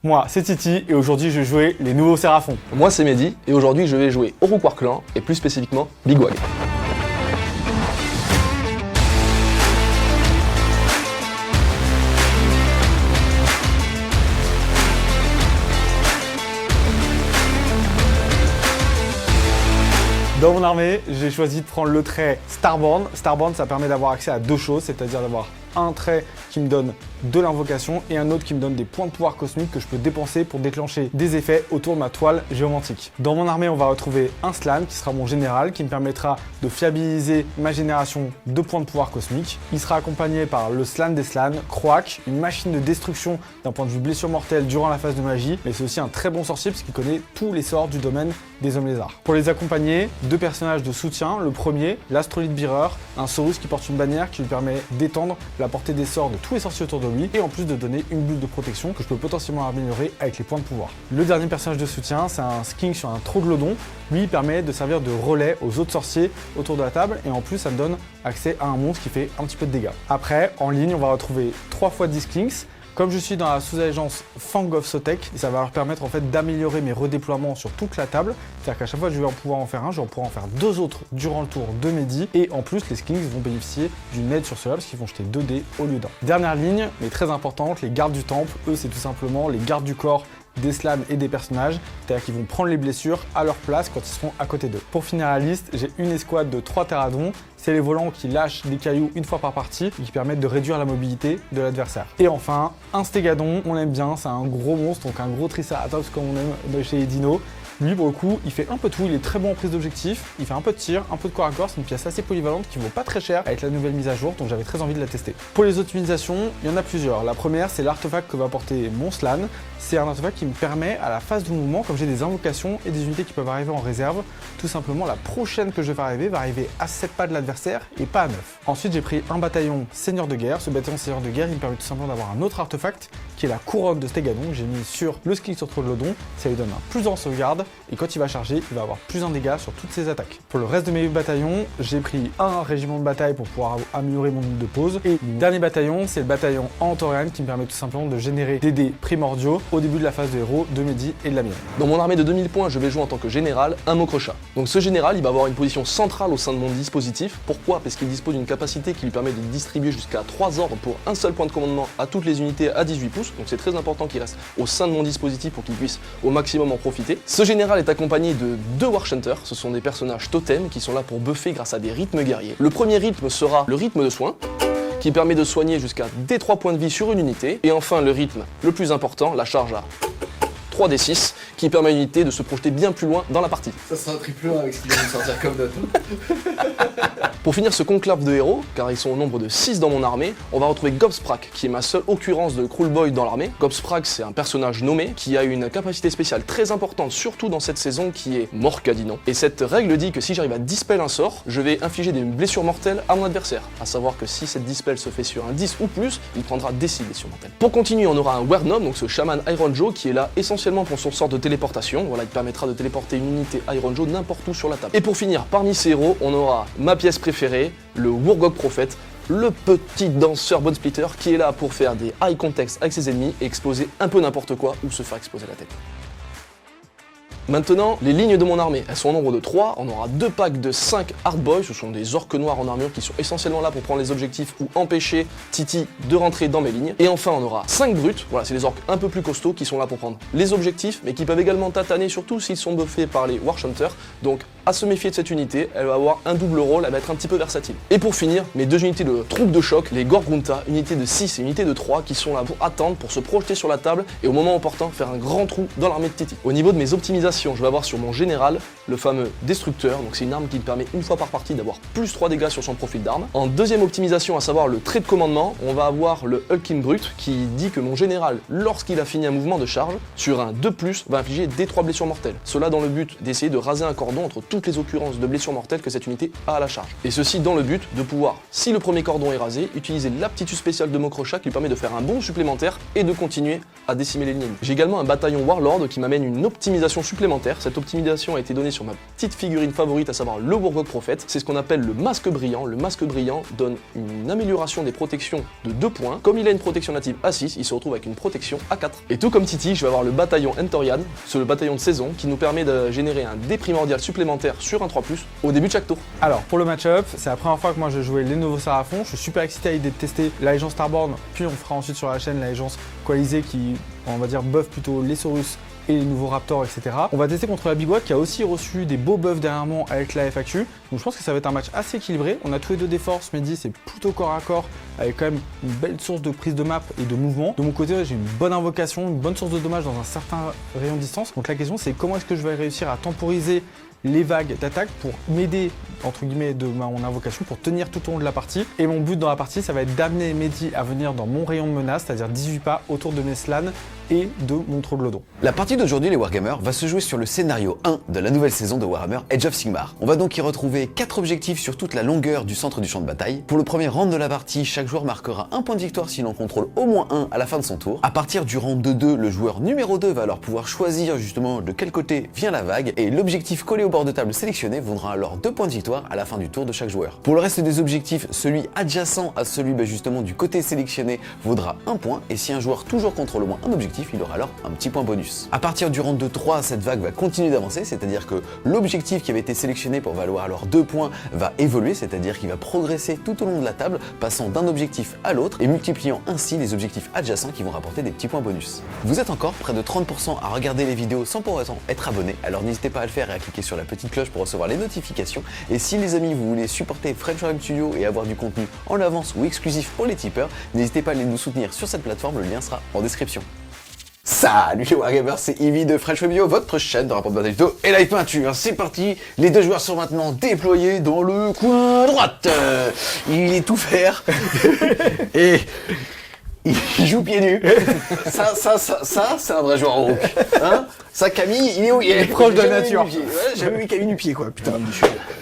Moi, c'est Titi et aujourd'hui je vais jouer les nouveaux Séraphons. Moi, c'est Mehdi et aujourd'hui je vais jouer Oroquois Clan et plus spécifiquement Big Wag. Dans mon armée, j'ai choisi de prendre le trait Starborn. Starborn, ça permet d'avoir accès à deux choses, c'est-à-dire d'avoir un trait qui me donne de l'invocation et un autre qui me donne des points de pouvoir cosmique que je peux dépenser pour déclencher des effets autour de ma toile géomantique. Dans mon armée, on va retrouver un Slann qui sera mon général, qui me permettra de fiabiliser ma génération de points de pouvoir cosmique. Il sera accompagné par le Slann des Slann, Croak, une machine de destruction d'un point de vue blessure mortelle durant la phase de magie, mais c'est aussi un très bon sorcier parce qu'il connaît tous les sorts du domaine des hommes lézards. Pour les accompagner, deux personnages de soutien. Le premier, l'Astrolite Bearer, un Saurus qui porte une bannière qui lui permet d'étendre la portée des sorts de tous les sorciers autour de lui et en plus de donner une bulle de protection que je peux potentiellement améliorer avec les points de pouvoir. Le dernier personnage de soutien, c'est un Skink sur un Troglodyte. Lui, il permet de servir de relais aux autres sorciers autour de la table et en plus, ça me donne accès à un monstre qui fait un petit peu de dégâts. Après, en ligne, on va retrouver 3 fois 10 Skinks. Comme je suis dans la sous-allégeance Fang of Sotek, ça va leur permettre en fait d'améliorer mes redéploiements sur toute la table. C'est-à-dire qu'à chaque fois que je vais en pouvoir en faire un, je vais en pouvoir en faire 2 autres durant le tour de Mehdi. Et en plus, les Skinks vont bénéficier d'une aide sur cela parce qu'ils vont jeter 2 dés au lieu d'un. Dernière ligne, mais très importante, les gardes du temple. Eux, c'est tout simplement les gardes du corps des slams et des personnages, c'est-à-dire qu'ils vont prendre les blessures à leur place quand ils seront à côté d'eux. Pour finir la liste, j'ai une escouade de 3 Terradons. C'est les volants qui lâchent des cailloux une fois par partie et qui permettent de réduire la mobilité de l'adversaire. Et enfin, un Stégadon, on l'aime bien, c'est un gros monstre, donc un gros Triceratops comme on aime chez les dinos. Lui, pour le coup, il fait un peu tout, il est très bon en prise d'objectif, il fait un peu de tir, un peu de corps à corps, c'est une pièce assez polyvalente qui vaut pas très cher avec la nouvelle mise à jour, donc j'avais très envie de la tester. Pour les optimisations, il y en a plusieurs. La première, c'est l'artefact que va porter mon Slann. C'est un artefact qui me permet, à la phase de mouvement, comme j'ai des invocations et des unités qui peuvent arriver en réserve, tout simplement la prochaine que je vais arriver va arriver à 7 pas de l'adversaire et pas à 9. Ensuite, j'ai pris un bataillon Seigneur de guerre. Ce bataillon Seigneur de guerre, il me permet tout simplement d'avoir un autre artefact qui est la couronne de Stégadon que j'ai mis sur le skill sur Troglodyte. Ça lui donne un plus en sauvegarde et quand il va charger, il va avoir plus en dégâts sur toutes ses attaques. Pour le reste de mes bataillons, j'ai pris un régiment de bataille pour pouvoir améliorer mon nombre de pause. Et le dernier bataillon, c'est le bataillon Antorian qui me permet tout simplement de générer des dés primordiaux au début de la phase de héros de Mehdi et de la mienne. Dans mon armée de 2000 points, je vais jouer en tant que général un Mokrocha. Donc ce général, il va avoir une position centrale au sein de mon dispositif. Pourquoi? Parce qu'il dispose d'une capacité qui lui permet de distribuer jusqu'à 3 ordres pour un seul point de commandement à toutes les unités à 18 pouces. Donc c'est très important qu'il reste au sein de mon dispositif pour qu'il puisse au maximum en profiter. Ce général est accompagné de 2 Warhunters. Ce sont des personnages totems qui sont là pour buffer grâce à des rythmes guerriers. Le premier rythme sera le rythme de soin, qui permet de soigner jusqu'à D3 points de vie sur une unité. Et enfin le rythme le plus important, la charge à 3d6, qui permet à l'unité de se projeter bien plus loin dans la partie. Ça sera un triple 1 avec ce qu'il vient de sortir comme note. Pour finir ce conclave de héros, car ils sont au nombre de 6 dans mon armée, on va retrouver Gobsprak, qui est ma seule occurrence de Kruleboy dans l'armée. Gobsprak, c'est un personnage nommé qui a une capacité spéciale très importante, surtout dans cette saison, qui est Morcadino. Et cette règle dit que si j'arrive à dispel un sort, je vais infliger des blessures mortelles à mon adversaire. A savoir que si cette dispel se fait sur un 10 ou plus, il prendra des 6 blessures mortelles. Pour continuer, on aura un Wernom, donc ce chaman Iron Joe, qui est là essentiellement pour son sort de téléportation. Voilà, il permettra de téléporter une unité Iron Joe n'importe où sur la table. Et pour finir, parmi ces héros, on aura ma pièce préférée, le Wurgok Prophète, le petit danseur Bone Splitter qui est là pour faire des high context avec ses ennemis et exploser un peu n'importe quoi ou se faire exploser la tête. Maintenant, les lignes de mon armée, elles sont au nombre de 3, on aura 2 packs de 5 Hard Boys, ce sont des orques noirs en armure qui sont essentiellement là pour prendre les objectifs ou empêcher Titi de rentrer dans mes lignes. Et enfin, on aura 5 brutes, voilà, c'est les orques un peu plus costauds qui sont là pour prendre les objectifs, mais qui peuvent également tataner, surtout s'ils sont buffés par les Warhunters. Donc, à se méfier de cette unité, elle va avoir un double rôle, elle va être un petit peu versatile. Et pour finir, mes 2 unités de troupes de choc, les Gorgunta, unité de 6 et unité de 3, qui sont là pour attendre, pour se projeter sur la table et au moment opportun faire un grand trou dans l'armée de Titi. Au niveau de mes optimisations, je vais avoir sur mon général le fameux destructeur, donc c'est une arme qui me permet une fois par partie d'avoir plus 3 dégâts sur son profil d'arme. En deuxième optimisation, à savoir le trait de commandement, on va avoir le Hulking Brute qui dit que mon général, lorsqu'il a fini un mouvement de charge, sur un 2+, va infliger des 3 blessures mortelles. Cela dans le but d'essayer de raser un cordon entre toutes les occurrences de blessures mortelles que cette unité a à la charge. Et ceci dans le but de pouvoir, si le premier cordon est rasé, utiliser l'aptitude spéciale de Mokrocha qui lui permet de faire un bond supplémentaire et de continuer à décimer les lignes. J'ai également un bataillon Warlord qui m'amène une optimisation supplémentaire. Cette optimisation a été donnée sur ma petite figurine favorite, à savoir le Wargog Prophète. C'est ce qu'on appelle le masque brillant. Le masque brillant donne une amélioration des protections de 2 points. Comme il a une protection native à 6, il se retrouve avec une protection à 4. Et tout comme Titi, je vais avoir le bataillon Entorian, c'est le bataillon de saison qui nous permet de générer un dé primordial supplémentaire sur un 3+, au début de chaque tour. Alors pour le match-up, c'est la première fois que moi je jouais les nouveaux Seraphons. Je suis super excité à l'idée de tester l'Allégeance Starborn, puis on fera ensuite sur la chaîne l'Allégeance Coalisée qui, on va dire, buff plutôt les Saurus et les nouveaux Raptors, etc. On va tester contre la Big Watt qui a aussi reçu des beaux buffs dernièrement avec la FAQ. Donc je pense que ça va être un match assez équilibré. On a tous les deux des forces, Mehdi c'est plutôt corps à corps avec quand même une belle source de prise de map et de mouvement. De mon côté, j'ai une bonne invocation, une bonne source de dommages dans un certain rayon de distance. Donc la question c'est comment est-ce que je vais réussir à temporiser les vagues d'attaque pour m'aider entre guillemets de mon invocation pour tenir tout au long de la partie. Et mon but dans la partie, ça va être d'amener Mehdi à venir dans mon rayon de menace, c'est-à-dire 18 pas autour de mes slans et de mon troglodyte. La partie d'aujourd'hui, les Wargamers, va se jouer sur le scénario 1 de la nouvelle saison de Warhammer Age of Sigmar. On va donc y retrouver 4 objectifs sur toute la longueur du centre du champ de bataille. Pour le premier round de la partie, chaque joueur marquera un point de victoire s'il en contrôle au moins un à la fin de son tour. À partir du round de 2, le joueur numéro 2 va alors pouvoir choisir justement de quel côté vient la vague et l'objectif collé au bord de table sélectionné vaudra alors 2 points de victoire à la fin du tour de chaque joueur. Pour le reste des objectifs, celui adjacent à celui justement du côté sélectionné vaudra 1 point et si un joueur toujours contrôle au moins un objectif, il aura alors un petit point bonus. À partir du round de 3, cette vague va continuer d'avancer, c'est-à-dire que l'objectif qui avait été sélectionné pour valoir alors 2 points va évoluer, c'est-à-dire qu'il va progresser tout au long de la table, passant d'un objectif à l'autre et multipliant ainsi les objectifs adjacents qui vont rapporter des petits points bonus. Vous êtes encore près de 30% à regarder les vidéos sans pour autant être abonné, alors n'hésitez pas à le faire et à cliquer sur la petite cloche pour recevoir les notifications. Et si les amis vous voulez supporter French Wargame Studio et avoir du contenu en avance ou exclusif pour les tipeurs, n'hésitez pas à aller nous soutenir sur cette plateforme, le lien sera en description. Salut les Wargamers, c'est Ivy de French Wargame Studio, votre chaîne de rapport de bataille tuto et live peinture. C'est parti, les deux joueurs sont maintenant déployés dans le coin droite. Il est tout faire et il joue pieds nus. Ça, c'est un vrai joueur en rook. Hein, ça, Camille, il est où? Il est proche de la nature. Ouais, j'avais vu Camille du pied, quoi. Putain.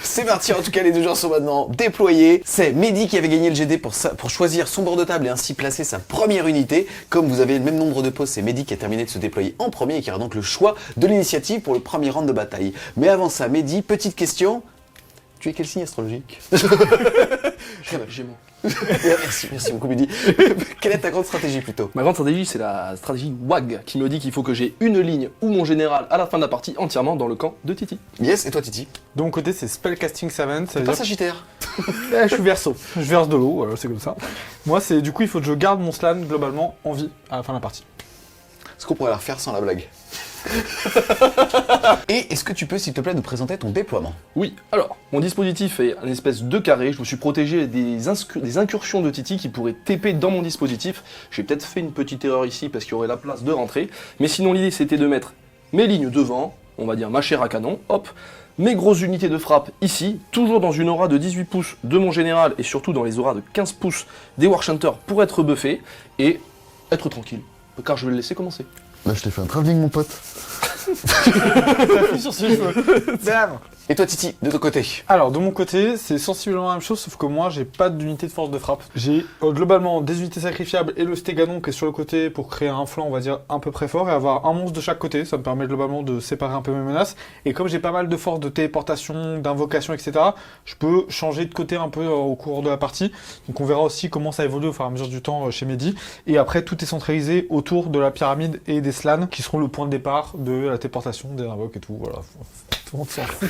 C'est parti, en tout cas, les deux joueurs sont maintenant déployés. C'est Mehdi qui avait gagné le GD pour choisir son bord de table et ainsi placer sa première unité. Comme vous avez le même nombre de postes, c'est Mehdi qui a terminé de se déployer en premier et qui aura donc le choix de l'initiative pour le premier round de bataille. Mais avant ça, Mehdi, petite question. Tu es quel signe astrologique? Gémeaux. Merci beaucoup Mehdi. Quelle est ta grande stratégie plutôt? Ma grande stratégie, c'est la stratégie WAG, qui me dit qu'il faut que j'ai une ligne ou mon général à la fin de la partie entièrement dans le camp de Titi. Yes, et toi Titi? De mon côté, c'est Spellcasting Savant. T'es pas Sagittaire? Je suis Verseau. Je verse de l'eau, c'est comme ça. Moi, c'est du coup, il faut que je garde mon slan globalement en vie à la fin de la partie. Est-ce qu'on pourrait la refaire sans la blague? Et est-ce que tu peux, s'il te plaît, nous présenter ton déploiement? Oui, alors, mon dispositif est un espèce de carré, je me suis protégé des incursions de Titi qui pourraient TP dans mon dispositif. J'ai peut-être fait une petite erreur ici parce qu'il y aurait la place de rentrer, mais sinon l'idée c'était de mettre mes lignes devant, on va dire ma chair à canon, hop, mes grosses unités de frappe ici, toujours dans une aura de 18 pouces de mon général et surtout dans les auras de 15 pouces des Warhunters pour être buffé et être tranquille, car je vais le laisser commencer. Là, je t'ai fait un travelling, mon pote. Sur ses cheveux. Bam. Et toi, Titi, de ton côté? Alors, de mon côté, c'est sensiblement la même chose, sauf que moi, j'ai pas d'unité de force de frappe. J'ai globalement des unités sacrifiables et le stéganon qui est sur le côté pour créer un flanc, on va dire, un peu très fort et avoir un monstre de chaque côté. Ça me permet globalement de séparer un peu mes menaces. Et comme j'ai pas mal de force de téléportation, d'invocation, etc., je peux changer de côté un peu au cours de la partie. Donc, on verra aussi comment ça évolue au fur et à mesure du temps chez Mehdi. Et après, tout est centralisé autour de la pyramide et des slans qui seront le point de départ de la téléportation, des invoques et tout. Voilà. Tout le monde s'en fout.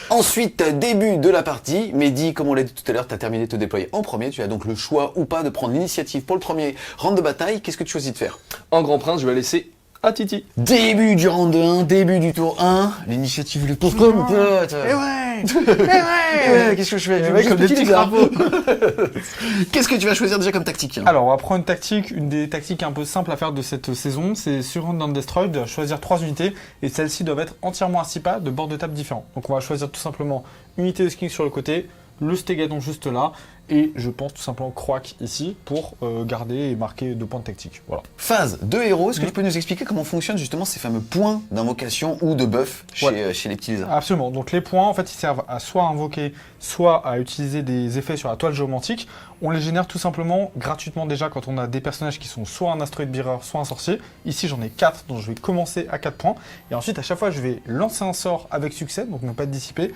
Ensuite, début de la partie. Mehdi, comme on l'a dit tout à l'heure, tu as terminé de te déployer en premier. Tu as donc le choix ou pas de prendre l'initiative pour le premier round de bataille. Qu'est-ce que tu choisis de faire? En grand prince, je vais laisser à Titi. Début du round 1, début du tour 1. L'initiative, le pourquoi, mon pote? Eh ouais. Qu'est-ce que je fais? Ouais, comme des petits crapauds. Qu'est-ce que tu vas choisir déjà comme tactique? Alors, on va prendre une tactique, une des tactiques un peu simples à faire de cette saison, c'est sur Hunt and Destroy de choisir 3 unités, et celles-ci doivent être entièrement à 6 pas de bords de table différents. Donc on va choisir tout simplement unité de sking sur le côté, le Stégadon juste là, et je pense tout simplement Croak ici pour garder et marquer 2 points de tactique. Voilà. Phase de héros, est-ce que tu peux nous expliquer comment fonctionnent justement ces fameux points d'invocation ou de buff chez les petits lézards? Absolument. Donc les points, en fait, ils servent à soit invoquer, soit à utiliser des effets sur la toile géomantique. On les génère tout simplement gratuitement déjà quand on a des personnages qui sont soit un Asteroid Bearer, soit un sorcier. Ici, j'en ai 4, donc je vais commencer à 4 points. Et ensuite, à chaque fois, je vais lancer un sort avec succès, donc ne pas dissiper,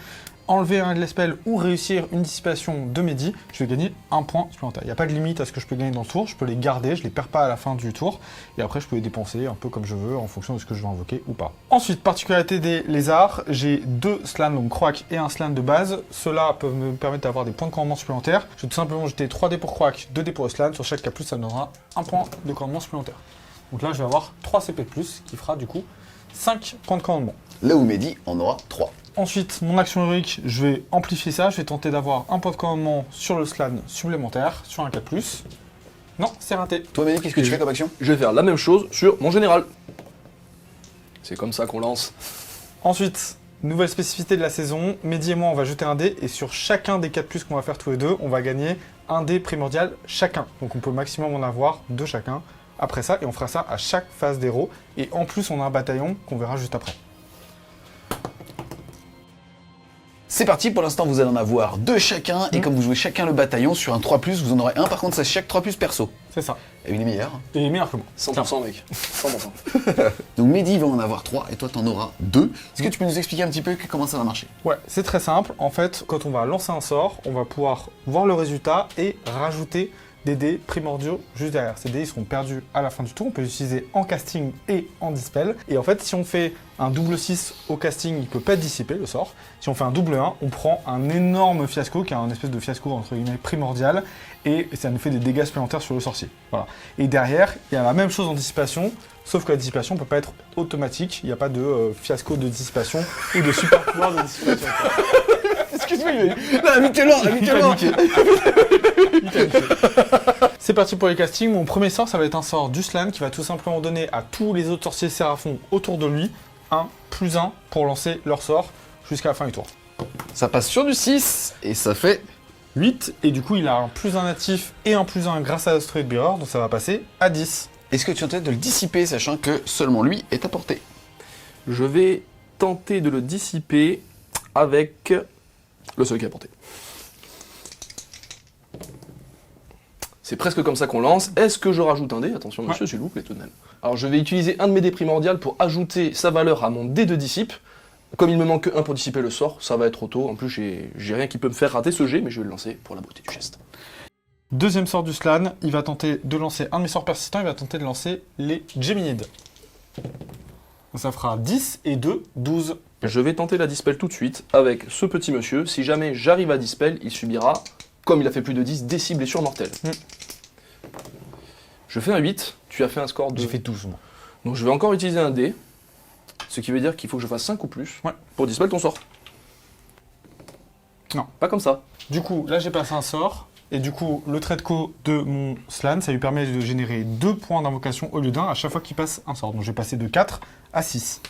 enlever un Endless Spell ou réussir une dissipation de Mehdi, je vais gagner 1 point supplémentaire. Il n'y a pas de limite à ce que je peux gagner dans le tour, je peux les garder, je les perds pas à la fin du tour, et après je peux les dépenser un peu comme je veux en fonction de ce que je veux invoquer ou pas. Ensuite, particularité des lézards, j'ai 2 slams, donc Croak et un slam de base. Ceux-là peuvent me permettre d'avoir des points de commandement supplémentaires. Je vais tout simplement jeter 3 dés pour Croak, 2 dés pour le slam, sur chaque K+, ça me donnera 1 point de commandement supplémentaire. Donc là, je vais avoir 3 CP de plus, qui fera du coup 5 points de commandement. Là où Mehdi en aura 3. Ensuite, mon action héroïque, je vais amplifier ça, je vais tenter d'avoir un point de commandement sur le slan supplémentaire, sur un 4+. Non, c'est raté. Toi Mehdi, qu'est-ce que tu fais comme action? Je vais faire la même chose sur mon général. C'est comme ça qu'on lance. Ensuite, nouvelle spécificité de la saison, Mehdi et moi on va jeter un dé, et sur chacun des 4+ qu'on va faire tous les deux, on va gagner un dé primordial chacun. Donc on peut au maximum en avoir 2 chacun après ça, et on fera ça à chaque phase d'héros. Et en plus, on a un bataillon qu'on verra juste après. C'est parti, pour l'instant vous allez en avoir 2 chacun, et comme vous jouez chacun le bataillon, sur un 3+, vous en aurez un, par contre ça c'est chaque 3+ perso. C'est ça. Et il est meilleur. Et il est meilleur que moi. 100% mec. 100%. Donc Mehdi va en avoir 3, et toi t'en auras 2. Est-ce que tu peux nous expliquer un petit peu comment ça va marcher? Ouais, c'est très simple. En fait, quand on va lancer un sort, on va pouvoir voir le résultat et rajouter des dés primordiaux juste derrière. Ces dés, ils seront perdus à la fin du tour. On peut les utiliser en casting et en dispel. Et en fait, si on fait un double 6 au casting, il peut pas être dissipé, le sort. Si on fait un double 1, on prend un énorme fiasco, qui est un espèce de fiasco entre guillemets primordial, et ça nous fait des dégâts supplémentaires sur le sorcier. Voilà. Et derrière, il y a la même chose en dissipation, sauf que la dissipation peut pas être automatique. Il n'y a pas de fiasco de dissipation ou de super pouvoir de dissipation. Excuse-moi, amicalement. C'est parti pour les castings. Mon premier sort, ça va être un sort du slan qui va tout simplement donner à tous les autres sorciers séraphons autour de lui un +1 pour lancer leur sort jusqu'à la fin du tour. Ça passe sur du 6, et ça fait 8, et du coup il a un +1 natif et un +1 grâce à Asteroid Bearer, donc ça va passer à 10. Est-ce que tu es en train de le dissiper, sachant que seulement lui est à portée? Je vais tenter de le dissiper avec le seul qui est à portée. C'est presque comme ça qu'on lance. Est-ce que je rajoute un dé? Attention monsieur, s'il vous plaît tout de même. Alors je vais utiliser un de mes dés primordiales pour ajouter sa valeur à mon dé de dissipe. Comme il me manque un pour dissiper le sort, ça va être auto. En plus j'ai rien qui peut me faire rater ce jet, mais je vais le lancer pour la beauté du geste. Deuxième sort du slan, il va tenter de lancer un de mes sorts persistants, il va tenter de lancer les Geminides. Donc ça fera 10 et 2, 12. Je vais tenter la dispel tout de suite avec ce petit monsieur. Si jamais j'arrive à dispel, il subira, comme il a fait plus de 10, des 6 blessures mortelles. Je fais un 8, tu as fait un score de... J'ai fait 12 moi. Donc je vais encore utiliser un dé, ce qui veut dire qu'il faut que je fasse 5 ou plus pour dispel ton sort. Non. Pas comme ça. Du coup, là j'ai passé un sort, et du coup, le trait de co de mon slan, ça lui permet de générer 2 points d'invocation au lieu d'un à chaque fois qu'il passe un sort. Donc je vais passer de 4 à 6.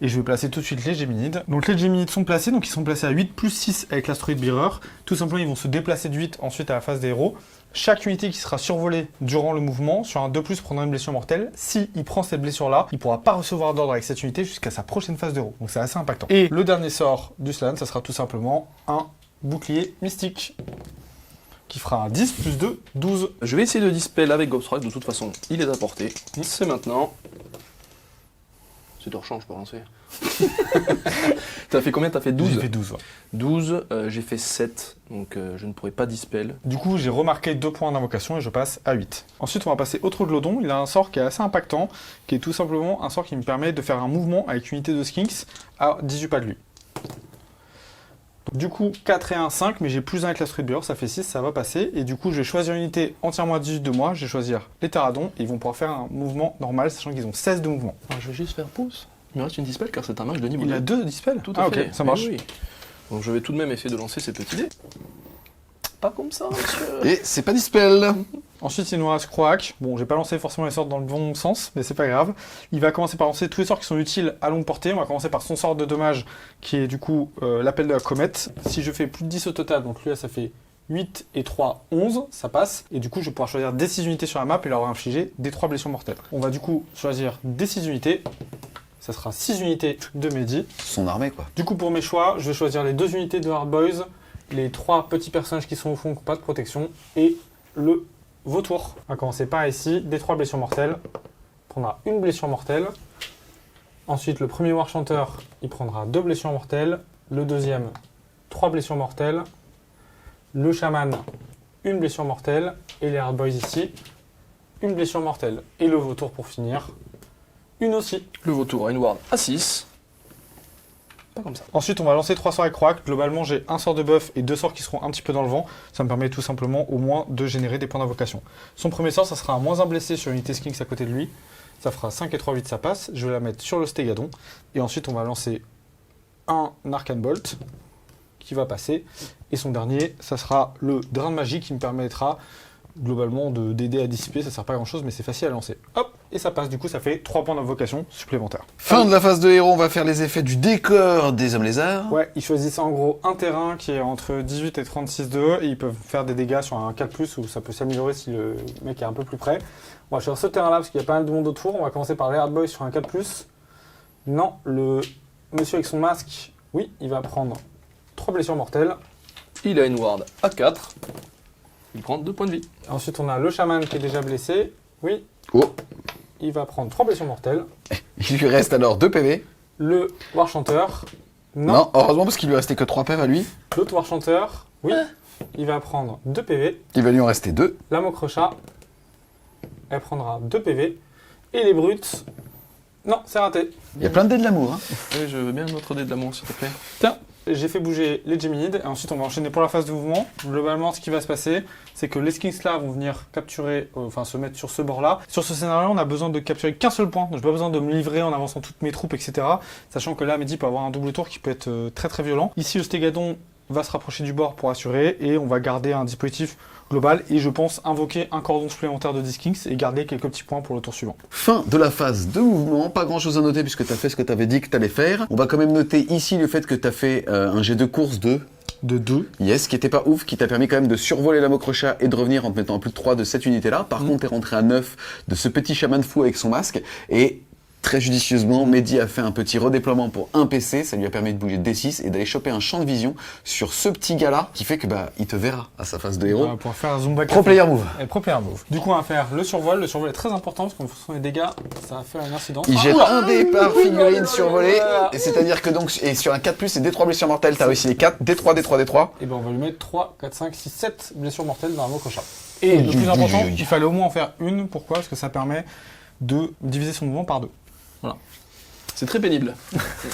Et je vais placer tout de suite les Geminides. Donc les Geminides sont placés, donc ils sont placés à 8 plus 6 avec l'Asteroid Bearer. Tout simplement, ils vont se déplacer de 8 ensuite à la phase des héros. Chaque unité qui sera survolée durant le mouvement, sur un 2+, prendra une blessure mortelle. S'il prend cette blessure-là, il ne pourra pas recevoir d'ordre avec cette unité jusqu'à sa prochaine phase d'héros. Donc c'est assez impactant. Et le dernier sort du slan, ça sera tout simplement un bouclier mystique, qui fera un 10 plus 2, 12. Je vais essayer de dispel avec Gobstrike, de toute façon, il est à portée. C'est maintenant. C'est hors champ, je peux lancer. T'as fait combien? T'as fait 12? J'ai fait 12, ouais. 12, j'ai fait 7, donc je ne pourrai pas dispel. Du coup, j'ai remarqué 2 points d'invocation et je passe à 8. Ensuite, on va passer au Troglodyon. Il a un sort qui est assez impactant, qui est tout simplement un sort qui me permet de faire un mouvement avec une unité de Skinks à 18 pas de lui. Donc, du coup, 4 et 1, 5, mais j'ai plus 1 avec l'Asteroid Bearer, ça fait 6, ça va passer. Et du coup, je vais choisir une unité entièrement à 18 de moi, je vais choisir les Pteradons, et ils vont pouvoir faire un mouvement normal, sachant qu'ils ont 16 de mouvement. Alors, je vais juste faire pause. Il me reste une dispel car c'est un match de niveau 2. Il a 2 dispels? Tout à fait. Ok, ça marche. Oui. Donc je vais tout de même essayer de lancer ces petits dés. Pas comme ça, monsieur. Et c'est pas dispel. Ensuite, il nous reste Croak. Bon, j'ai pas lancé forcément les sorts dans le bon sens, mais c'est pas grave. Il va commencer par lancer tous les sorts qui sont utiles à longue portée. On va commencer par son sort de dommage, qui est du coup l'appel de la comète. Si je fais plus de 10 au total, donc lui là ça fait 8 et 3, 11, ça passe. Et du coup, je vais pouvoir choisir des 6 unités sur la map et leur infliger des 3 blessures mortelles. On va du coup choisir des 6 unités. Ça sera 6 unités de Mehdi. Son armée, quoi. Du coup, pour mes choix, je vais choisir les 2 unités de Hard Boys, les 3 petits personnages qui sont au fond, qui n'ont pas de protection, et le vautour. On va commencer par ici, des 3 blessures mortelles. Il prendra une blessure mortelle. Ensuite, le premier War Chanter, il prendra 2 blessures mortelles. Le deuxième, 3 blessures mortelles. Le chaman, une blessure mortelle. Et les Hard Boys ici, une blessure mortelle. Et le vautour pour finir, une aussi. Le vautour a une ward à 6. Pas comme ça. Ensuite, on va lancer 3 sorts avec Croak. Globalement, j'ai un sort de buff et 2 sorts qui seront un petit peu dans le vent. Ça me permet tout simplement au moins de générer des points d'invocation. Son premier sort, ça sera un -1 blessé sur une unité Skinks à côté de lui. Ça fera 5 et 3, 8, ça passe. Je vais la mettre sur le Stégadon. Et ensuite, on va lancer un Arcane Bolt qui va passer. Et son dernier, ça sera le Drain de Magie qui me permettra globalement d'aider à dissiper. Ça sert pas à grand chose, mais c'est facile à lancer. Hop, et ça passe. Du coup, ça fait 3 points d'invocation supplémentaires. Fin de la phase de héros, on va faire les effets du décor des hommes lézards. Ouais, ils choisissent en gros un terrain qui est entre 18 et 36 de E et ils peuvent faire des dégâts sur un 4+, où ça peut s'améliorer si le mec est un peu plus près. On va choisir ce terrain-là parce qu'il y a pas mal de monde autour. On va commencer par les Hard Boys sur un 4+. Non, le monsieur avec son masque, oui, il va prendre 3 blessures mortelles. Il a une ward à 4. Il prend 2 points de vie. Ensuite, on a le chaman qui est déjà blessé. Oui, Oh, il va prendre 3 blessures mortelles. il lui reste alors 2 PV. Le War Chanter, non. Non, heureusement parce qu'il lui restait que 3 PV à lui. L'autre War Chanter, oui, il va prendre 2 PV. Il va lui en rester 2. La Mokrocha, elle prendra 2 PV. Et les brutes, non, c'est raté. Il y a plein de dés de l'amour. Hein. Oui, je veux bien un autre dé de l'amour, s'il te plaît. Tiens, j'ai fait bouger les Geminides. Et ensuite, on va enchaîner pour la phase de mouvement. Globalement, ce qui va se passer, c'est que les Skinks là vont venir capturer, enfin se mettre sur ce bord-là. Sur ce scénario, on a besoin de capturer qu'un seul point. Donc, j'ai pas besoin de me livrer en avançant toutes mes troupes, etc. Sachant que là, Mehdi peut avoir un double tour qui peut être très très violent. Ici, le Stégadon va se rapprocher du bord pour assurer. Et on va garder un dispositif global et je pense invoquer un cordon supplémentaire de Diskinks et garder quelques petits points pour le tour suivant. Fin de la phase de mouvement, pas grand chose à noter puisque tu as fait ce que tu avais dit que tu allais faire. On va quand même noter ici le fait que tu as fait un jet de course de 2. Yes, qui était pas ouf, qui t'a permis quand même de survoler la Mokrocha et de revenir en te mettant en plus de 3 de cette unité-là. Par contre, t'es rentré à 9 de ce petit chaman fou avec son masque et très judicieusement, Mehdi a fait un petit redéploiement pour un PC, ça lui a permis de bouger de D6 et d'aller choper un champ de vision sur ce petit gars-là qui fait que il te verra à sa phase de héros. On va pouvoir faire un Zumba Pro player move. Et pro player move. Du coup, on va faire le survol. Le survol est très important parce qu'en fonction des dégâts, ça va faire une incidence. Il jette un dé par figurine survolée, et c'est-à-dire que donc, et sur un 4+, c'est D3 blessures mortelles, t'as réussi les 4, D3, D3, D3. Et ben on va lui mettre 3, 4, 5, 6, 7 blessures mortelles dans la Mokrocha. Et le plus important, il fallait au moins en faire une. Pourquoi ? Parce que ça permet de diviser son mouvement par 2. Voilà. C'est très pénible.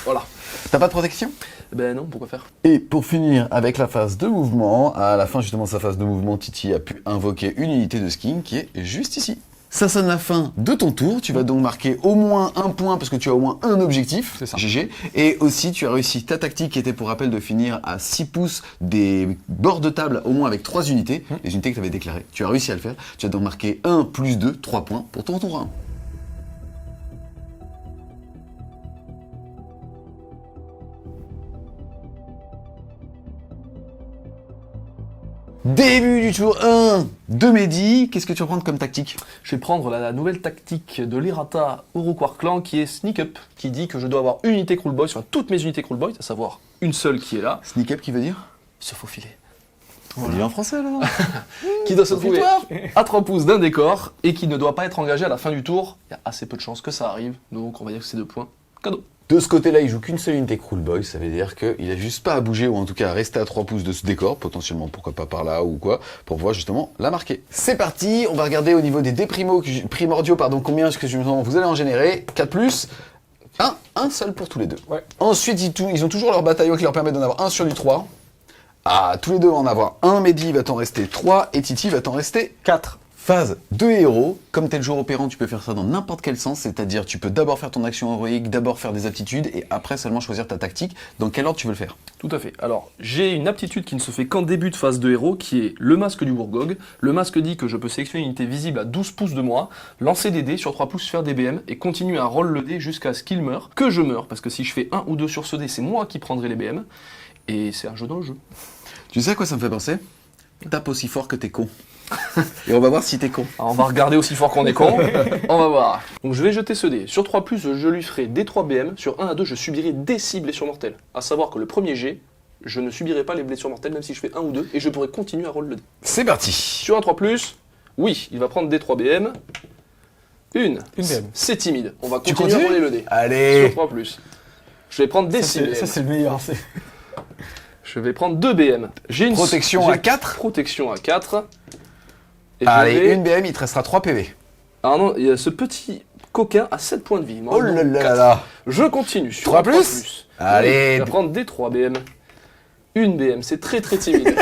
Voilà. T'as pas de protection ? Ben non, pourquoi faire ? Et pour finir avec la phase de mouvement, à la fin justement de sa phase de mouvement, Titi a pu invoquer une unité de skin qui est juste ici. Ça sonne la fin de ton tour, tu vas donc marquer au moins un point parce que tu as au moins un objectif, c'est ça. GG. Et aussi tu as réussi ta tactique qui était pour rappel de finir à 6 pouces des bords de table au moins avec 3 unités, les unités que tu avais déclarées. Tu as réussi à le faire, tu as donc marqué 1 plus 2, 3 points pour ton tour 1. Début du tour 1 de Mehdi, qu'est-ce que tu vas prendre comme tactique ? Je vais prendre la nouvelle tactique de l'Irata Urukwar Clan qui est Sneak Up, qui dit que je dois avoir une unité Cruel Boys, enfin toutes mes unités Cruel Boys, à savoir une seule qui est là. Sneak up qui veut dire ? Se faufiler. On dit en français alors. Qui doit se trouver à 3 pouces d'un décor et qui ne doit pas être engagé à la fin du tour. Il y a assez peu de chances que ça arrive, donc on va dire que c'est 2 points. Cadeau. De ce côté-là, il joue qu'une seule unité Cruel Boy, ça veut dire qu'il a juste pas à bouger, ou en tout cas à rester à 3 pouces de ce décor, potentiellement pourquoi pas par là ou quoi, pour pouvoir justement la marquer. C'est parti, on va regarder au niveau des dés primordiaux, combien est-ce que vous allez en générer, 4+, un seul pour tous les deux. Ouais. Ensuite, ils ont toujours leur bataillon qui leur permet d'en avoir un sur du 3. Ah, tous les deux vont en avoir un, Mehdi va t'en rester 3, et Titi va t'en rester 4. Phase de héros, comme t'es le joueur opérant, tu peux faire ça dans n'importe quel sens, c'est-à-dire tu peux d'abord faire ton action héroïque, d'abord faire des aptitudes, et après seulement choisir ta tactique. Dans quel ordre tu veux le faire? Tout à fait. Alors, j'ai une aptitude qui ne se fait qu'en début de phase de héros, qui est le masque du Bourgog. Le masque dit que je peux sélectionner une unité visible à 12 pouces de moi, lancer des dés sur 3 pouces, faire des BM, et continuer à roll le dé jusqu'à ce qu'il meure, que je meure, parce que si je fais 1 ou 2 sur ce dé, c'est moi qui prendrai les BM, et c'est un jeu dans le jeu. Tu sais à quoi ça me fait penser? Tape aussi fort que t'es con. Et on va voir si t'es con. Alors, on va regarder aussi fort qu'on est con. On va voir. Donc je vais jeter ce dé. Sur 3+, je lui ferai D3 BM. Sur 1 à 2, je subirai des 6 blessures mortelles. À savoir que le premier jet, je ne subirai pas les blessures mortelles, même si je fais 1 ou 2, et je pourrai continuer à roll le dé. C'est parti. Sur un 3+, oui, il va prendre D3 BM. Une BM. C'est timide. On va Tu continuer à continues roller le dé. Allez. Sur 3+. Je vais prendre des 6 BM. Ça, c'est le meilleur. Je vais prendre 2 BM. J'ai une Protection à 4. Protection à 4. Et je Allez, vais- une BM, il te restera 3 PV. Alors non, il y a ce petit coquin à 7 points de vie. Moi, Oh là là 4. là. Je continue sur 3 un plus. Allez. Oui, je vais prendre des 3 BM. Une BM, c'est très très timide.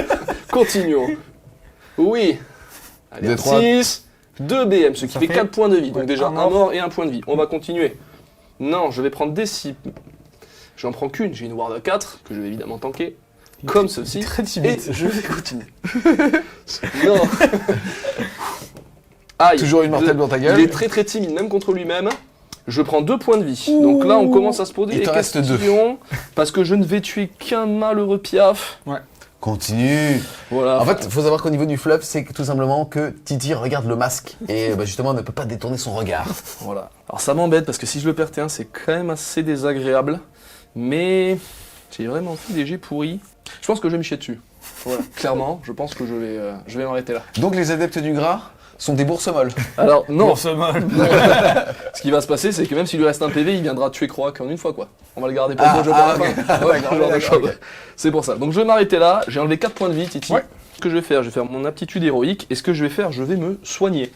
Continuons. Oui. Allez, Des 3. 6. 2 BM, ce qui Ça fait fait 4 points de vie. ouais, Donc déjà un un mort. mort et un point de vie. On va continuer. Non, je vais prendre des 6. J'en prends qu'une. J'ai une ward à 4 que je vais évidemment tanker. Comme ceci. Très Et timide. je vais continuer. Non. Aïe. Toujours une mortelle dans ta gueule. Il est très très timide, même contre lui-même. Je prends 2 points de vie. Donc là, on commence à se poser Il des te reste questions. Parce que je ne vais tuer qu'un malheureux piaf. Continue. Voilà. En fait, faut savoir qu'au niveau du fluff, c'est tout simplement que Titi regarde le masque et bah, justement ne peut pas détourner son regard. Voilà. Alors ça m'embête parce que si je le perds T1, c'est quand même assez désagréable. Mais j'ai vraiment fait des jets pourris. Je pense que je vais me chier dessus. Voilà. Clairement, je pense que je vais m'arrêter là. Donc les adeptes du gras sont des bourses molles. Alors non. Ce Ce qui va se passer, c'est que même s'il lui reste un PV, il viendra tuer Croak en une fois, quoi. On va le garder pour Ah, le jeu ah, pour la ok. fin. Ouais, ce genre de d'accord, choses. C'est pour ça. Donc je vais m'arrêter là. J'ai enlevé 4 points de vie, Titi. Ouais. Ce que je vais faire mon aptitude héroïque. Et ce que je vais faire, je vais me soigner.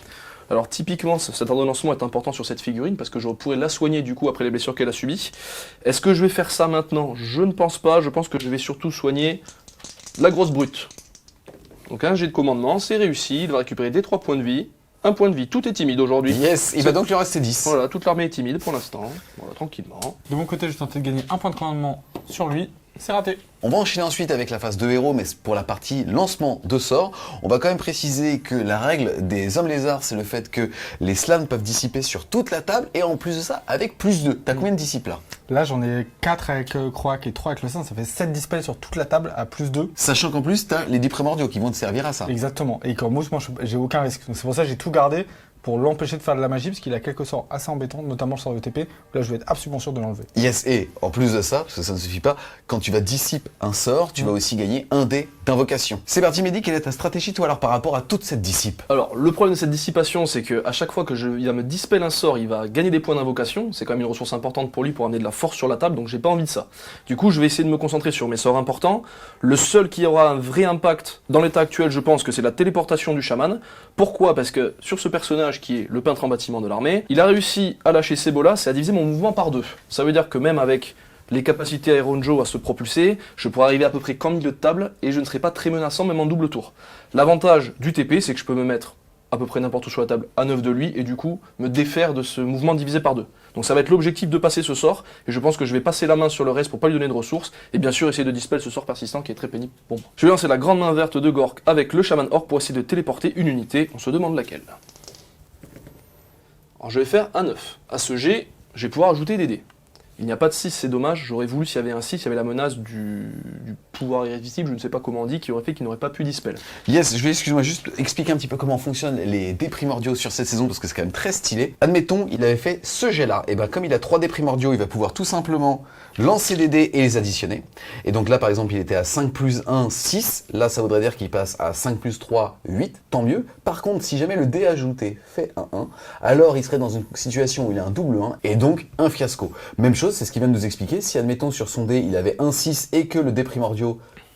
Alors typiquement, cet ordonnancement est important sur cette figurine parce que je pourrais la soigner du coup après les blessures qu'elle a subies. Est-ce que je vais faire ça maintenant? Je ne pense pas. Je pense que je vais surtout soigner la grosse brute. Donc un jet de commandement, c'est réussi. Il va récupérer des 3 points de vie. Un point de vie, tout est timide aujourd'hui. Yes, il va donc lui rester 10. Voilà, toute l'armée est timide pour l'instant. Voilà, tranquillement. De mon côté, je tentais de gagner un point de commandement sur lui. C'est raté. On va enchaîner ensuite avec la phase de héros, mais pour la partie lancement de sorts, on va quand même préciser que la règle des hommes lézards, c'est le fait que les slams peuvent dissiper sur toute la table, et en plus de ça, avec plus 2. T'as combien de dissipes là? Là, j'en ai 4 avec Croak et 3 avec le sein. Ça fait 7 dispels sur toute la table à plus 2. Sachant qu'en plus, t'as les 10 primordiaux qui vont te servir à ça. Exactement. Et qu'en mousse, moi, j'ai aucun risque. Donc c'est pour ça que j'ai tout gardé pour l'empêcher de faire de la magie, parce qu'il a quelques sorts assez embêtants, notamment le sort de TP. Là, je vais être absolument sûr de l'enlever. Yes, et en plus de ça, parce que ça ne suffit pas, quand tu vas dissiper un sort, tu vas aussi gagner un dé d'invocation. C'est parti, Mehdi, quelle est ta stratégie, toi, alors, par rapport à toute cette dissipe? Alors, le problème de cette dissipation, c'est que à chaque fois que il va me dispel un sort, il va gagner des points d'invocation. C'est quand même une ressource importante pour lui pour amener de la force sur la table, donc j'ai pas envie de ça. Du coup, je vais essayer de me concentrer sur mes sorts importants. Le seul qui aura un vrai impact dans l'état actuel, je pense que c'est la téléportation du chaman. Pourquoi? Parce que sur ce personnage qui est le peintre en bâtiment de l'armée, il a réussi à lâcher ses bolas et à diviser mon mouvement par 2. Ça veut dire que même avec les capacités Aeronjo à se propulser, je pourrais arriver à peu près qu'en milieu de table et je ne serai pas très menaçant même en double tour. L'avantage du TP, c'est que je peux me mettre à peu près n'importe où sur la table à 9 de lui et du coup me défaire de ce mouvement divisé par 2. Donc ça va être l'objectif de passer ce sort et je pense que je vais passer la main sur le reste pour pas lui donner de ressources et bien sûr essayer de dispel ce sort persistant qui est très pénible pour moi. Je vais lancer la grande main verte de Gork avec le chaman orc pour essayer de téléporter une unité, on se demande laquelle. Alors je vais faire un 9. À ce jet, je vais pouvoir ajouter des dés. Il n'y a pas de 6, c'est dommage. J'aurais voulu, s'il y avait un 6, il y avait la menace du pouvoir irrésistible, je ne sais pas comment on dit, qui aurait fait qu'il n'aurait pas pu dispel. Yes, je vais, excuse-moi, juste expliquer un petit peu comment fonctionnent les dés primordiaux sur cette saison, parce que c'est quand même très stylé. Admettons, il avait fait ce jet-là, et ben comme il a 3 dés primordiaux, il va pouvoir tout simplement lancer des dés et les additionner. Et donc là, par exemple, il était à 5 plus 1, 6. Là, ça voudrait dire qu'il passe à 5 plus 3, 8. Tant mieux. Par contre, si jamais le dé ajouté fait un 1, alors il serait dans une situation où il a un double 1, et donc un fiasco. Même chose, c'est ce qu'il vient de nous expliquer. Si, admettons, sur son dé, il avait un 6 et que le dé primordiaux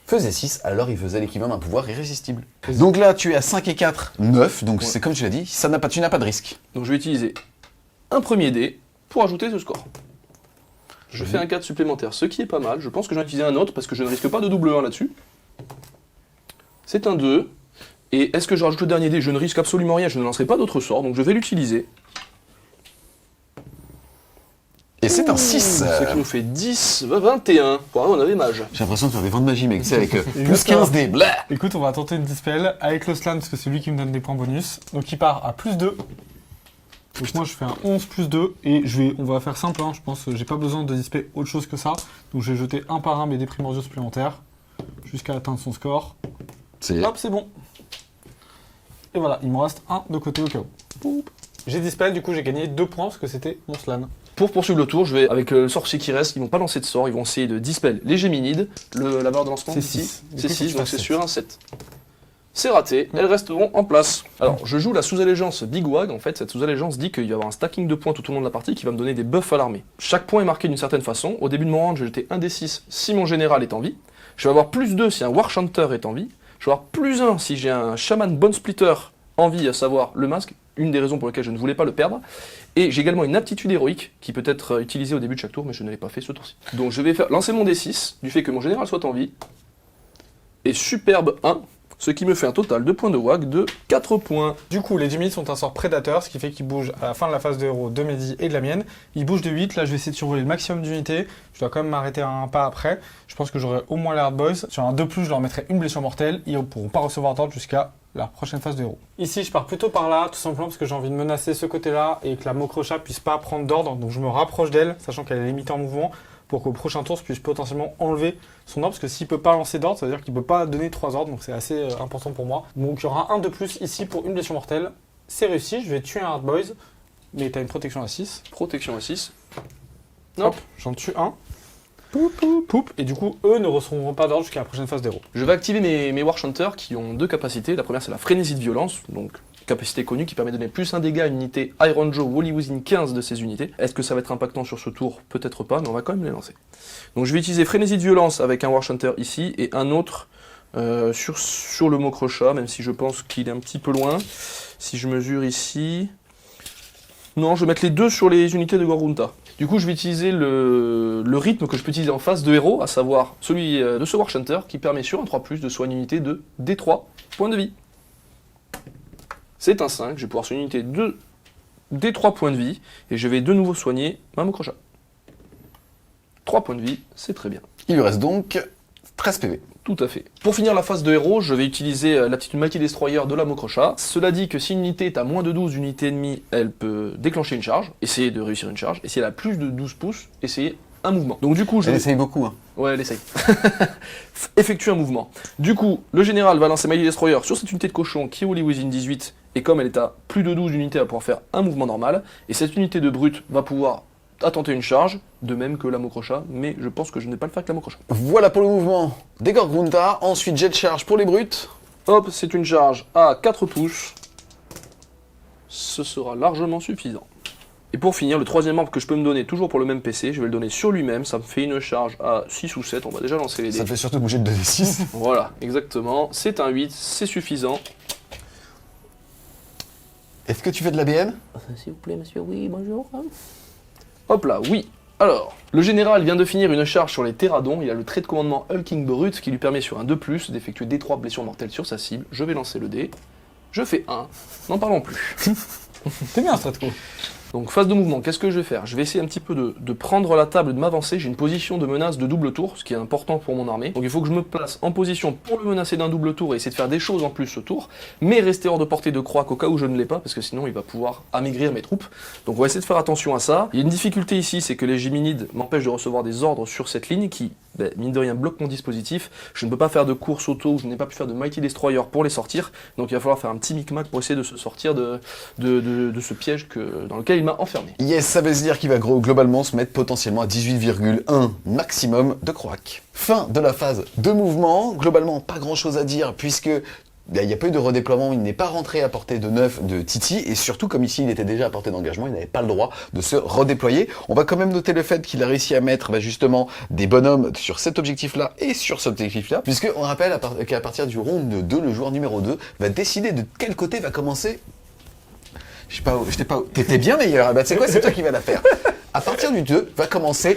faisait 6, alors il faisait l'équivalent d'un pouvoir irrésistible. Donc là, tu es à 5 et 4, 9. Donc c'est comme tu l'as dit, tu n'as pas de risque. Donc je vais utiliser un premier dé pour ajouter ce score. Je fais un 4 supplémentaire, ce qui est pas mal. Je pense que je vais utiliser un autre parce que je ne risque pas de double 1 là-dessus. C'est un 2. Et est-ce que je rajoute le dernier dé? Je ne risque absolument rien, je ne lancerai pas d'autres sorts, donc je vais l'utiliser. Et c'est un 6. Ce qui nous fait 10, 21. Pour on avait mage. J'ai l'impression de faire des vents de magie, mec. C'est avec plus 15 dés. Blah. Écoute, on va tenter une dispel avec le slam parce que c'est lui qui me donne des points bonus. Donc il part à plus 2. Donc moi je fais un 11 plus 2 et on va faire simple, hein, je pense. J'ai pas besoin de dispel autre chose que ça. Donc je vais jeter un par un mes dés primordiaux supplémentaires jusqu'à atteindre son score. Hop, c'est bon. Et voilà, il me reste un de côté au cas où. Poup. J'ai dispel, du coup j'ai gagné 2 points parce que c'était mon slan. Pour poursuivre le tour, je vais, avec le sorcier qui reste, ils vont pas lancer de sort, ils vont essayer de dispel les Géminides. La barre de lancement, c'est ici, 6. c'est 6, donc c'est sur un 7. C'est raté, elles resteront en place. Alors, je joue la sous-allégeance Big Wag, en fait, cette sous-allégeance dit qu'il va y avoir un stacking de points tout au long de la partie qui va me donner des buffs à l'armée. Chaque point est marqué d'une certaine façon. Au début de mon round, je vais jeter un D6 si mon général est en vie. Je vais avoir plus 2 si un Warchanter est en vie. Je vais avoir plus 1 si j'ai un Shaman Bone Splitter en vie, à savoir le masque, une des raisons pour lesquelles je ne voulais pas le perdre. Et j'ai également une aptitude héroïque qui peut être utilisée au début de chaque tour, mais je ne l'ai pas fait ce tour-ci. Donc je vais lancer mon D6, du fait que mon général soit en vie. Et superbe 1, ce qui me fait un total de points de WAG de 4 points. Du coup, les Géminides sont un sort prédateur, ce qui fait qu'ils bougent à la fin de la phase de héros de Mehdi et de la mienne. Ils bougent de 8, là je vais essayer de survoler le maximum d'unités. Je dois quand même m'arrêter à un pas après. Je pense que j'aurai au moins les Hard Boys. Sur un 2+, je leur mettrai une blessure mortelle. Ils ne pourront pas recevoir d'ordre jusqu'à la prochaine phase de héros. Ici, je pars plutôt par là, tout simplement parce que j'ai envie de menacer ce côté-là et que la Mokrocha puisse pas prendre d'ordre. Donc je me rapproche d'elle, sachant qu'elle est limitée en mouvement, pour qu'au prochain tour, je puisse potentiellement enlever son ordre, parce que s'il peut pas lancer d'ordre, ça veut dire qu'il peut pas donner 3 ordres, donc c'est assez important pour moi. Donc il y aura un de plus ici pour une blessure mortelle. C'est réussi, je vais tuer un Hard Boys, mais t'as une protection à 6. Protection à 6. Hop, j'en tue un. Poup, poup, poup. Et du coup, eux ne recevront pas d'ordre jusqu'à la prochaine phase d'héros. Je vais activer mes Warchanters qui ont 2 capacités. La première, c'est la frénésie de violence, donc capacité connue qui permet de donner plus un dégât à une unité Iron Joe Wally Within 15 de ces unités. Est-ce que ça va être impactant sur ce tour? Peut-être pas, mais on va quand même les lancer. Donc je vais utiliser frénésie de violence avec un Warchanter ici et un autre sur le Mokrocha, même si je pense qu'il est un petit peu loin. Si je mesure ici... Non, je vais mettre les 2 sur les unités de Gorgunta. Du coup, je vais utiliser le rythme que je peux utiliser en phase de héros, à savoir celui de ce Warchanter, qui permet sur un 3+, de soigner une unité de D3 points de vie. C'est un 5, je vais pouvoir soigner une unité de D3 points de vie, et je vais de nouveau soigner ma Mokrocha. 3 points de vie, c'est très bien. Il lui reste donc 13 PV. Tout à fait. Pour finir la phase de héros, je vais utiliser l'aptitude Mighty Destroyer de la Mokrocha. Cela dit que si une unité est à moins de 12 unités ennemies, elle peut déclencher une charge, essayer de réussir une charge, et si elle a plus de 12 pouces, essayer un mouvement. Donc du coup, Elle essaye beaucoup, hein. Ouais, elle essaye. Effectue un mouvement. Du coup, le général va lancer Mighty Destroyer sur cette unité de cochon qui est Wally Within 18, et comme elle est à plus de 12 unités, elle va pouvoir faire un mouvement normal, et cette unité de brute va pouvoir tenter une charge, de même que la Mokrocha, mais je pense que je ne vais pas le faire avec la Mokrocha. Voilà pour le mouvement des Gorgunta. Ensuite, jet de charge pour les brutes. Hop, c'est une charge à 4 pouces. Ce sera largement suffisant. Et pour finir, le troisième arbre que je peux me donner, toujours pour le même PC, je vais le donner sur lui-même, ça me fait une charge à 6 ou 7, on va déjà lancer les dés. Ça te fait surtout bouger de 2d6. Voilà, exactement, c'est un 8, c'est suffisant. Est-ce que tu fais de la BM? S'il vous plaît, monsieur, oui, bonjour. Hop là, oui. Alors, le général vient de finir une charge sur les Terradons, il a le trait de commandement Hulking Brut qui lui permet sur un 2+, d'effectuer D3 blessures mortelles sur sa cible. Je vais lancer le dé. Je fais 1, n'en parlons plus. C'est bien, Stratco. Donc phase de mouvement, qu'est-ce que je vais faire? Je vais essayer un petit peu de prendre la table et de m'avancer. J'ai une position de menace de double tour, ce qui est important pour mon armée. Donc il faut que je me place en position pour le menacer d'un double tour et essayer de faire des choses en plus ce tour, mais rester hors de portée de Croak au cas où je ne l'ai pas, parce que sinon il va pouvoir amaigrir mes troupes. Donc on va essayer de faire attention à ça. Il y a une difficulté ici, c'est que les Géminides m'empêchent de recevoir des ordres sur cette ligne qui, mine de rien, bloque mon dispositif. Je ne peux pas faire de course auto, je n'ai pas pu faire de Mighty Destroyer pour les sortir, donc il va falloir faire un petit micmac pour essayer de se sortir de ce piège dans lequel il m'a enfermé. Yes, ça veut dire qu'il va globalement se mettre potentiellement à 18,1 maximum de Croak. Fin de la phase de mouvement. Globalement, pas grand chose à dire puisque il n'y a pas eu de redéploiement, il n'est pas rentré à portée de 9 de Titi, et surtout, comme ici il était déjà à portée d'engagement, il n'avait pas le droit de se redéployer. On va quand même noter le fait qu'il a réussi à mettre justement des bonhommes sur cet objectif-là et sur cet objectif-là, puisque on rappelle qu'à partir du round 2, le joueur numéro 2 va décider de quel côté va commencer. T'étais bien meilleur, tu sais quoi, c'est toi qui vas la faire. À partir du 2, va commencer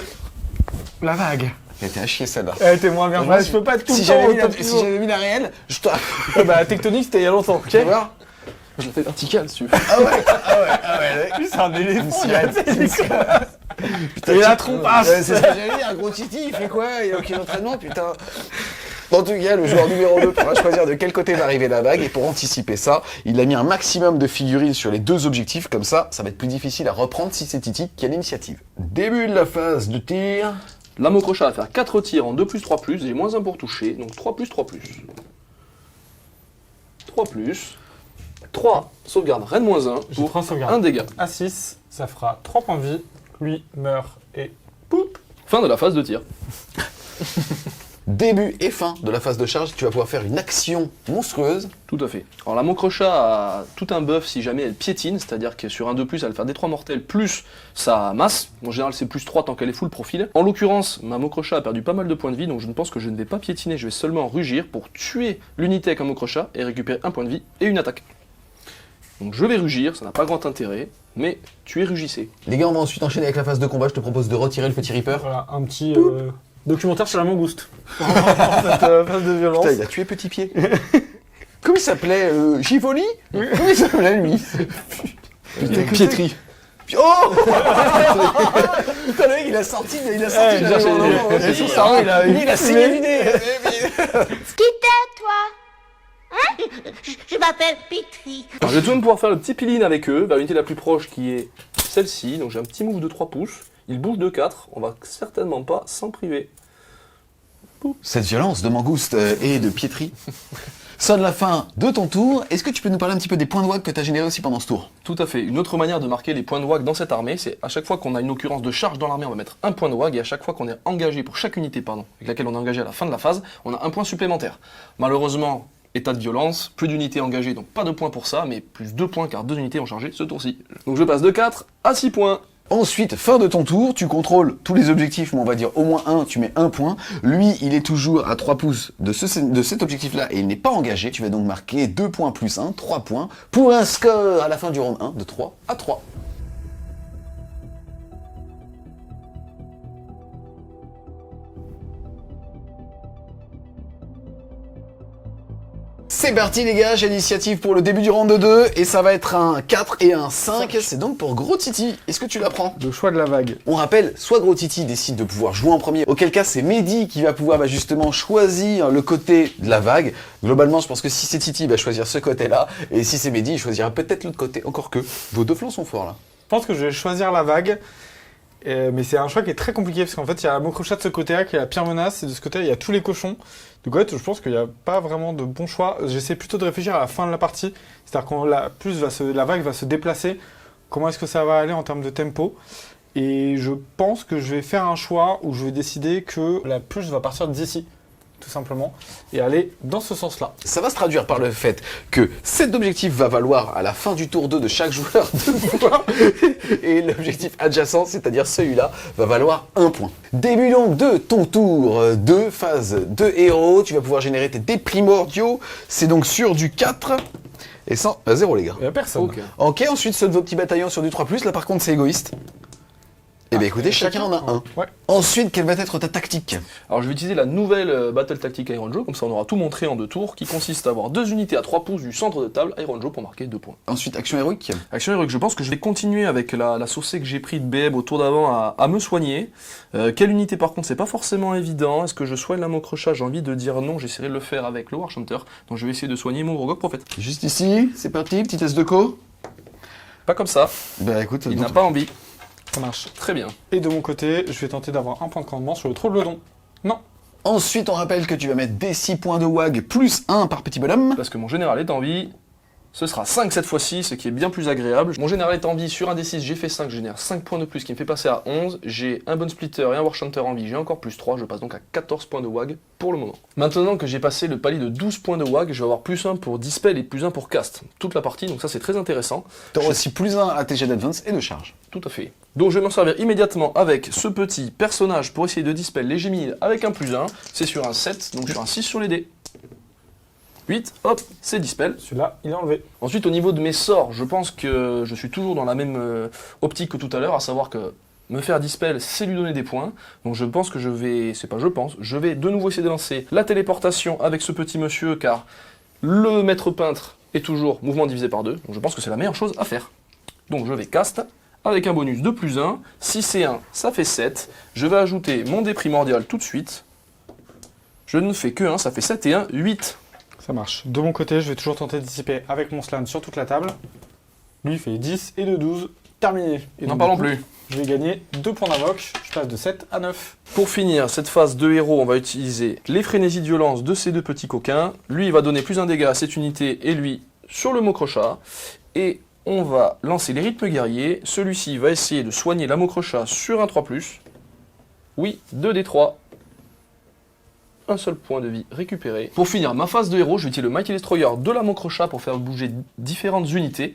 La vague. Elle était à chier celle-là. Elle était moins bien. Moi, Je peux pas être tout Si le temps j'avais au mis, top si niveau. j'avais mis la réelle, je te. Bah, tectonique, c'était il y a longtemps, ok? Tu vois? Je la fais verticale, si tu veux. Ah ouais. Lui, c'est un éléphant, il sirène. a Et la trompasse. C'est ce que j'allais dire, un gros titi, il fait quoi? Il a aucun entraînement, putain. En tout cas, le joueur numéro 2 pourra choisir de quel côté va arriver la vague, et pour anticiper ça, il a mis un maximum de figurines sur les deux objectifs, comme ça va être plus difficile à reprendre si c'est Titi qui a l'initiative. Début de la phase de tir. La Mokrocha va faire 4 tirs en 2+3+, j'ai moins 1 pour toucher, donc 3+3+. 3+. 3, sauvegarde, reine moins 1 J'ai pour 3 sauvegardes. 1 dégât. À 6, ça fera 3 points de vie. Lui meurt et poup. Fin de la phase de tir. Début et fin de la phase de charge, tu vas pouvoir faire une action monstrueuse. Tout à fait. Alors la Mokrocha a tout un buff si jamais elle piétine, c'est-à-dire que sur un 2+, elle va faire des 3 mortels plus sa masse. En général c'est +3 tant qu'elle est full profil. En l'occurrence, ma Mokrocha a perdu pas mal de points de vie, donc je ne pense que je ne vais pas piétiner, je vais seulement rugir pour tuer l'unité avec un Mokrocha et récupérer un point de vie et une attaque. Donc je vais rugir, ça n'a pas grand intérêt, mais tuer rugissez. Les gars, on va ensuite enchaîner avec la phase de combat. Je te propose de retirer le petit Reaper. Voilà, un petit documentaire sur la mangouste. Cette phase de violence. Putain, il a tué Petit Pied. Comment il s'appelait Givoli? Comment il s'appelait lui? Piétrie. Oh Putain, le mec, il a sorti Eh, son cerveau, il a signé l'idée. Qui t'es, toi? Hein? Je m'appelle Pitry. Alors, je vais tout de même pouvoir faire le petit piline avec eux, vers l'unité la plus proche qui est celle-ci. Donc j'ai un petit move de 3 pouces. Il bouge de 4, on va certainement pas s'en priver. Cette violence de Mangouste et de Piétrie sonne la fin de ton tour. Est-ce que tu peux nous parler un petit peu des points de WAG que tu as générés aussi pendant ce tour? Tout à fait. Une autre manière de marquer les points de WAG dans cette armée, c'est à chaque fois qu'on a une occurrence de charge dans l'armée, on va mettre un point de WAG, et à chaque fois qu'on est engagé, pour chaque unité, avec laquelle on est engagé à la fin de la phase, on a un point supplémentaire. Malheureusement, état de violence, plus d'unités engagées, donc pas de points pour ça, mais plus 2 points car 2 unités ont chargé ce tour-ci. Donc je passe de 4 à 6 points. Ensuite, fin de ton tour, tu contrôles tous les objectifs, mais on va dire au moins un, tu mets un point. Lui, il est toujours à 3 pouces de cet objectif-là et il n'est pas engagé. Tu vas donc marquer 2 points plus 1, 3 points, pour un score à la fin du round 1 de 3 à 3. C'est parti les gars, j'ai l'initiative pour le début du round de 2 et ça va être un 4 et un 5, c'est donc pour Gros Titi. Est-ce que tu la prends? Le choix de la vague. On rappelle, soit Gros Titi décide de pouvoir jouer en premier, auquel cas c'est Mehdi qui va pouvoir justement choisir le côté de la vague. Globalement, je pense que si c'est Titi, il va choisir ce côté-là, et si c'est Mehdi, il choisira peut-être l'autre côté, encore que vos deux flancs sont forts là. Je pense que je vais choisir la vague. Mais c'est un choix qui est très compliqué parce qu'en fait il y a la Mokrocha de ce côté-là qui est la pire menace et de ce côté-là il y a tous les cochons. Donc en fait je pense qu'il n'y a pas vraiment de bon choix. J'essaie plutôt de réfléchir à la fin de la partie. C'est-à-dire quand la vague va se déplacer, comment est-ce que ça va aller en termes de tempo. Et je pense que je vais faire un choix où je vais décider que la puce va partir d'ici, tout simplement, et aller dans ce sens-là. Ça va se traduire par le fait que cet objectif va valoir à la fin du tour 2 de chaque joueur 2 points, et l'objectif adjacent, c'est-à-dire celui-là, va valoir 1 point. Début donc de ton tour 2, phase de héros, tu vas pouvoir générer tes dés primordiaux, c'est donc sur du 4, et sans 0 les gars. Il n'y a personne. Ok. Ok, ensuite ceux de vos petits bataillons sur du 3+, là par contre c'est égoïste. Eh bien écoutez, chacun en a un. Ouais. Ensuite, quelle va être ta tactique? Alors je vais utiliser la nouvelle Battle Tactique Iron Joe, comme ça on aura tout montré en 2 tours, qui consiste à avoir 2 unités à 3 pouces du centre de table Iron Joe pour marquer 2 points. Ensuite, action héroïque. Action héroïque, je pense que je vais continuer avec la saucée que j'ai pris de BM au tour d'avant à me soigner. Quelle unité par contre, c'est pas forcément évident. Est-ce que je soigne la Mokrocha? J'ai envie de dire non, j'essaierai de le faire avec le Warchanter. Donc je vais essayer de soigner mon Urgok Prophète. Juste ici, c'est parti, petit test de co. Pas comme ça, Bah écoute, il n'a pas envie. Ça marche. Très bien. Et de mon côté, je vais tenter d'avoir un point de commandement sur le Troglodon. Non. Ensuite, on rappelle que tu vas mettre des 6 points de WAG plus 1 par petit bonhomme. Parce que mon général est en vie. Ce sera 5 cette fois-ci, ce qui est bien plus agréable. Mon général est en vie, sur un D6, j'ai fait 5, je génère 5 points de plus, qui me fait passer à 11. J'ai un Bone Splitter et un Warchanter en vie, j'ai encore plus 3, je passe donc à 14 points de WAG pour le moment. Maintenant que j'ai passé le palier de 12 points de WAG, je vais avoir plus 1 pour Dispel et plus 1 pour Cast. Toute la partie, donc ça c'est très intéressant. Tu auras aussi plus 1 à tes jets d'advance et de charge. Tout à fait. Donc je vais m'en servir immédiatement avec ce petit personnage pour essayer de Dispel les Gémides avec un plus 1. C'est sur un 7, donc sur un 6 sur les dés. 8, hop, c'est Dispel. Celui-là, il est enlevé. Ensuite, au niveau de mes sorts, je pense que je suis toujours dans la même optique que tout à l'heure, à savoir que me faire dispel, c'est lui donner des points. Donc je pense que je vais de nouveau essayer de lancer la téléportation avec ce petit monsieur, car le maître peintre est toujours mouvement divisé par 2. Donc je pense que c'est la meilleure chose à faire. Donc je vais cast, avec un bonus de +1. Si c'est 1, ça fait 7. Je vais ajouter mon dé primordial tout de suite. Je ne fais que 1, ça fait 7 et 1, 8. Ça marche. De mon côté, je vais toujours tenter de dissiper avec mon slam sur toute la table. Lui, il fait 10 et de 12. Terminé. Et N'en donc, parlons du coup, plus. Je vais gagner 2 points d'invoque. Je passe de 7 à 9. Pour finir cette phase de héros, on va utiliser les frénésies de violence de ces deux petits coquins. Lui, il va donner +1 dégât à cette unité et lui sur le Mokrocha. Et on va lancer les rythmes guerriers. Celui-ci va essayer de soigner la Mokrocha sur un 3+. Oui, 2d3. Un seul point de vie récupéré. Pour finir ma phase de héros, je vais utiliser le Mighty Destroyer de la Mokrocha pour faire bouger différentes unités.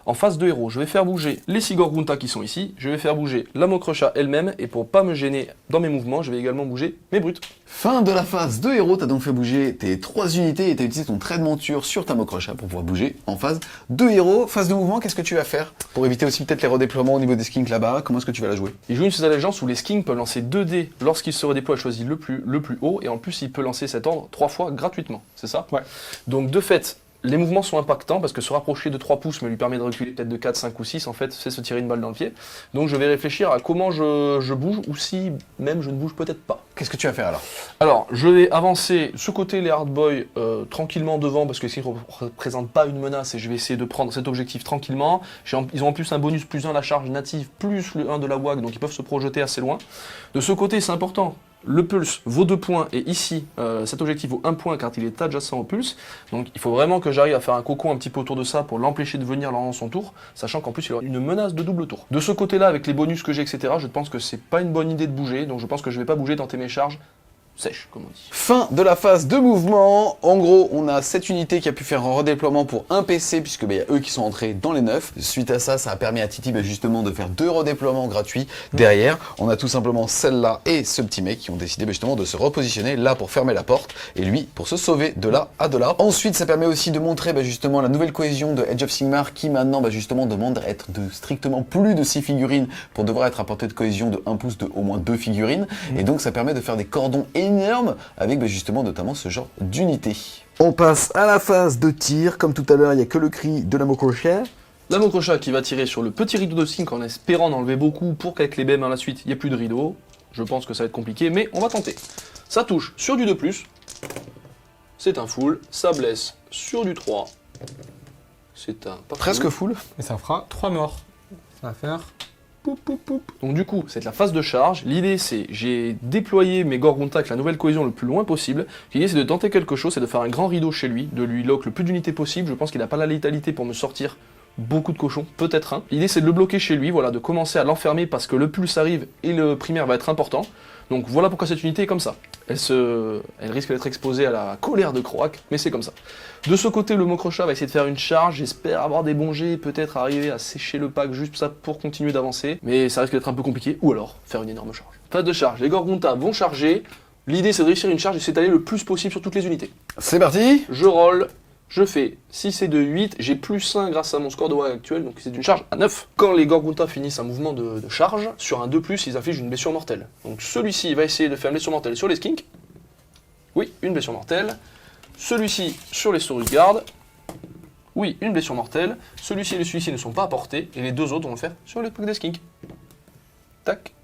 En phase de héros, je vais faire bouger les Sigurgunta qui sont ici, je vais faire bouger la Mokrocha elle-même, et pour pas me gêner dans mes mouvements, je vais également bouger mes brutes. Fin de la phase de héros, t'as donc fait bouger tes 3 unités et t'as utilisé ton trait de monture sur ta Mokrocha pour pouvoir bouger en phase de héros. Phase de mouvement, qu'est-ce que tu vas faire? Pour éviter aussi peut-être les redéploiements au niveau des skinks là-bas, comment est-ce que tu vas la jouer? Il joue une de ces allégeances où les skinks peuvent lancer 2 dés lorsqu'il se redéploie et choisit le plus haut, et en plus il peut lancer cet ordre 3 fois gratuitement, c'est ça? Ouais. Donc de fait, les mouvements sont impactants parce que se rapprocher de 3 pouces me lui permet de reculer peut-être de 4, 5 ou 6, en fait c'est se tirer une balle dans le pied. Donc je vais réfléchir à comment je bouge, ou si même je ne bouge peut-être pas. Qu'est-ce que tu vas faire alors? Alors, je vais avancer ce côté les hardboys tranquillement devant parce que s'ils ne représentent pas une menace, et je vais essayer de prendre cet objectif tranquillement. Ils ont en plus un bonus +1 à la charge native, plus le 1 de la WAG, donc ils peuvent se projeter assez loin. De ce côté, c'est important. Le pulse vaut 2 points, et ici, cet objectif vaut 1 point car il est adjacent au pulse. Donc il faut vraiment que j'arrive à faire un cocon un petit peu autour de ça pour l'empêcher de venir dans son tour, sachant qu'en plus il aura une menace de double tour. De ce côté-là, avec les bonus que j'ai, etc., je pense que c'est pas une bonne idée de bouger, donc je pense que je vais pas bouger, tenter mes charges sèches, comme on dit. Fin de la phase de mouvement. En gros, on a cette unité qui a pu faire un redéploiement pour un PC, puisque y a eux qui sont entrés dans les 9. Suite à ça, ça a permis à Titi justement de faire 2 redéploiements gratuits. Derrière, on a tout simplement celle-là et ce petit mec qui ont décidé justement de se repositionner là pour fermer la porte, et lui pour se sauver de là à de là. Ensuite, ça permet aussi de montrer justement la nouvelle cohésion de Age of Sigmar, qui maintenant justement demande à être de strictement plus de 6 figurines pour devoir être à portée de cohésion de 1 pouce de au moins 2 figurines. Et donc ça permet de faire des cordons énorme avec justement notamment ce genre d'unité. On passe à la phase de tir. Comme tout à l'heure, il n'y a que le cri de la Mokrocha. La Mokrocha qui va tirer sur le petit rideau de skink en espérant d'enlever beaucoup pour qu'avec les BM à la suite, il n'y ait plus de rideau. Je pense que ça va être compliqué, mais on va tenter. Ça touche sur du 2+, c'est un full, ça blesse sur du 3, c'est un pas Presque full. Et ça fera 3 morts. Ça va faire... Poup, poup, poup. Donc du coup, c'est la phase de charge. L'idée c'est, j'ai déployé mes Gorgunta avec la nouvelle cohésion le plus loin possible. L'idée c'est de tenter quelque chose, c'est de faire un grand rideau chez lui, de lui lock le plus d'unités possible. Je pense qu'il n'a pas la létalité pour me sortir beaucoup de cochons, peut-être un. L'idée c'est de le bloquer chez lui, voilà, de commencer à l'enfermer parce que le pulse arrive et le primaire va être important. Donc voilà pourquoi cette unité est comme ça. Elle risque d'être exposée à la colère de Croak, mais c'est comme ça. De ce côté, le Mokrocha va essayer de faire une charge, j'espère avoir des bons jets, peut-être arriver à sécher le pack juste ça pour continuer d'avancer, mais ça risque d'être un peu compliqué, ou alors faire une énorme charge. Phase de charge, les Gorgunta vont charger, l'idée c'est de réussir une charge et s'étaler le plus possible sur toutes les unités. C'est parti. Je roll, je fais 6 et 2, 8, j'ai +1 grâce à mon score de WAG actuel, donc c'est une charge à 9. Quand les Gorgunta finissent un mouvement de charge, sur un 2+, ils infligent une blessure mortelle. Donc celui-ci va essayer de faire une blessure mortelle sur les skinks. Oui, une blessure mortelle. Celui-ci sur les Saurugardes. Oui, une blessure mortelle. Celui-ci et celui-ci ne sont pas à portée, et les deux autres vont le faire sur le pack des skinks. Tac.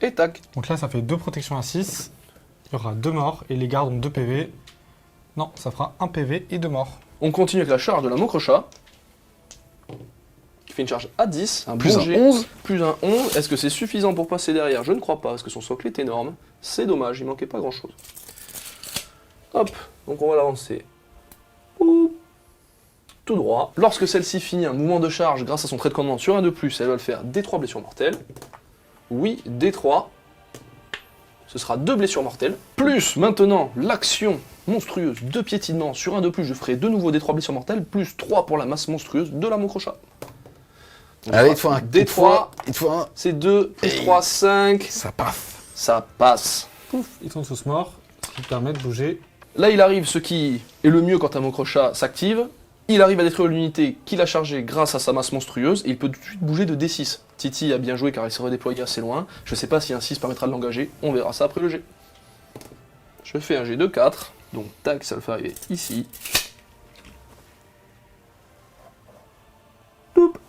Et tac. Donc là, ça fait 2 protections à 6. Il y aura 2 morts et les gardes ont 2 PV. Non, ça fera 1 PV et 2 morts. On continue avec la charge de la Mokrocha, qui fait une charge à 10, un Plus bon un jet, 11. plus un 11. Est-ce que c'est suffisant pour passer derrière? Je ne crois pas, parce que son socle est énorme. C'est dommage, il manquait pas grand-chose. Hop, donc on va l'avancer. Oup. Tout droit. Lorsque celle-ci finit un mouvement de charge grâce à son trait de commandement sur un 2+, elle va le faire D3 blessures mortelles. Oui, D3. Ce sera 2 blessures mortelles. Plus maintenant l'action monstrueuse de piétinement sur un 2+, je ferai de nouveau D3 blessures mortelles, plus 3 pour la masse monstrueuse de la Mokrocha. Allez, il te faut un D3, il te faut un. c'est 2, plus 3, 5. Ça passe. Ça passe. Pouf, ils sont tous morts, ce qui permet de bouger. Là, il arrive ce qui est le mieux quand un Mokrocha s'active. Il arrive à détruire l'unité qu'il a chargée grâce à sa masse monstrueuse, et il peut tout de suite bouger de D6. Titi a bien joué car il s'est redéployé assez loin. Je sais pas si un 6 permettra de l'engager, on verra ça après le jet. Je fais un jet de 4, donc tac, ça le fait arriver ici.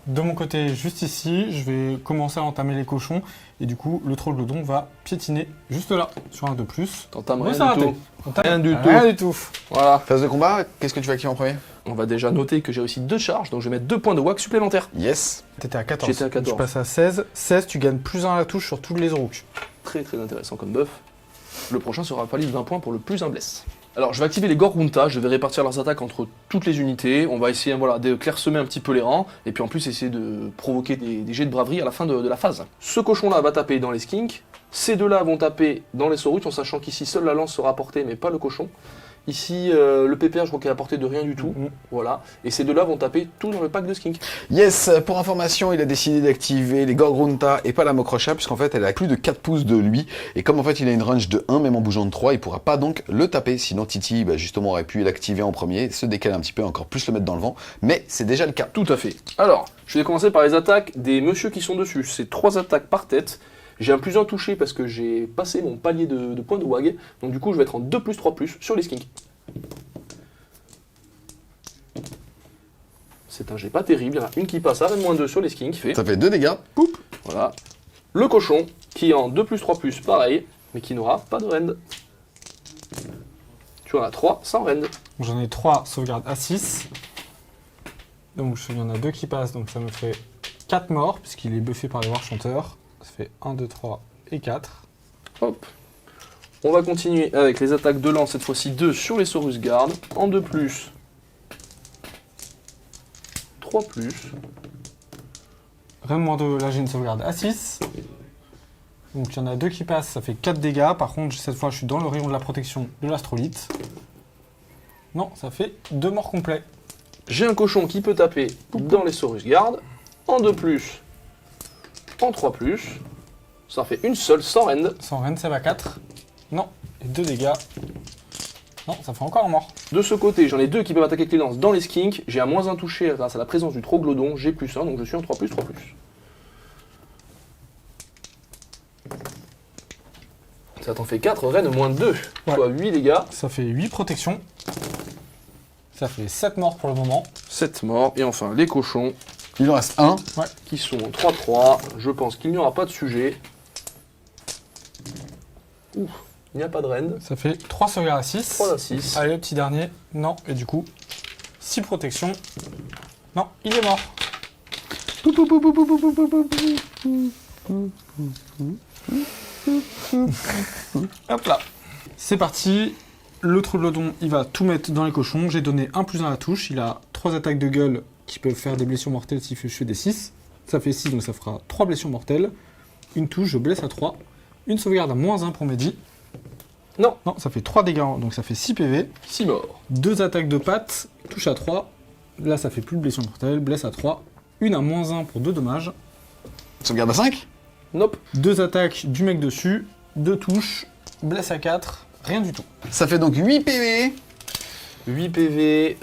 De mon côté, juste ici, je vais commencer à entamer les cochons. Et du coup, le troglodyte va piétiner juste là, sur un de plus. T'entames Ouais, rien c'est raté. du tout. Rien du tout. Rien du tout. Voilà. Phase de combat, qu'est-ce que tu vas activer en premier? On va déjà noter que j'ai réussi 2 charges, donc je vais mettre 2 points de WAC supplémentaires. Yes. T'étais à 14. J'étais à 14. Je passe à 16. 16, tu gagnes plus 1 à la touche sur tous les Zorooks. Très très intéressant comme buff. Le prochain sera un palier de 20 points pour le plus un bless. Alors je vais activer les Gorgunta, je vais répartir leurs attaques entre toutes les unités, on va essayer voilà, de clairsemer un petit peu les rangs, et puis en plus essayer de provoquer des jets de braverie à la fin de la phase. Ce cochon-là va taper dans les skinks, ces deux-là vont taper dans les Sauruts, en sachant qu'ici seule la lance sera portée, mais pas le cochon. Ici, le PPR, je crois qu'il est à portée de rien du tout, voilà. Et ces deux-là vont taper tout dans le pack de skink. Yes, pour information, il a décidé d'activer les Gorgrunta et pas la Mokrocha, puisqu'en fait, elle a plus de 4 pouces de lui. Et comme en fait, il a une range de 1, même en bougeant de 3, il pourra pas donc le taper. Sinon, Titi, justement, aurait pu l'activer en premier, se décaler un petit peu, encore plus le mettre dans le vent. Mais c'est déjà le cas. Tout à fait. Alors, je vais commencer par les attaques des messieurs qui sont dessus. C'est 3 attaques par tête. J'ai un plus 1 touché parce que j'ai passé mon palier de points de WAG. Donc du coup, je vais être en 2+, 3+, sur les skinks. C'est un jet pas terrible. Il y en a une qui passe à -2 sur les skinks. Ça fait 2 dégâts. Poup. Voilà. Le cochon, qui est en 2+, 3+, pareil, mais qui n'aura pas de rend. Tu en as 3 sans rend. J'en ai 3 sauvegardes à 6. Donc il y en a 2 qui passent, donc ça me fait 4 morts, puisqu'il est buffé par les War Chanteurs. Ça fait 1, 2, 3 et 4. Hop. On va continuer avec les attaques de lance, cette fois-ci 2 sur les Saurus Guard. En 2+, 3+. Vraiment 2, là j'ai une sauvegarde à 6. Donc il y en a 2 qui passent, ça fait 4 dégâts. Par contre, cette fois je suis dans le rayon de la protection de l'astrolite. Non, ça fait 2 morts complets. J'ai un cochon qui peut taper dans les Saurus Guard. En 2+, en 3+. Ça fait une seule sans rend. Sans rend, ça va 4. Non, et 2 dégâts. Non, ça fait encore un mort. De ce côté, j'en ai 2 qui peuvent attaquer avec les lances dans les skinks. J'ai un -1 touché grâce à la présence du troglodyte. J'ai +1, donc je suis en 3+, 3+. Ça t'en fait 4 rennes -2, Ouais. soit 8 dégâts. Ça fait 8 protections. Ça fait 7 morts pour le moment. 7 morts. Et enfin, les cochons, Il en reste 1. qui sont en 3-3. Je pense qu'il n'y aura pas de sujet. Ouf, il n'y a pas de rend. Ça fait 3 sauvegardes à 6. 3 à 6. Allez, le petit dernier. Non, et du coup, 6 protections. Non, il est mort. Hop là. C'est parti. Le troglodyte, il va tout mettre dans les cochons. J'ai donné 1 + 1 à la touche. Il a 3 attaques de gueule qui peuvent faire des blessures mortelles s'il fait tuer des 6. Ça fait 6, donc ça fera 3 blessures mortelles. Une touche, je blesse à 3. Une sauvegarde à -1 pour Mehdi. Non. Non, ça fait 3 dégâts, donc ça fait 6 PV. 6 morts. 2 attaques de pattes, touche à 3. Là, ça fait plus de blessures mortelles, blesse à 3. Une à -1 pour 2 dommages. Sauvegarde à 5. Nope. 2 attaques du mec dessus, 2 touches, blesse à 4, rien du tout. Ça fait donc 8 PV. 8 PV.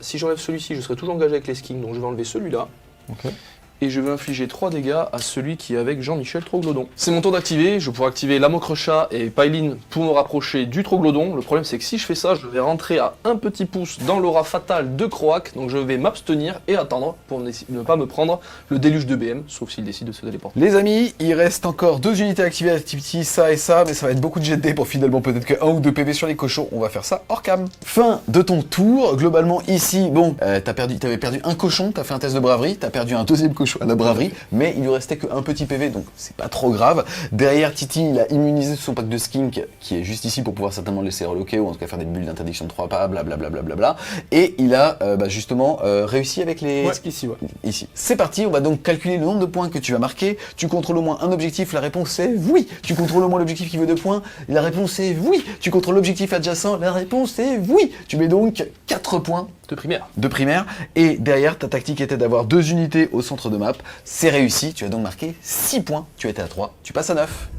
Si j'enlève celui-ci, je serai toujours engagé avec les skins, donc je vais enlever celui-là. Ok. Et je vais infliger 3 dégâts à celui qui est avec Jean-Michel Troglodyte. C'est mon tour d'activer, je vais pouvoir activer la Mokrocha et Pailin pour me rapprocher du Troglodyte. Le problème c'est que si je fais ça, je vais rentrer à un petit pouce dans l'aura fatale de Croak, donc je vais m'abstenir et attendre pour ne pas me prendre le déluge de BM, sauf s'il décide de se téléporter. Les amis, il reste encore 2 unités activées à Titi, ça et ça, mais ça va être beaucoup de GD pour finalement peut-être que 1 ou 2 PV sur les cochons. On va faire ça hors cam. Fin de ton tour. Globalement, ici, bon, t'avais perdu un cochon, t'as fait un test de braverie, t'as perdu un deuxième cochon à la braverie, mais il lui restait qu'un petit PV, donc c'est pas trop grave. Derrière, Titi, il a immunisé son pack de skink, qui est juste ici pour pouvoir certainement le laisser reloquer, ou en tout cas faire des bulles d'interdiction de 3 pas, blablabla. Et il a justement réussi avec les... Ouais, ici, ouais. Ici. C'est parti, on va donc calculer le nombre de points que tu vas marquer. Tu contrôles au moins un objectif, la réponse est oui. Tu contrôles au moins l'objectif qui veut 2 points, la réponse est oui. Tu contrôles l'objectif adjacent, la réponse est oui. Tu mets donc 4 points De primaire. de primaire. Et derrière, ta tactique était d'avoir 2 unités au centre de map. C'est réussi, tu as donc marqué 6 points. Tu étais à 3, tu passes à 9.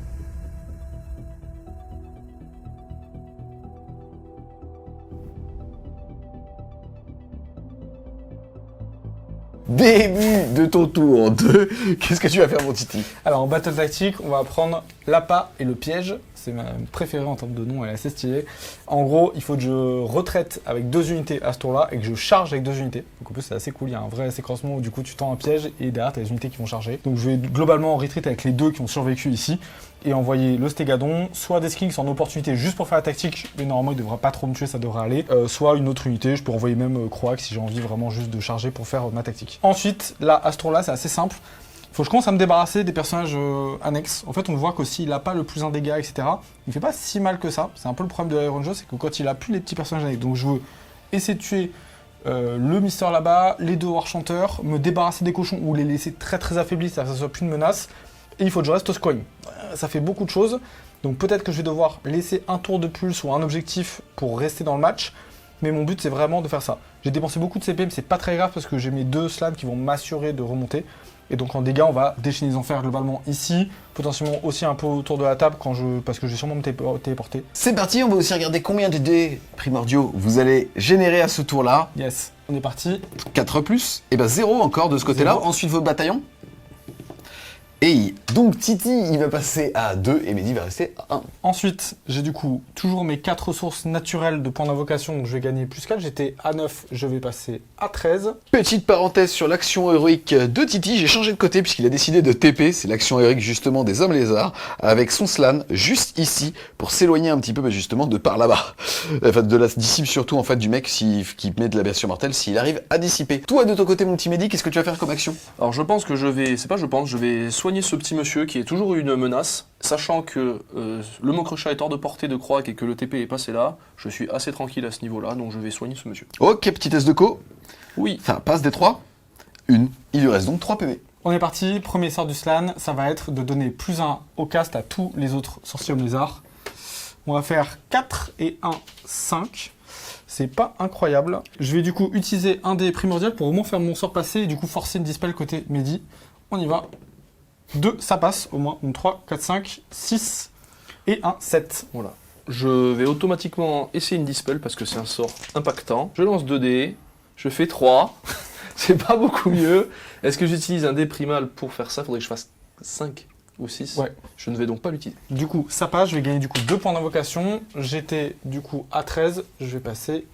Début de ton tour 2. Qu'est-ce que tu vas faire, mon Titi? Alors en battle tactique, on va prendre l'appât et le piège. C'est ma préférée en termes de nom, elle est assez stylée. En gros, il faut que je retraite avec 2 unités à ce tour-là et que je charge avec 2 unités. Donc en plus, c'est assez cool, il y a un vrai séquencement où du coup tu tends un piège et derrière tu as les unités qui vont charger. Donc je vais globalement retreat avec les 2 qui ont survécu ici et envoyer le Stégadon, soit des Skinks en opportunité juste pour faire la tactique, mais normalement il devrait pas trop me tuer, ça devrait aller. Soit une autre unité, je peux envoyer même Croak si j'ai envie vraiment juste de charger pour faire ma tactique. Ensuite, là, à ce tour-là, c'est assez simple. Faut que je commence à me débarrasser des personnages annexes. En fait, on voit qu'aussi il a pas le plus 1 dégâts, etc. Il fait pas si mal que ça. C'est un peu le problème de l'Iron Joe, c'est que quand il a plus les petits personnages annexes, donc je veux essayer de tuer le Mister là-bas, les 2 Warchanteurs, me débarrasser des cochons ou les laisser très très affaiblis, ça soit plus une menace. Et il faut que je reste au scoring. Ça fait beaucoup de choses. Donc peut-être que je vais devoir laisser un tour de pulse ou un objectif pour rester dans le match. Mais mon but c'est vraiment de faire ça. J'ai dépensé beaucoup de CP, mais c'est pas très grave parce que j'ai mes 2 slams qui vont m'assurer de remonter. Et donc en dégâts, on va déchaîner les enfers globalement ici, potentiellement aussi un peu autour de la table parce que je vais sûrement me téléporter. C'est parti, on va aussi regarder combien de dés primordiaux vous allez générer à ce tour-là. Yes, on est parti. 4 plus, et ben 0 encore de ce côté-là. 0. Ensuite votre bataillon. Et donc Titi, il va passer à 2 et Mehdi va rester à 1. Ensuite, j'ai du coup toujours mes 4 ressources naturelles de points d'invocation, donc je vais gagner plus 4. J'étais à 9, je vais passer à 13. Petite parenthèse sur l'action héroïque de Titi, j'ai changé de côté puisqu'il a décidé de TP, c'est l'action héroïque justement des hommes lézards, avec son slan juste ici, pour s'éloigner un petit peu justement de par là-bas. Enfin de la dissipe surtout en fait du mec qui met de la blessure mortelle s'il arrive à dissiper. Toi de ton côté mon petit Mehdi, qu'est-ce que tu vas faire comme action? Alors je pense que je vais soigner ce petit monsieur qui est toujours une menace, sachant que le Mokresha est hors de portée de Croak et que le TP est passé là, je suis assez tranquille à ce niveau-là, donc je vais soigner ce monsieur. Ok, petit test de co. Oui. Enfin, passe des 3. Une. Il lui reste donc 3 PV. On est parti, premier sort du slan, ça va être de donner plus 1 au cast à tous les autres sorciers hommes lézards. On va faire 4 et 1, 5. C'est pas incroyable. Je vais du coup utiliser un dé primordial pour au moins faire mon sort passer et du coup forcer une dispel côté Mehdi. On y va. 2, ça passe au moins. Donc 3, 4, 5, 6 et 1, 7. Voilà. Je vais automatiquement essayer une dispel parce que c'est un sort impactant. Je lance 2 dés, je fais 3. C'est pas beaucoup mieux. Est-ce que j'utilise un dé primal pour faire ça? Faudrait que je fasse 5 ou 6. Ouais. Je ne vais donc pas l'utiliser. Du coup, ça passe. Je vais gagner du coup 2 points d'invocation. J'étais du coup à 13. Je vais passer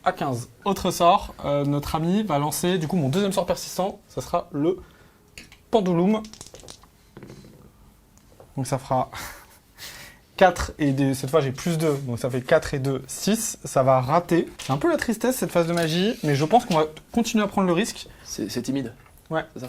à 15. Autre sort, notre ami va lancer du coup mon deuxième sort persistant. Ça sera le Pendulum. Donc ça fera 4 et 2. Cette fois j'ai plus 2. Donc ça fait 4 et 2, 6. Ça va rater. C'est un peu la tristesse cette phase de magie. Mais je pense qu'on va continuer à prendre le risque. C'est timide. Ouais. C'est ça.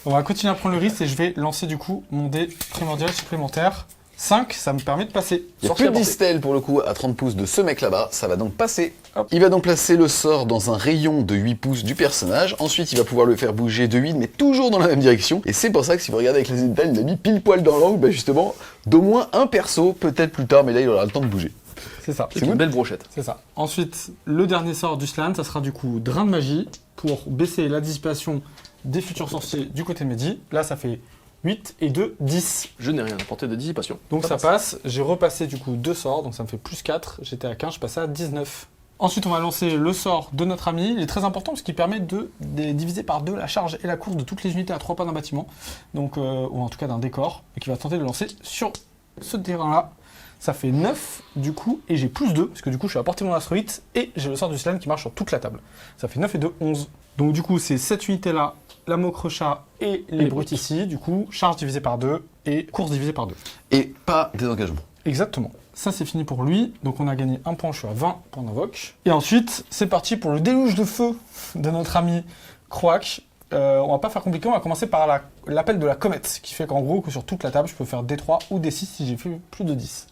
On va continuer à prendre le risque et je vais lancer du coup mon dé primordial supplémentaire. 5, ça me permet de passer. Il n'y a Sorcier plus de à portée. distel pour le coup à 30 pouces de ce mec là-bas, ça va donc passer. Hop. Il va donc placer le sort dans un rayon de 8 pouces du personnage, ensuite il va pouvoir le faire bouger de 8 mais toujours dans la même direction, et c'est pour ça que si vous regardez avec les détails, il l'a mis pile poil dans l'angle, bah justement, d'au moins un perso, peut-être plus tard, mais là il aura le temps de bouger. C'est ça. C'est une belle brochette. C'est ça. Ensuite, le dernier sort du slan, ça sera du coup Drain de magie pour baisser la dissipation des futurs sorciers du côté Mehdi. Là, ça fait 8 et 2, 10. Je n'ai rien apporté de dissipation. Donc ça passe. J'ai repassé du coup 2 sorts, donc ça me fait plus 4. J'étais à 15, je passais à 19. Ensuite, on va lancer le sort de notre ami. Il est très important parce qu'il permet de diviser par 2 la charge et la course de toutes les unités à 3 pas d'un bâtiment. Donc, ou en tout cas d'un décor. Et qui va tenter de lancer sur ce terrain-là. Ça fait 9 du coup, et j'ai plus 2, parce que du coup je suis à portée de mon astroïde, et j'ai le sort du slan qui marche sur toute la table. Ça fait 9 et 2, 11. Donc du coup, c'est cette unité-là, la Mokresha et les brutes ici. Du coup, charge divisée par 2 et course divisée par 2. Et pas désengagement. Exactement. Ça, c'est fini pour lui. Donc on a gagné 1 point, je suis à 20 points d'invoque. Et ensuite, c'est parti pour le déluge de feu de notre ami Croak. On va pas faire compliqué, on va commencer par l'appel de la comète, qui fait qu'en gros, que sur toute la table, je peux faire D3 ou D6 si j'ai fait plus de 10.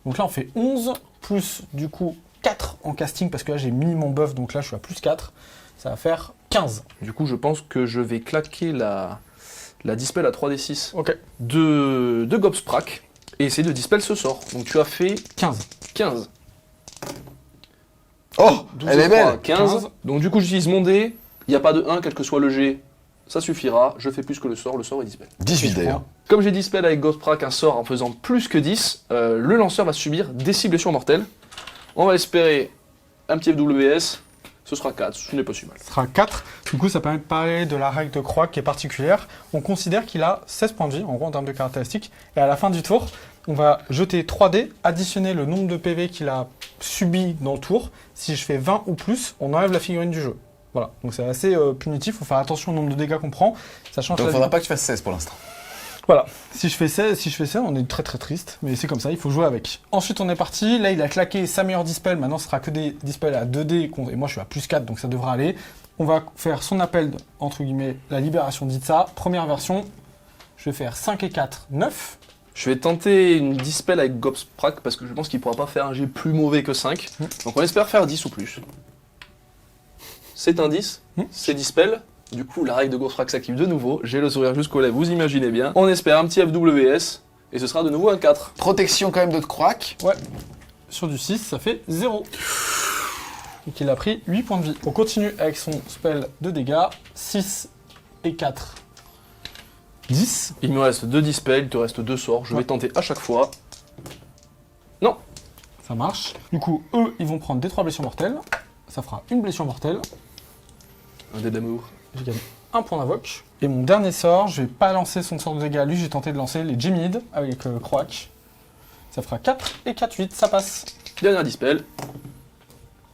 Donc là, on fait 11, plus du coup 4 en casting, parce que là, j'ai minimum buff, donc là, je suis à plus 4. Ça va faire 15. Du coup, je pense que je vais claquer la dispel à 3d6 Ok. de Gobsprak et essayer de dispel ce sort. Donc tu as fait 15. 15. Oh, 12 elle est et 3, belle. 15. Donc du coup, j'utilise mon dé. Il n'y a pas de 1, quel que soit le jet. Ça suffira. Je fais plus que le sort est dispel. 18 d'ailleurs. Comme j'ai dispel avec Gobsprak un sort en faisant plus que 10, le lanceur va subir des cibles blessures mortelles. On va espérer un petit FWS. Ce sera 4, ce n'est pas si mal. Ce sera 4. Du coup, ça permet de parler de la règle de Croak qui est particulière. On considère qu'il a 16 points de vie, en gros, en termes de caractéristiques. Et à la fin du tour, on va jeter 3 dés, additionner le nombre de PV qu'il a subi dans le tour. Si je fais 20 ou plus, on enlève la figurine du jeu. Voilà, donc c'est assez punitif. Il faut faire attention au nombre de dégâts qu'on prend. Ça change Donc la faudra vie. pas que tu fasses 16 pour l'instant. Voilà, si je fais 16, on est très très triste, mais c'est comme ça, il faut jouer avec. Ensuite, on est parti. Là, il a claqué sa meilleure dispel. Maintenant, ce sera que des dispels à 2D. Et moi, je suis à plus 4, donc ça devrait aller. On va faire son appel, entre guillemets, la libération d'Itza. Première version, je vais faire 5 et 4, 9. Je vais tenter une dispel avec Gobsprak parce que je pense qu'il pourra pas faire un jet plus mauvais que 5. Donc on espère faire 10 ou plus. C'est un 10, c'est dispel. Du coup, la règle de Gobsprak s'active de nouveau. J'ai le sourire jusqu'aux lèvres, vous imaginez bien. On espère un petit FWS et ce sera de nouveau un 4. Protection quand même de Croak. Ouais. Sur du 6, ça fait 0. Donc il a pris 8 points de vie. On continue avec son spell de dégâts. 6 et 4. 10. Il me reste 2 dispels, il te reste 2 sorts. Je vais tenter à chaque fois. Non. Ça marche. Du coup, eux, ils vont prendre des 3 blessures mortelles. Ça fera une blessure mortelle. Un dé d'amour. J'ai gagné un point d'invoque. Et mon dernier sort, je vais pas lancer son sort de dégâts. Lui, j'ai tenté de lancer les Geminides avec Croak. Ça fera 4 et 4, 8. Ça passe. Dernière dispel.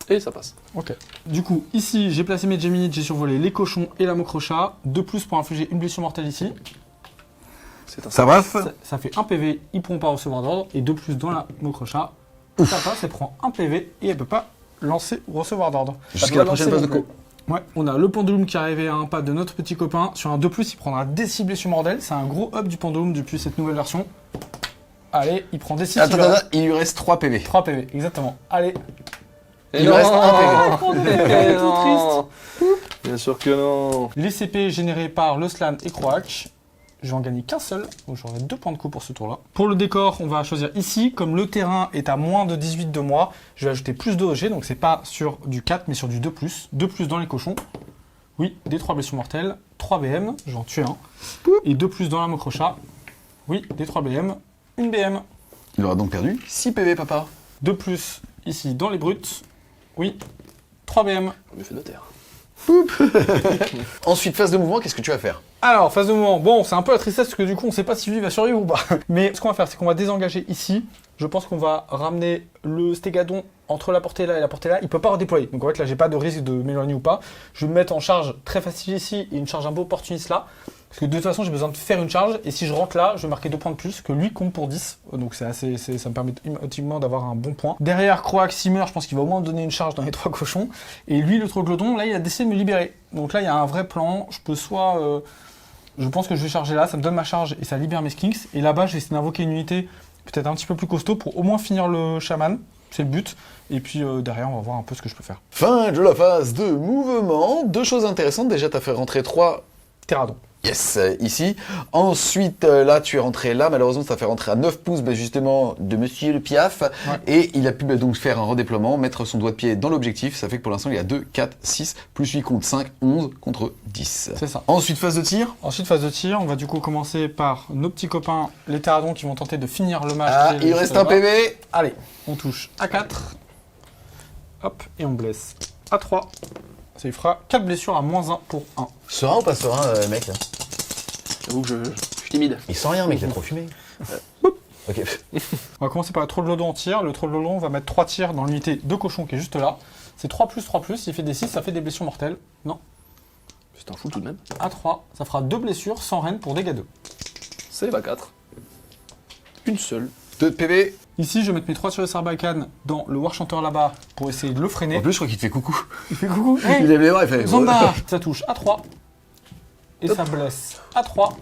Et ça passe. Ok. Du coup, ici, j'ai placé mes Geminides. J'ai survolé les cochons et la mocrocha. 2 plus pour infliger une blessure mortelle ici. C'est un Ça va Ça fait 1 PV, ils pourront pas recevoir d'ordre, et 2 plus dans la mocrocha. Ça passe, elle prend 1 PV, et elle peut pas lancer ou recevoir d'ordre. Jusqu'à la prochaine phase de co. Ouais, on a le pendulum qui est arrivé à un pas de notre petit copain. Sur un 2+, il prendra des 6 blessures mortelles. C'est un gros up du pendulum depuis cette nouvelle version. Allez, il prend des 6. Attends, il lui reste 3 PV. 3 PV, exactement. Allez. Il lui reste 1 PV. Non. Bien sûr que non. Les CP générés par le Slan et Croak. Je vais en gagner qu'un seul, donc j'aurai 2 points de coup pour ce tour-là. Pour le décor, on va choisir ici. Comme le terrain est à moins de 18 de moi, je vais ajouter plus d'OG, donc c'est pas sur du 4, mais sur du 2+. 2+ dans les cochons. Oui, des 3 blessures mortelles. 3 BM, je vais en tuer un. Et 2+ dans la mocrocha. Oui, des 3 BM. Une BM. Il aura donc perdu 6 PV, papa. 2+ ici dans les brutes. Oui, 3 BM. Je me fais notaire. Ensuite, phase de mouvement, qu'est-ce que tu vas faire? Alors, phase de mouvement. Bon, c'est un peu la tristesse parce que du coup, on sait pas si lui va survivre ou pas. Mais ce qu'on va faire, c'est qu'on va désengager ici. Je pense qu'on va ramener le stégadon entre la portée là et la portée là. Il peut pas redéployer. Donc en fait, là, j'ai pas de risque de m'éloigner ou pas. Je vais me mettre en charge très facile ici et une charge un peu opportuniste là. Parce que de toute façon, j'ai besoin de faire une charge. Et si je rentre là, je vais marquer 2 points de plus que lui compte pour 10. Donc ça me permet ultimement d'avoir un bon point. Derrière, Croak, Simmer, je pense qu'il va au moins me donner une charge dans les 3 cochons. Et lui, le troglodyte, là, il a décidé de me libérer. Donc là, il y a un vrai plan. Je peux soit... je pense que je vais charger là, ça me donne ma charge et ça libère mes skinks. Et là-bas, je vais essayer d'invoquer une unité peut-être un petit peu plus costaud pour au moins finir le chaman. C'est le but. Et puis derrière, on va voir un peu ce que je peux faire. Fin de la phase de mouvement. 2 choses intéressantes. Déjà, tu as fait rentrer 3... Terradon. Yes, ici. Ensuite, là, tu es rentré là. Malheureusement, ça fait rentrer à 9 pouces, justement, de Monsieur le Piaf. Ouais. Et il a pu donc faire un redéploiement, mettre son doigt de pied dans l'objectif. Ça fait que pour l'instant, il y a 2, 4, 6, plus 8 contre 5, 11 contre 10. C'est ça. Ensuite, phase de tir. Ensuite, phase de tir, on va du coup commencer par nos petits copains, les Terradons, qui vont tenter de finir le match. Ah, il reste un PV. Allez, on touche à 4. Hop, et on blesse à 3. Ça lui fera 4 blessures à -1 pour 1. Serein ou pas serein, mec là? J'avoue que je suis timide. Il sent rien, mec, il a trop fumé. Ok. On va commencer par le troglodyte en tir. Le troglodyte, on va mettre 3 tirs dans l'unité de cochon qui est juste là. C'est 3+, il fait des 6, ça fait des blessures mortelles. Non, C'est un fou tout de même. à 3, ça fera 2 blessures sans reine pour dégâts 2. C'est la 4. Une seule. 2 PV. Ici, je vais mettre mes 3 tirs de Sarbacane dans le War Chanteur là-bas pour essayer de le freiner. En plus, je crois qu'il te fait coucou. Il fait coucou. Il lève les bras, il fait... Zanda, ça touche à 3. Et ça blesse à 3.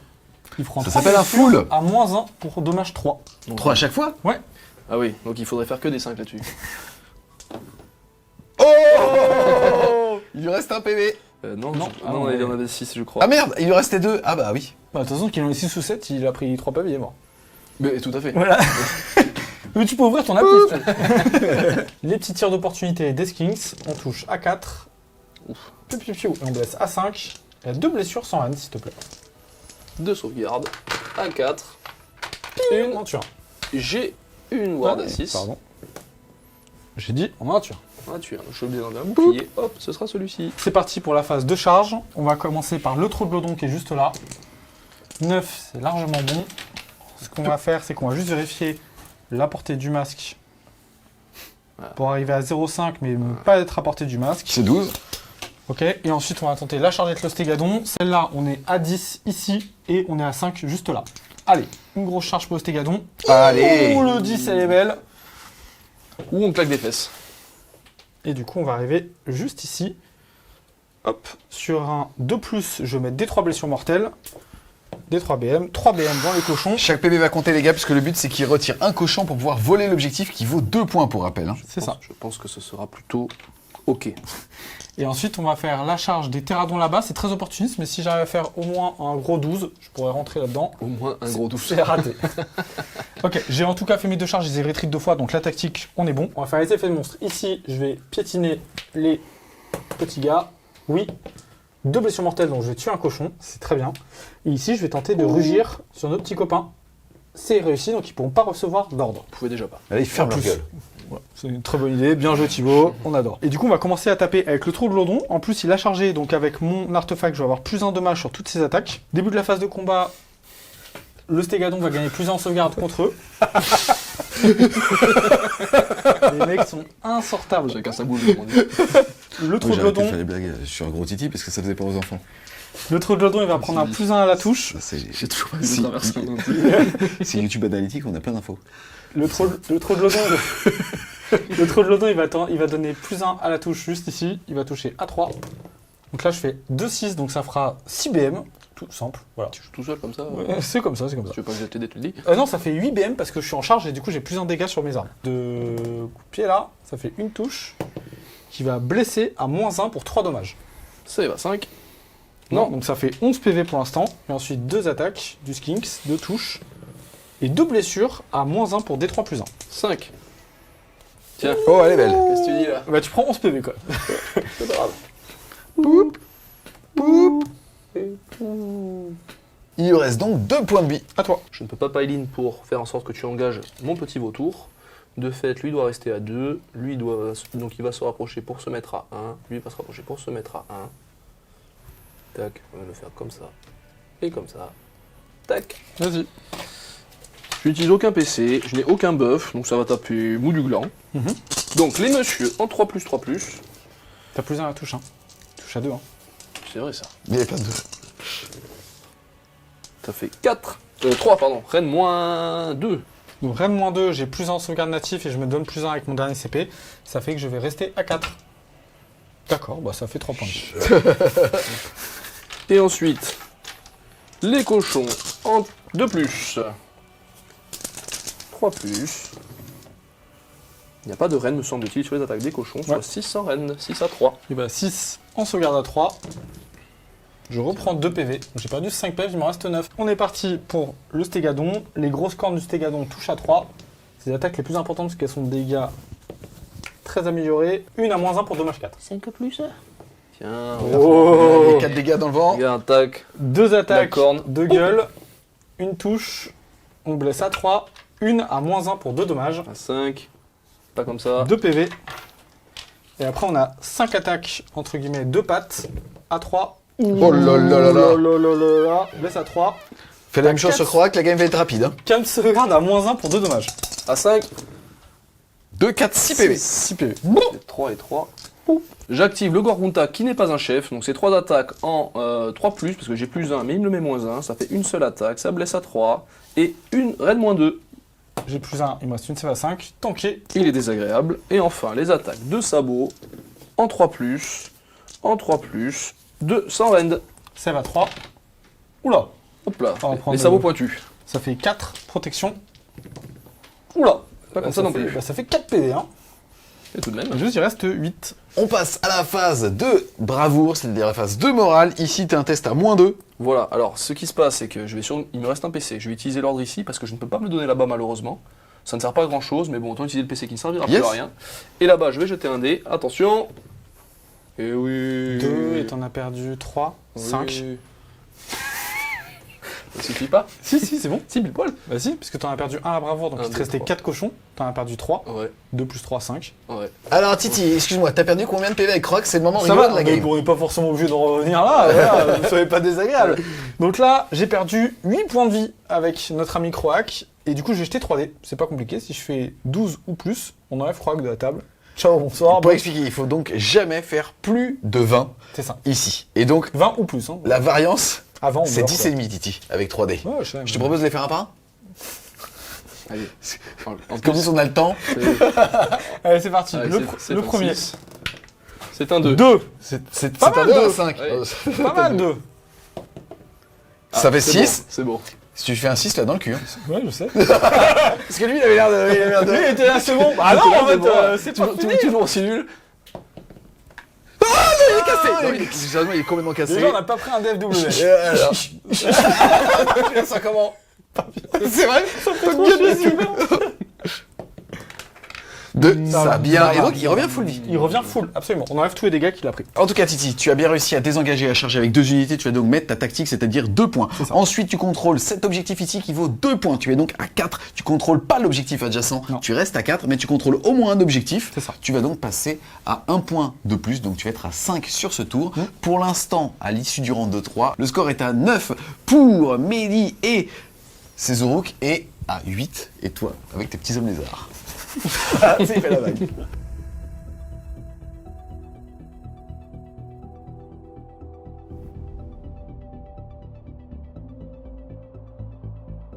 Il prend Ça 3 s'appelle un blessures full. à -1 pour dommage 3. 3 à chaque fois. Ouais. Ah oui, donc il faudrait faire que des 5 là-dessus. Oh il lui reste un PV. Non, Non. ah non, Ah, il y en ouais. avait 6 je crois. Ah merde, il lui restait 2. Ah bah oui. Bah, de toute façon, qu'il en ait 6 ou 7, il a pris 3 PV, il est mort. Mais tout à fait. Voilà. Mais tu peux ouvrir ton appli. si tu veux. Les petits tirs d'opportunité des Skinks, on touche à 4. Piu, piu, piu, et on blesse à 5. Il y a 2 blessures sans reine, s'il te plaît. 2 sauvegardes. À 4. On en tue un. J'ai une ward à 6. Pardon. J'ai dit, on en tue un. Ah, tu as, je suis obligé d'enlever un bouclier. Hop, ce sera celui-ci. C'est parti pour la phase de charge. On va commencer par le trou de lodon qui est juste là. 9, c'est largement bon. Ce qu'on va faire, c'est qu'on va juste vérifier la portée du masque pour arriver à 0,5, mais ne pas être à portée du masque. C'est 12. Ok, et ensuite on va tenter la chargette l'ostégadon. Celle-là, on est à 10 ici et on est à 5 juste là. Allez, une grosse charge pour l'ostégadon. Allez. Oh, le 10, elle est belle. Ou on claque des fesses. Et du coup, on va arriver juste ici. Hop, sur un 2+, je vais mettre des 3 blessures mortelles. Des 3 BM, 3 BM dans les cochons. Chaque PB va compter les gars, puisque le but c'est qu'il retire un cochon pour pouvoir voler l'objectif qui vaut 2 points pour rappel. Hein. C'est ça. Je pense que ce sera plutôt ok. Et ensuite, on va faire la charge des terradons là-bas. C'est très opportuniste, mais si j'arrive à faire au moins un gros 12, je pourrais rentrer là-dedans. Au moins un gros douche. C'est raté. Ok, j'ai en tout cas fait mes 2 charges, je les ai rétrites 2 fois, donc la tactique, on est bon. On va faire les effets de monstre. Ici, je vais piétiner les petits gars. Oui. 2 blessures mortelles, donc je vais tuer un cochon, c'est très bien. Et ici, je vais tenter de rugir sur nos petits copains. C'est réussi, donc ils ne pourront pas recevoir d'ordre. Vous pouvez déjà pas. Allez, ferme leur gueule. Voilà, c'est une très bonne idée, bien joué Thibaut, on adore. Et du coup, on va commencer à taper avec le trou de lodon. En plus, il a chargé, donc avec mon artefact, je vais avoir plus 1 dommage sur toutes ses attaques. Début de la phase de combat, le stégadon va gagner plus 1 en sauvegarde contre eux. Les mecs sont insortables. Chacun sa boule, on dit. Le trou de lodon, les blagues sur un gros titi parce que ça faisait pas aux enfants. il va prendre un plus 1 à la touche. J'ai toujours pas Si. vu traverser un entier. C'est YouTube Analytics, on a plein d'infos. Le trou de lodon, le trou de lodon, il va donner plus 1 à la touche juste ici. Il va toucher à 3. Donc là, je fais 2-6, donc ça fera 6 BM. Tout simple, voilà. Tu joues tout seul comme ça C'est comme ça, c'est comme ça. Tu veux pas que je t'aide, tu le dis. Non, ça fait 8 BM parce que je suis en charge et du coup j'ai plus un dégât sur mes armes. De coup de pied là, ça fait une touche qui va blesser à -1 pour 3 dommages. Ça y va, 5. Non, donc ça fait 11 PV pour l'instant. Et ensuite 2 attaques, du skinks, 2 touches. Et 2 blessures à -1 pour D3 plus 1. 5. Tiens. Oh, elle est belle. Qu'est-ce que tu dis là? Bah tu prends 11 PV quoi. C'est pas grave. Il lui reste donc 2 points de vie. À toi. Je ne peux pas pile-in pour faire en sorte que tu engages mon petit vautour. De fait, lui doit rester à 2. Lui doit. Donc il va se rapprocher pour se mettre à 1. Lui va se rapprocher pour se mettre à 1. Tac, on va le faire comme ça. Et comme ça. Tac. Vas-y. Je n'utilise aucun PC, je n'ai aucun buff, donc ça va taper mou du gland. Donc les messieurs en 3+3+. T'as plus 1 à la touche, hein. Touche à 2, hein. C'est vrai ça. Il n'y avait pas de. Ça fait 4. 3, pardon. Reine -2. Donc Rennes -2, j'ai plus 1 en sauvegarde natif et je me donne plus 1 avec mon dernier CP. Ça fait que je vais rester à 4. D'accord, bah ça fait 3 points. Et ensuite, les cochons en 2+. 3+. Il n'y a pas de reine, me semble-t-il, sur les attaques des cochons, soit 6 en reine, 6 à 3. Et bah 6 en sauvegarde à 3. Je reprends 2 PV. J'ai perdu 5 PV, il m'en reste 9. On est parti pour le stégadon. Les grosses cornes du stégadon touchent à 3. C'est les attaques les plus importantes parce qu'elles sont de dégâts très améliorés. Une à -1 pour dommage 4. 5 plus. Tiens, Oh. 4 dégâts dans le vent. regarde, tac. 2 attaques, La corne. 2 gueules, une touche, on blesse à 3, une à -1 pour 2 dommages, À 5. Pas comme ça. 2 PV. Et après on a 5 attaques, entre guillemets, 2 pattes, à 3. Oh là là là là. Blesse à 3. Fais la même chose sur Croac, la game va être rapide. Hein. Calme sauvegarde à -1 pour 2 dommages. À 5. 2, 4, 6 PV. 6 PV. 3 et 3. J'active le Gorgunta qui n'est pas un chef, donc c'est 3 attaques en 3+, parce que j'ai plus 1, mais il me le met -1, ça fait une seule attaque, ça blesse à 3, et une reine -2. J'ai plus 1, il me reste une save à 5. Tanké. Il est désagréable. Et enfin, les attaques de sabot en 3+, en 3+, de sans rend. Save à 3. Oula. Hop là, On va prendre les sabots le- pointus. Ça fait 4 protections. Oula, pas comme ça non fait, plus. bah, ça fait 4 PV. Hein. Et tout de même. Juste il reste 8. On passe à la phase de bravoure, c'est-à-dire la phase de morale. Ici, t'as un test à -2. Voilà, alors ce qui se passe, c'est que il me reste un PC. Je vais utiliser l'ordre ici parce que je ne peux pas me le donner là-bas malheureusement. Ça ne sert pas à grand chose, mais bon, autant utiliser le PC qui ne servira plus Yes. à rien. Et là-bas, je vais jeter un dé. Attention. Et oui. 2 et t'en as perdu 3. 5. Ça suffit pas? Si, c'est bon. Si, pile poil. Bah si, puisque t'en as perdu un à bravoure, donc Un, il te deux, restait trois. 4 cochons. T'en as perdu 3. Ouais, 2 plus 3, 5. ouais. Alors Titi, excuse-moi, t'as perdu combien de PV avec Croc? C'est le moment Ça rigolo va, de la mais game. on n'est pas forcément obligé de revenir là, voilà, ne soyez pas désagréable. Donc là, j'ai perdu 8 points de vie avec notre ami Croac, et du coup j'ai jeté 3D. C'est pas compliqué, si je fais 12 ou plus, on enlève Croac de la table. Ciao, bonsoir. Pour expliquer, il faut donc jamais faire plus de 20 C'est ça. ici. Et donc, 20 ou plus. Hein. la variance, Avant, on c'est meurt, 10 quoi. et demi, Titi, avec 3D. Ouais, je sais. Je te propose de les faire un par un. Allez. En Comme ça, on a le temps. Allez, c'est parti. Allez, c'est le un premier. 6. C'est un 2. 2. C'est Pas un mal, 2 à deux. 5. Ouais. Pas mal, 2. Ça fait C'est 6. bon, c'est bon. Si tu fais un 6 là dans le cul. Hein. Ouais, je sais. Parce que lui, il avait l'air de. Lui, il était là, c'est bon. Ah non, en fait, c'est pas fini. toujours aussi nul. Il est cassé. Non, sérieusement, il est complètement cassé. Déjà, on n'a pas pris un DFW. Et alors. Ça comment? C'est vrai? Ça Ça va, bien. ça Et va. donc, il revient full vie. Il revient full, absolument. On enlève tous les dégâts qu'il a pris. En tout cas, Titi, tu as bien réussi à désengager et à charger avec 2 unités. Tu vas donc mettre ta tactique, c'est-à-dire 2 points. ça. Ensuite, tu contrôles cet objectif ici qui vaut 2 points. Tu es donc à 4. Tu contrôles pas l'objectif adjacent. Non. Tu restes à 4, mais tu contrôles au moins un objectif. C'est ça. Tu vas donc passer à 1 point de plus. Donc, tu vas être à 5 sur ce tour. Pour l'instant, à l'issue du round de 3, le score est à 9 pour Mehdi et Cézorouk et à 8 et toi avec tes petits hommes lézards. C'est fait la vague.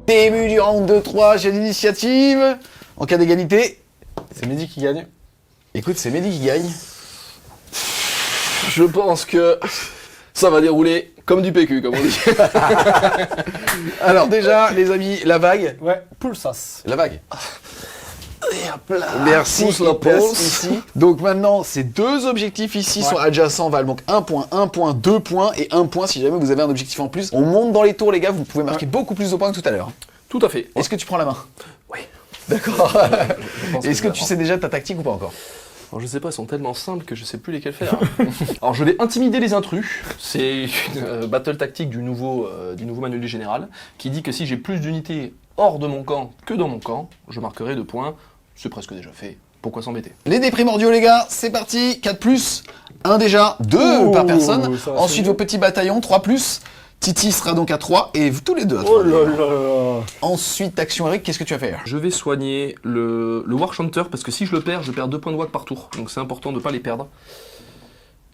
Début du round de 3, j'ai l'initiative. En cas d'égalité, C'est Mehdi qui gagne. écoute, c'est Mehdi qui gagne. Je pense que ça va dérouler comme du PQ, comme on dit. Alors déjà, les amis, la vague. Ouais, Pulsas. La vague. Et hop là. Merci, Pousse la il passe pulse. ici. Donc maintenant, ces deux objectifs ici sont adjacents, valent donc 1 point, 2 points et 1 point si jamais vous avez un objectif en plus. On monte dans les tours, les gars, vous pouvez marquer beaucoup plus de points que tout à l'heure. Tout à fait. Est-ce que tu prends la main? Oui. D'accord. Je pense Est-ce que je tu vais sais déjà ta tactique ou pas encore? Alors je sais pas, elles sont tellement simples que je sais plus lesquelles faire. Alors je vais intimider les intrus. C'est une battle tactique du nouveau manuel du général qui dit que si j'ai plus d'unités hors de mon camp que dans mon camp, je marquerai 2 points. C'est presque déjà fait. Pourquoi s'embêter? Les dés primordiaux, les gars, c'est parti. 4 plus, 1 déjà, 2 Ouh, par personne. ça va, Ensuite, c'est vos petits bataillons, 3 plus. Titi sera donc à 3 et vous tous les deux à 3. Oh là là là. Ensuite, action Eric, qu'est-ce que tu vas faire? Je vais soigner le War Chanter parce que si je le perds, je perds 2 points de WAC par tour. Donc c'est important de ne pas les perdre.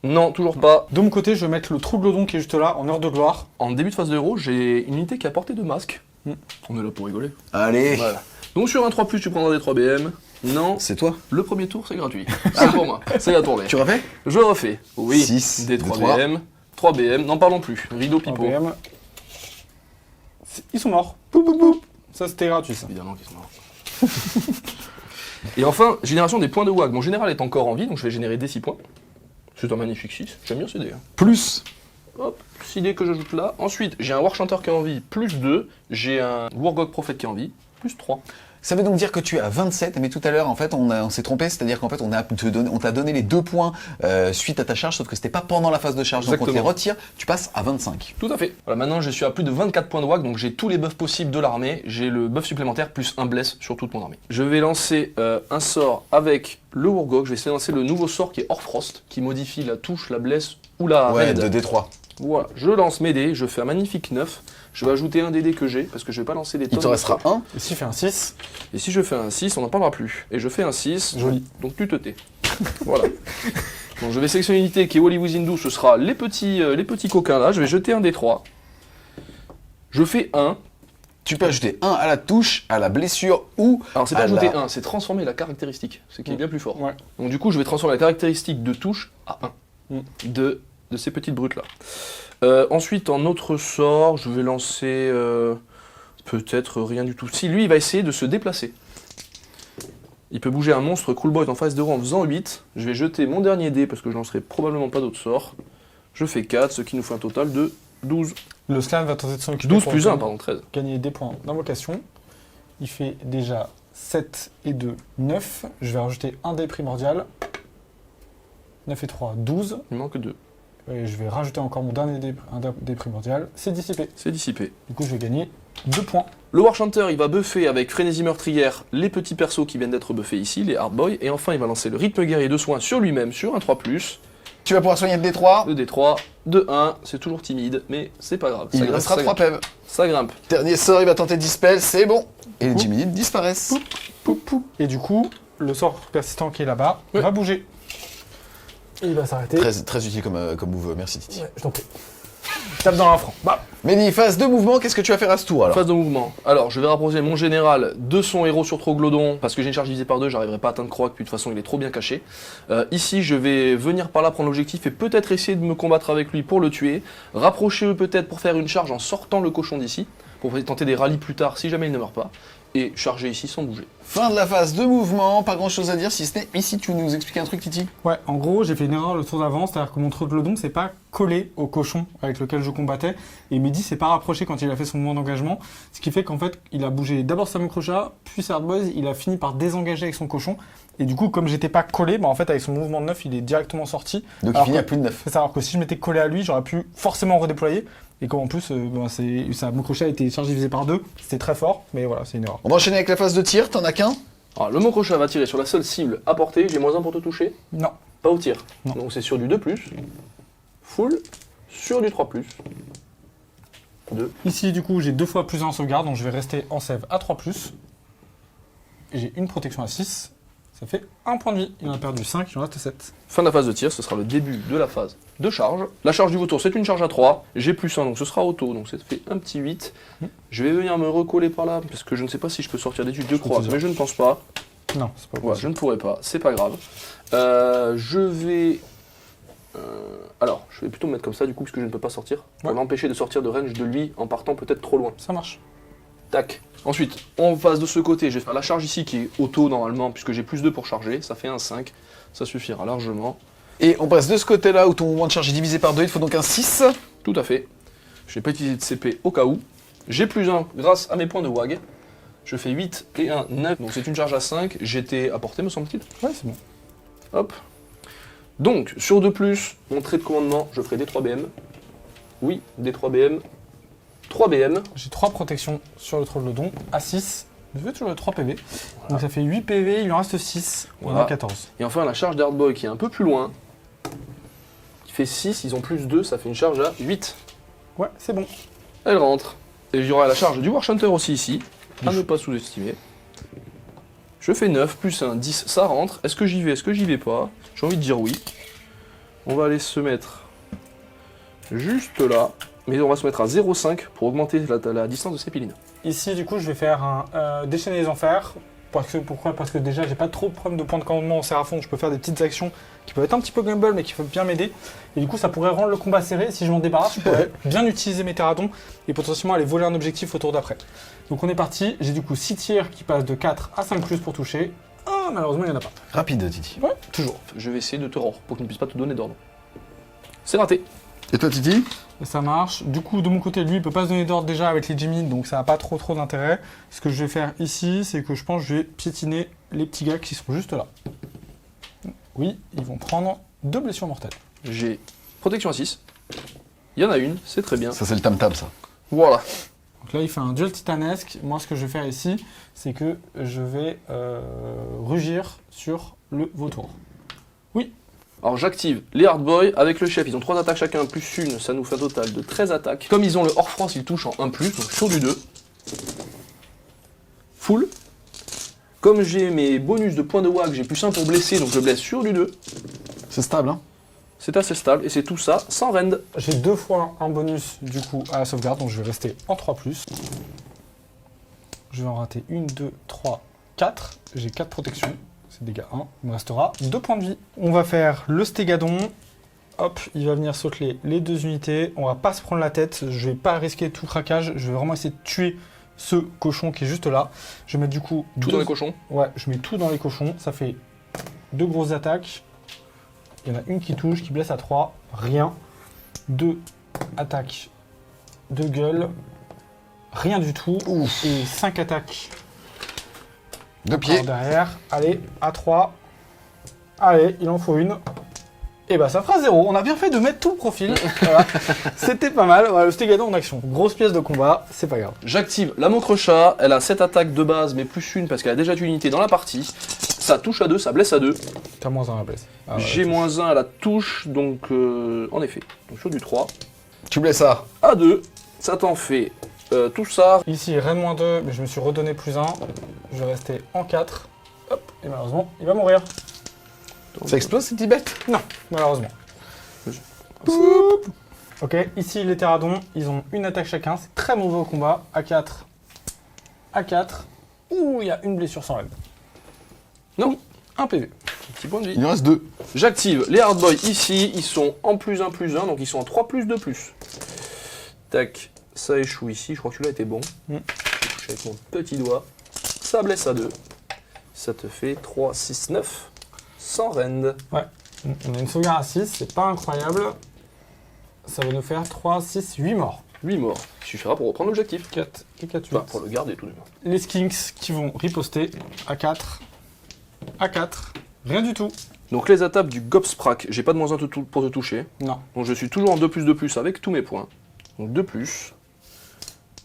Non, toujours pas. De mon côté, je vais mettre le Troublodon qui est juste là, en heure de gloire. En début de phase de héros, j'ai une unité qui a porté 2 masques. On est là pour rigoler. Allez, Voilà. Donc sur un 3+, tu prendras des 3 BM. Non, c'est toi. le premier tour, c'est gratuit. C'est pour moi. C'est la tournée. Tu refais? Je refais. Oui. Six, des des 3 trois. BM. 3 BM. N'en parlons plus. Rideau pipeau. APM. Ils sont morts. Poup, poup, poup. Ça, c'était gratuit, ça. Évidemment qu'ils sont morts. Et enfin, génération des points de WAG. Mon général est encore en vie, donc je vais générer des 6 points. C'est un magnifique 6. J'aime bien ce dé. Hein. Plus. Hop, 6 dés que j'ajoute là. Ensuite, j'ai un War Chanter qui est en vie, plus 2. J'ai un Wargog Prophet qui est en vie, plus 3. Ça veut donc dire que tu es à 27, mais tout à l'heure, en fait, on s'est trompé, c'est-à-dire qu'en fait, on t'a donné les 2 points suite à ta charge, sauf que c'était pas pendant la phase de charge. Donc on te les Exactement. retire, tu passes à 25. Tout à fait. Voilà, maintenant je suis à plus de 24 points de WAG, donc j'ai tous les buffs possibles de l'armée. J'ai le buff supplémentaire plus un bless sur toute mon armée. Je vais lancer un sort avec le Wargog. Je vais essayer de lancer le nouveau sort qui est Orfrost, qui modifie la touche, la bless ou la Ouais, raid. de D3. Voilà, je lance mes dés, je fais un magnifique 9. Je vais ajouter un des dés que j'ai, parce que je vais pas lancer des Il tonnes te de restera sorts. 1. Et s'il fait un 6, Et si je fais un 6, on n'en parlera plus. Et je fais un 6, Joli. donc tu te tais. Voilà. Donc je vais sélectionner une unité qui est Wally Wizindou, ce sera les petits coquins là. Je vais jeter un des 3. Je fais 1. Tu peux ajouter 1 à la touche, à la blessure ou Alors c'est pas à ajouter la... 1, c'est transformer la caractéristique, ce qui est bien plus fort. ouais. Donc du coup je vais transformer la caractéristique de touche à 1 Mm. de ces petites brutes là. Ensuite en autre sort, je vais lancer peut-être rien du tout. Si lui il va essayer de se déplacer. Il peut bouger un monstre Cool Boy en phase de rang en faisant 8. Je vais jeter mon dernier dé parce que je lancerai probablement pas d'autres sorts. Je fais 4, ce qui nous fait un total de 12. Le slam va tenter de s'en occuper. 12 pour plus 1, gagner- pardon, 13. Gagner des points d'invocation. Il fait déjà 7 et 2, 9. Je vais rajouter un dé primordial. 9 et 3, 12. Il manque 2. et je vais rajouter encore mon dernier dé primordial, c'est dissipé. C'est dissipé. Du coup, je vais gagner 2 points. Le War Chanter, il va buffer avec Frénésie Meurtrière les petits persos qui viennent d'être buffés ici, les Hard Boy, et enfin il va lancer le rythme guerrier de soin sur lui-même, sur un 3+. Tu vas pouvoir soigner le D3. Le D3, de 1, c'est toujours timide, mais c'est pas grave. Il restera 3 PEV. Ça grimpe. Dernier sort, il va tenter Dispel, c'est bon. Et les 10 minutes disparaissent. Et du coup, le sort persistant qui est là-bas va bouger. Et il va s'arrêter. Très utile comme move, merci Titi. Ouais, je t'en prie. Tape dans l'infront. Bah. Mehdi, phase de mouvement, qu'est-ce que tu vas faire à ce tour alors? Phase de mouvement. Alors, je vais rapprocher mon général de son héros sur Troglodyte, parce que j'ai une charge divisée par 2, j'arriverai pas à atteindre Croak, puis de toute façon il est trop bien caché. Ici, je vais venir par là prendre l'objectif et peut-être essayer de me combattre avec lui pour le tuer. Rapprocher peut-être pour faire une charge en sortant le cochon d'ici, pour tenter des rallyes plus tard si jamais il ne meurt pas. Et charger ici sans bouger. Fin de la phase de mouvement, pas grand chose à dire si ce n'est ici tu veux nous expliquer un truc Titi? Ouais, en gros, j'ai fait une erreur le tour d'avant, c'est-à-dire que mon Troglodyte c'est pas collé au cochon avec lequel je combattais, et Mehdi s'est pas rapproché quand il a fait son mouvement d'engagement, ce qui fait qu'en fait, il a bougé d'abord sa Crochat, puis sa Hard Boys, il a fini par désengager avec son cochon, et du coup, comme j'étais pas collé, bah en fait, avec son mouvement de 9, il est directement sorti. Donc il finit à plus de 9. C'est ça, alors que si je m'étais collé à lui, j'aurais pu forcément redéployer, et comme en plus, sa Crochat a été charge divisée par 2, c'était très fort, mais voilà, c'est une erreur. On va enchaîner avec la phase de tir, t'en as qu'un? Alors, le Mocrochat va tirer sur la seule cible à portée, j'ai -1 pour te toucher. Non. Pas au tir. Non. Donc c'est sur du 2+, full, sur du 3+. 2. Ici, du coup, j'ai 2 fois plus 1 en sauvegarde, donc je vais rester en save à 3+. Et j'ai une protection à 6. Ça fait 1 point de vie. Il en a perdu 5, il en reste 7. Fin de la phase de tir, ce sera le début de la phase de charge. La charge du vautour, c'est une charge à 3. J'ai +1, donc ce sera auto, donc ça fait un petit 8. Je vais venir me recoller par là, parce que je ne sais pas si je peux sortir d'études de croix, mais je ne pense pas. Non, c'est pas Ouais, possible. je ne pourrai pas, c'est pas grave. Je vais... alors, je vais plutôt me mettre comme ça, du coup, puisque je ne peux pas sortir, pour Ouais. l'empêcher de sortir de range de lui en partant peut-être trop loin. Ça marche. Tac. Ensuite, en face de ce côté, je vais faire la charge ici qui est auto normalement, puisque j'ai +2 pour charger, ça fait un 5, ça suffira largement. Et on passe de ce côté-là où ton mouvement de charge est divisé par 2, il te faut donc un 6. Tout à fait. Je n'ai pas utilisé de CP au cas où. J'ai +1 grâce à mes points de WAG. Je fais 8 et 1, 9, donc c'est une charge à 5. J'étais à portée, me semble-t-il. Ouais, c'est bon. Hop. Donc, sur 2+, mon trait de commandement, je ferai des 3BM. Oui, des 3BM. 3BM. J'ai 3 protections sur le Troglodyte à 6. Je veux toujours le 3 PV. Donc ça fait 8 PV, il en reste 6. Il en Voilà. a 14. Et enfin, la charge d'Hard Boy qui est un peu plus loin. Qui fait 6, ils ont +2, ça fait une charge à 8. Ouais, c'est bon. Elle rentre. Et il y aura la charge du War Chanter aussi ici, à ne pas sous-estimer. Je fais 9, +1, 10, ça rentre. Est-ce que j'y vais, est-ce que j'y vais pas? J'ai envie de dire oui. On va aller se mettre juste là. Mais on va se mettre à 0,5 pour augmenter la distance de Cépiline. Ici, du coup, je vais faire un déchaîner les enfers. Pourquoi? Parce que déjà, j'ai pas trop de problème de points de commandement au Séraphon. Je peux faire des petites actions qui peuvent être un petit peu gamble, mais qui peuvent bien m'aider. Et du coup, ça pourrait rendre le combat serré. Si je m'en débarrasse, je pourrais bien utiliser mes terradons et potentiellement aller voler un objectif au tour d'après. Donc on est parti. J'ai du coup 6 tirs qui passent de 4 à 5+ pour toucher. Ah, malheureusement, il n'y en a pas. Rapide Titi. Ouais, toujours. Je vais essayer de te rendre pour qu'il ne puisse pas te donner d'ordre. C'est raté. Et toi Titi? Et ça marche. Du coup, de mon côté, lui, il peut pas se donner d'ordre déjà avec les Jimmy, donc ça n'a pas trop d'intérêt. Ce que je vais faire ici, c'est que je pense que je vais piétiner les petits gars qui sont juste là. Oui, ils vont prendre 2 blessures mortelles. J'ai protection à 6. Il y en a une, c'est très bien. Ça c'est le tam-tam ça. Voilà. Donc là, il fait un duel titanesque. Moi, ce que je vais faire ici, c'est que je vais rugir sur le vautour. Oui. Alors j'active les Hard Boy avec le chef, ils ont 3 attaques chacun, +1, ça nous fait un total de 13 attaques. Comme ils ont le hors-France, ils touchent en 1+, donc sur du 2. Full. Comme j'ai mes bonus de points de WAG, j'ai +1 pour blesser, donc je blesse sur du 2. C'est stable hein? C'est assez stable, et c'est tout ça sans rend. J'ai 2 fois un bonus, du coup, à la sauvegarde, donc je vais rester en 3+. Je vais en rater 1, 2, 3, 4. J'ai 4 protections. C'est dégâts 1. Il me restera 2 points de vie. On va faire le stégadon. Hop, il va venir sauter les 2 unités. On va pas se prendre la tête. Je vais pas risquer tout craquage. Je vais vraiment essayer de tuer ce cochon qui est juste là. Je vais mettre du coup... Tout dans les cochons. Ouais, je mets tout dans les cochons. Ça fait 2 grosses attaques. Il y en a une qui touche, qui blesse à 3. Rien. 2 attaques de gueule. Rien du tout. Ouf. Et 5 attaques De pied. derrière. Allez, à 3. Allez, il en faut une. Et bah ça fera 0. On a bien fait de mettre tout le profil. Voilà. C'était pas mal. Voilà, le Stegado en action. Grosse pièce de combat, c'est pas grave. J'active la Mokrocha, elle a 7 attaques de base, mais plus une parce qu'elle a déjà une unité dans la partie. Ça touche à 2, ça blesse à 2. T'as moins 1 à la place. Ah, ouais, J'ai touche. moins 1 à la touche, donc en effet. Donc sur du 3. Tu blesses ça. À 2, ça t'en fait tout ça. Ici, Reine moins 2, mais je me suis redonné plus 1. Je vais rester en 4. Hop, et malheureusement, il va mourir. Ça explose cette petite bête? Non, malheureusement. Ok, ici les Terradons, ils ont une attaque chacun, c'est très mauvais au combat. A4, A4. Ouh, il y a une blessure sans raid. Non, Un PV. petit point de vie. Il en reste 2. J'active les hardboys ici, ils sont en +1/+1, donc ils sont en 3+2+. Tac, ça échoue ici, je crois que celui-là était bon. Je touche avec mon petit doigt. Ça blesse à 2. Ça te fait 3, 6, 9. Sans rend. Ouais, on a une sauvegarde à 6, c'est pas incroyable. Ça va nous faire 3, 6, 8 morts. 8 morts. Il suffira pour reprendre l'objectif. 4 et 4, 8. Enfin, pour le garder tout de même. Les Skinks qui vont riposter. A4, A4, rien du tout. Donc les attaques du Gobsprak, j'ai pas de moins 1 pour te toucher. Non. Donc je suis toujours en 2+2+, avec tous mes points. Donc 2+,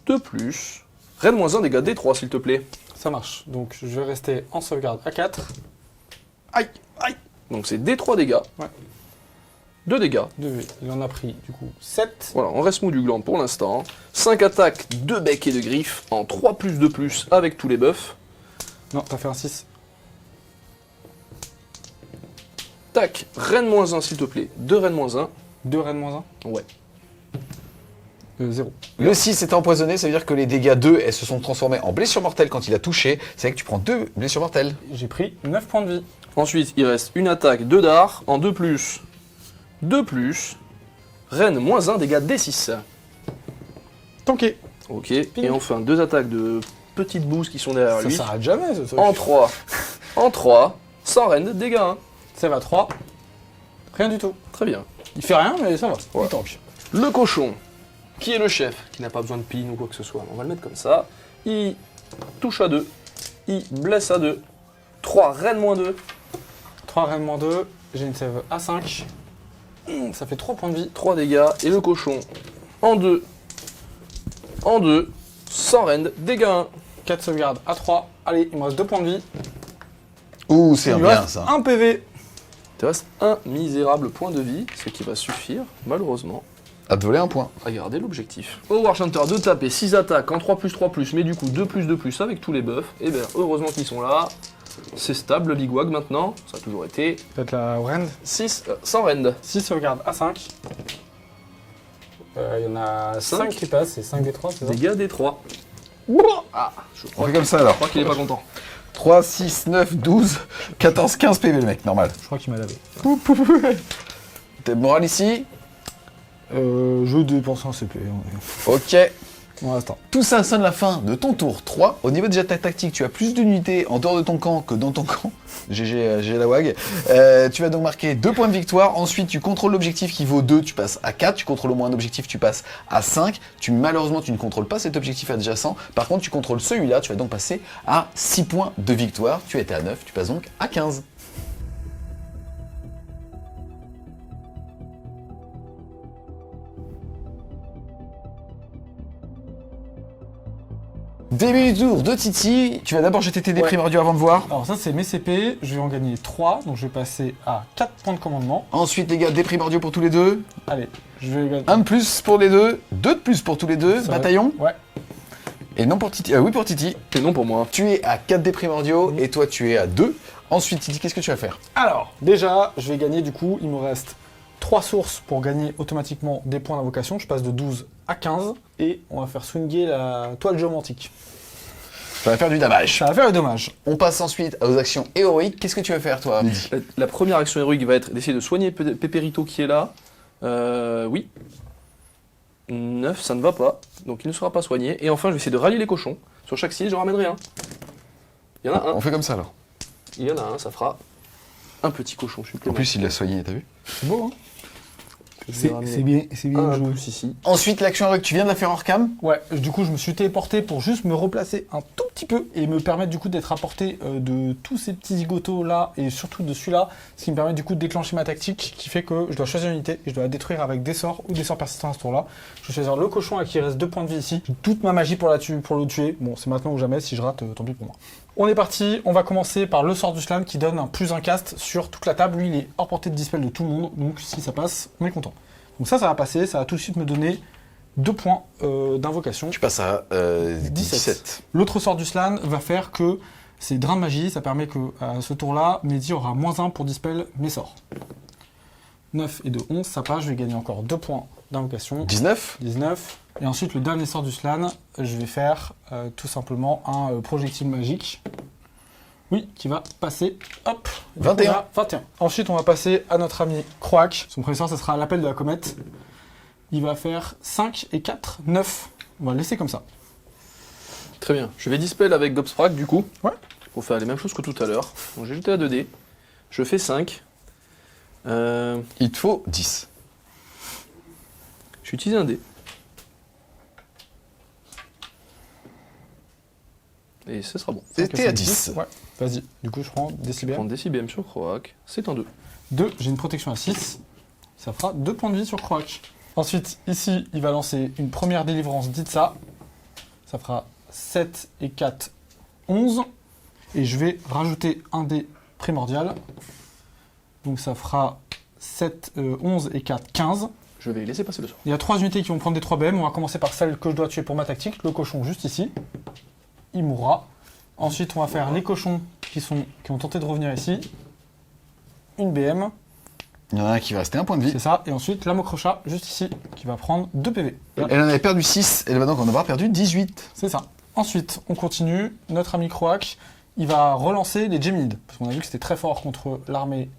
2+, Rennes -1, dégâts D3 s'il te plaît. Ça marche. Donc je vais rester en sauvegarde A4. Aïe, aïe. Donc c'est D3 dégâts. Ouais. 2 dégâts. Il en a pris du coup 7. Voilà, on reste mou du gland pour l'instant. 5 attaques, 2 becs et de griffes en 3+2+, avec tous les buffs. Non, t'as fait un 6. Tac, Rennes -1 s'il te plaît. 2 Rennes -1. 2 Rennes moins 1. Ouais. 0. Le 6 est empoisonné, ça veut dire que les dégâts 2, elles se sont transformés en blessures mortelles quand il a touché. C'est vrai que tu prends 2 blessures mortelles. J'ai pris 9 points de vie. Ensuite, il reste une attaque, 2 dards en 2+. 2+. Rennes -1, dégâts D6. Tanké. Ok. Et enfin, 2 attaques de petites bouses qui sont derrière Ça lui. s'arrête jamais ce truc. En 3. En 3. Sans Rennes, dégâts 1. Ça va 3. Rien du tout. Très bien. Il fait rien, mais ça va. Voilà. Il tank. Le cochon, qui est le chef, qui n'a pas besoin de pin ou quoi que ce soit. On va le mettre comme ça. Il touche à 2. Il blesse à 2. 3 Rennes -2. 3 Rennes moins 2. J'ai une save à 5. Ça fait 3 points de vie. 3 dégâts. Et le cochon, en 2. En 2. Sans Rennes, dégâts 1. 4 sauvegardes à 3. Allez, il me reste 2 points de vie. Ouh, c'est Il me bien reste ça. 1 PV. Il te reste un misérable point de vie, ce qui va suffire, malheureusement, À te voler un point. à garder l'objectif. Au Warchanter de taper 6 attaques en 3+3+, mais du coup 2+2+, avec tous les buffs. Et bien, heureusement qu'ils sont là. C'est stable, le Big Wag maintenant. Ça a toujours été. Peut-être la Rend. 6 sans rend. 6 sauvegardes à 5. Il y en a 5 qui passent, c'est 5 des 3, c'est ça? Dégâts des 3. Ah, je On crois, fait comme ça alors. je crois qu'il est pas content. 3, 6, 9, 12, 14, 15 PV le mec, normal. Je crois qu'il m'a lavé. T'es moral ici? Je dépense un CP. Ok. Pour l'instant. Tout ça sonne la fin de ton tour 3. Au niveau de ta tactique, tu as plus d'unités en dehors de ton camp que dans ton camp. GG la WAG. Tu vas donc marquer 2 points de victoire. Ensuite, tu contrôles l'objectif qui vaut 2, tu passes à 4. Tu contrôles au moins un objectif, tu passes à 5. Malheureusement, tu ne contrôles pas cet objectif adjacent. Par contre, tu contrôles celui-là. Tu vas donc passer à 6 points de victoire. Tu étais à 9, tu passes donc à 15. Début du tour de Titi, tu vas d'abord jeter tes dés Ouais. primordiaux avant de voir. Alors ça c'est mes CP, je vais en gagner 3, donc je vais passer à 4 points de commandement. Ensuite les gars, dés primordiaux pour tous les deux. Allez, je vais gagner... Un de plus pour les deux, 2 de plus pour tous les deux, Ça va. bataillon. Ouais. Et non pour Titi, oui pour Titi. Et non pour moi. Tu es à 4 dés primordiaux et toi tu es à 2. Ensuite Titi, qu'est-ce que tu vas faire? Alors, déjà, je vais gagner du coup, il me reste 3 sources pour gagner automatiquement des points d'invocation. Je passe de 12 à 15 et on va faire swinguer la toile géomantique. Ça va faire du damage. Ça va faire le dommage. On passe ensuite aux actions héroïques. Qu'est-ce que tu vas faire toi, Mehdi? La première action héroïque va être d'essayer de soigner Pépérito qui est là. Oui. 9, ça ne va pas. Donc il ne sera pas soigné. Et enfin, je vais essayer de rallier les cochons. Sur chaque site, je ramènerai un. Il y en a un. On fait comme ça alors. Il y en a un, ça fera un petit cochon En supplémentaire. plus il l'a soigné, t'as vu? C'est beau, hein? Je vais ramener C'est bien un joué. plus ici. Ensuite, l'action aveugle, tu viens de la faire hors cam. Ouais, du coup, je me suis téléporté pour juste me replacer un tout petit peu et me permettre du coup d'être à portée de tous ces petits zigotos là et surtout de celui-là, ce qui me permet du coup de déclencher ma tactique qui fait que je dois choisir une unité et je dois la détruire avec des sorts ou des sorts persistants à ce tour-là. Je vais choisir le cochon à qui il reste 2 points de vie ici. J'ai toute ma magie pour le tuer. Bon, c'est maintenant ou jamais. Si je rate, tant pis pour moi. On est parti. On va commencer par le sort du slam qui donne un +1 cast sur toute la table. Lui, il est hors portée de dispel de tout le monde. Donc si ça passe, on est content. Donc ça va passer. Ça va tout de suite me donner 2 points d'invocation. Tu passes à 17. L'autre sort du slan va faire que c'est drain de magie, ça permet que à ce tour-là, Mehdi aura -1 pour dispel mes sorts. 9 et 2, 11, ça passe, je vais gagner encore 2 points d'invocation. 19. 19. Et ensuite, le dernier sort du slan, je vais faire tout simplement un projectile magique. Oui, qui va passer, hop, 21. On a 21. Ensuite, on va passer à notre ami Croak. Son premier sort, ça sera l'appel de la comète. Il va faire 5 et 4, 9. On va le laisser comme ça. Très bien. Je vais dispel avec Gobsprak du coup. Ouais. Pour faire les mêmes choses que tout à l'heure. Donc j'ai jeté à 2D. Je fais 5. Il te faut 10. Je vais utiliser un dé. Et ce sera bon. C'était à 10. Ouais, vas-y. Du coup, je prends Je décibel. prends décibel sur Croak. C'est un 2. 2, j'ai une protection à 6. Ça fera 2 points de vie sur Croak. Ensuite, ici, il va lancer une première délivrance d'Itza. Ça fera 7 et 4, 11. Et je vais rajouter un dé primordial. Donc ça fera 7, 11 et 4, 15. Je vais laisser passer le sort. Il y a 3 unités qui vont prendre des 3 BM. On va commencer par celle que je dois tuer pour ma tactique. Le cochon juste ici. Il mourra. Ensuite, on va faire les cochons qui ont tenté de revenir ici. Une BM. Il y en a un qui va rester 1 point de vie. C'est ça. Et ensuite, la mocrocha, juste ici, qui va prendre 2 PV. Elle en avait perdu 6, elle va donc en avoir perdu 18. C'est ça. Ensuite, on continue. Notre ami Croak, il va relancer les Géminides. Parce qu'on a vu que c'était très fort contre l'armée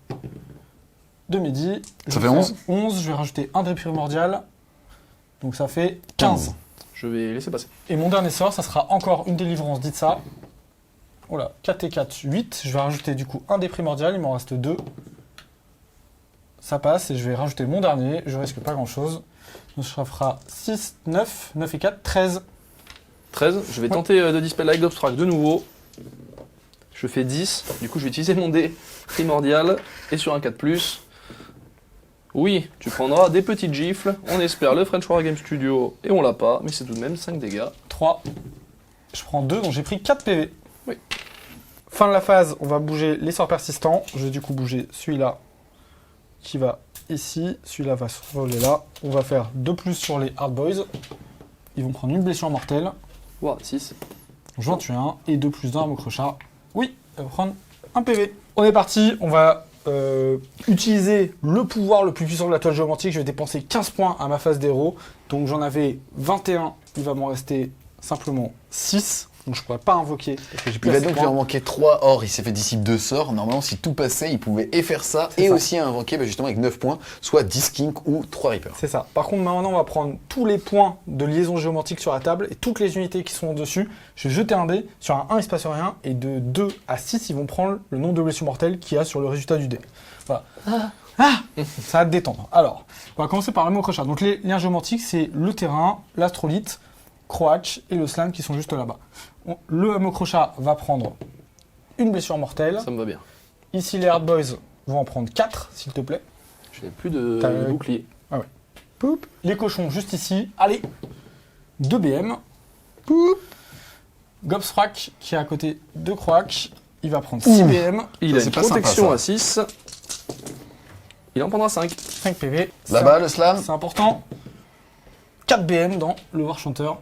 de Mehdi. Ça fait 11. 11, je vais rajouter un dé primordial. Donc ça fait 15. Je vais laisser passer. Et mon dernier sort, ça sera encore une délivrance d'Itza. Voilà, 4 et 4, 8. Je vais rajouter du coup un dé primordial, il m'en reste 2. Ça passe et je vais rajouter mon dernier, je risque pas grand chose. Donc ça fera 6, 9, 9 et 4, 13. 13. Je vais tenter de dispel avec Gobsprak de nouveau. Je fais 10. Du coup, je vais utiliser mon dé primordial. Et sur un 4+. Oui, tu prendras des petites gifles. On espère le French Wargame Studio. Et on l'a pas, mais c'est tout de même 5 dégâts. 3. Je prends 2, donc j'ai pris 4 PV. Oui. Fin de la phase, on va bouger les sorts persistants. Je vais du coup bouger celui-là qui va ici. Celui-là va se voler là. On va faire 2+ sur les Hard Boys. Ils vont prendre une blessure mortelle. Ouah, 6. J'en tue un. Et 2+ dans un crochat. Oui, elle va prendre un PV. On est parti, on va utiliser le pouvoir le plus puissant de la toile géomantique. Je vais dépenser 15 points à ma phase d'héros. Donc j'en avais 21, il va m'en rester simplement 6. Donc je pourrais pas invoquer. Parce que j'ai plus Il va assez de donc lui points. en manquer 3. Or, il s'est fait dissiper 2 sorts. Normalement, si tout passait, il pouvait et faire ça, C'est et ça. aussi invoquer justement avec 9 points, soit 10 Kink ou 3 Reapers. C'est ça. Par contre, maintenant, on va prendre tous les points de liaison géomantique sur la table et toutes les unités qui sont dessus. Je vais jeter un dé. Sur un 1, il se passe rien. Et de 2 à 6, ils vont prendre le nombre de blessures mortelles qu'il y a sur le résultat du dé. Voilà. Ça va te détendre. Alors, on va commencer par le mot crochat. Donc, les liens géomantiques, c'est le terrain, l'astrolite, Croak et le slam qui sont juste là-bas. Le hameau crochat va prendre une blessure mortelle. Ça me va bien. Ici, les Hard Boys vont en prendre 4, s'il te plaît. Je n'ai plus de T'as- bouclier. Poup. Les cochons juste ici. Allez, 2 BM. Poup. Gobsprak qui est à côté de Croak. Il va prendre 6 BM, Il Ça, a c'est une pas sympa, protection ça. à 6. Il en prendra 5. 5 PV. Là-bas, le slam. C'est important. 4 BM dans le War Chanteur.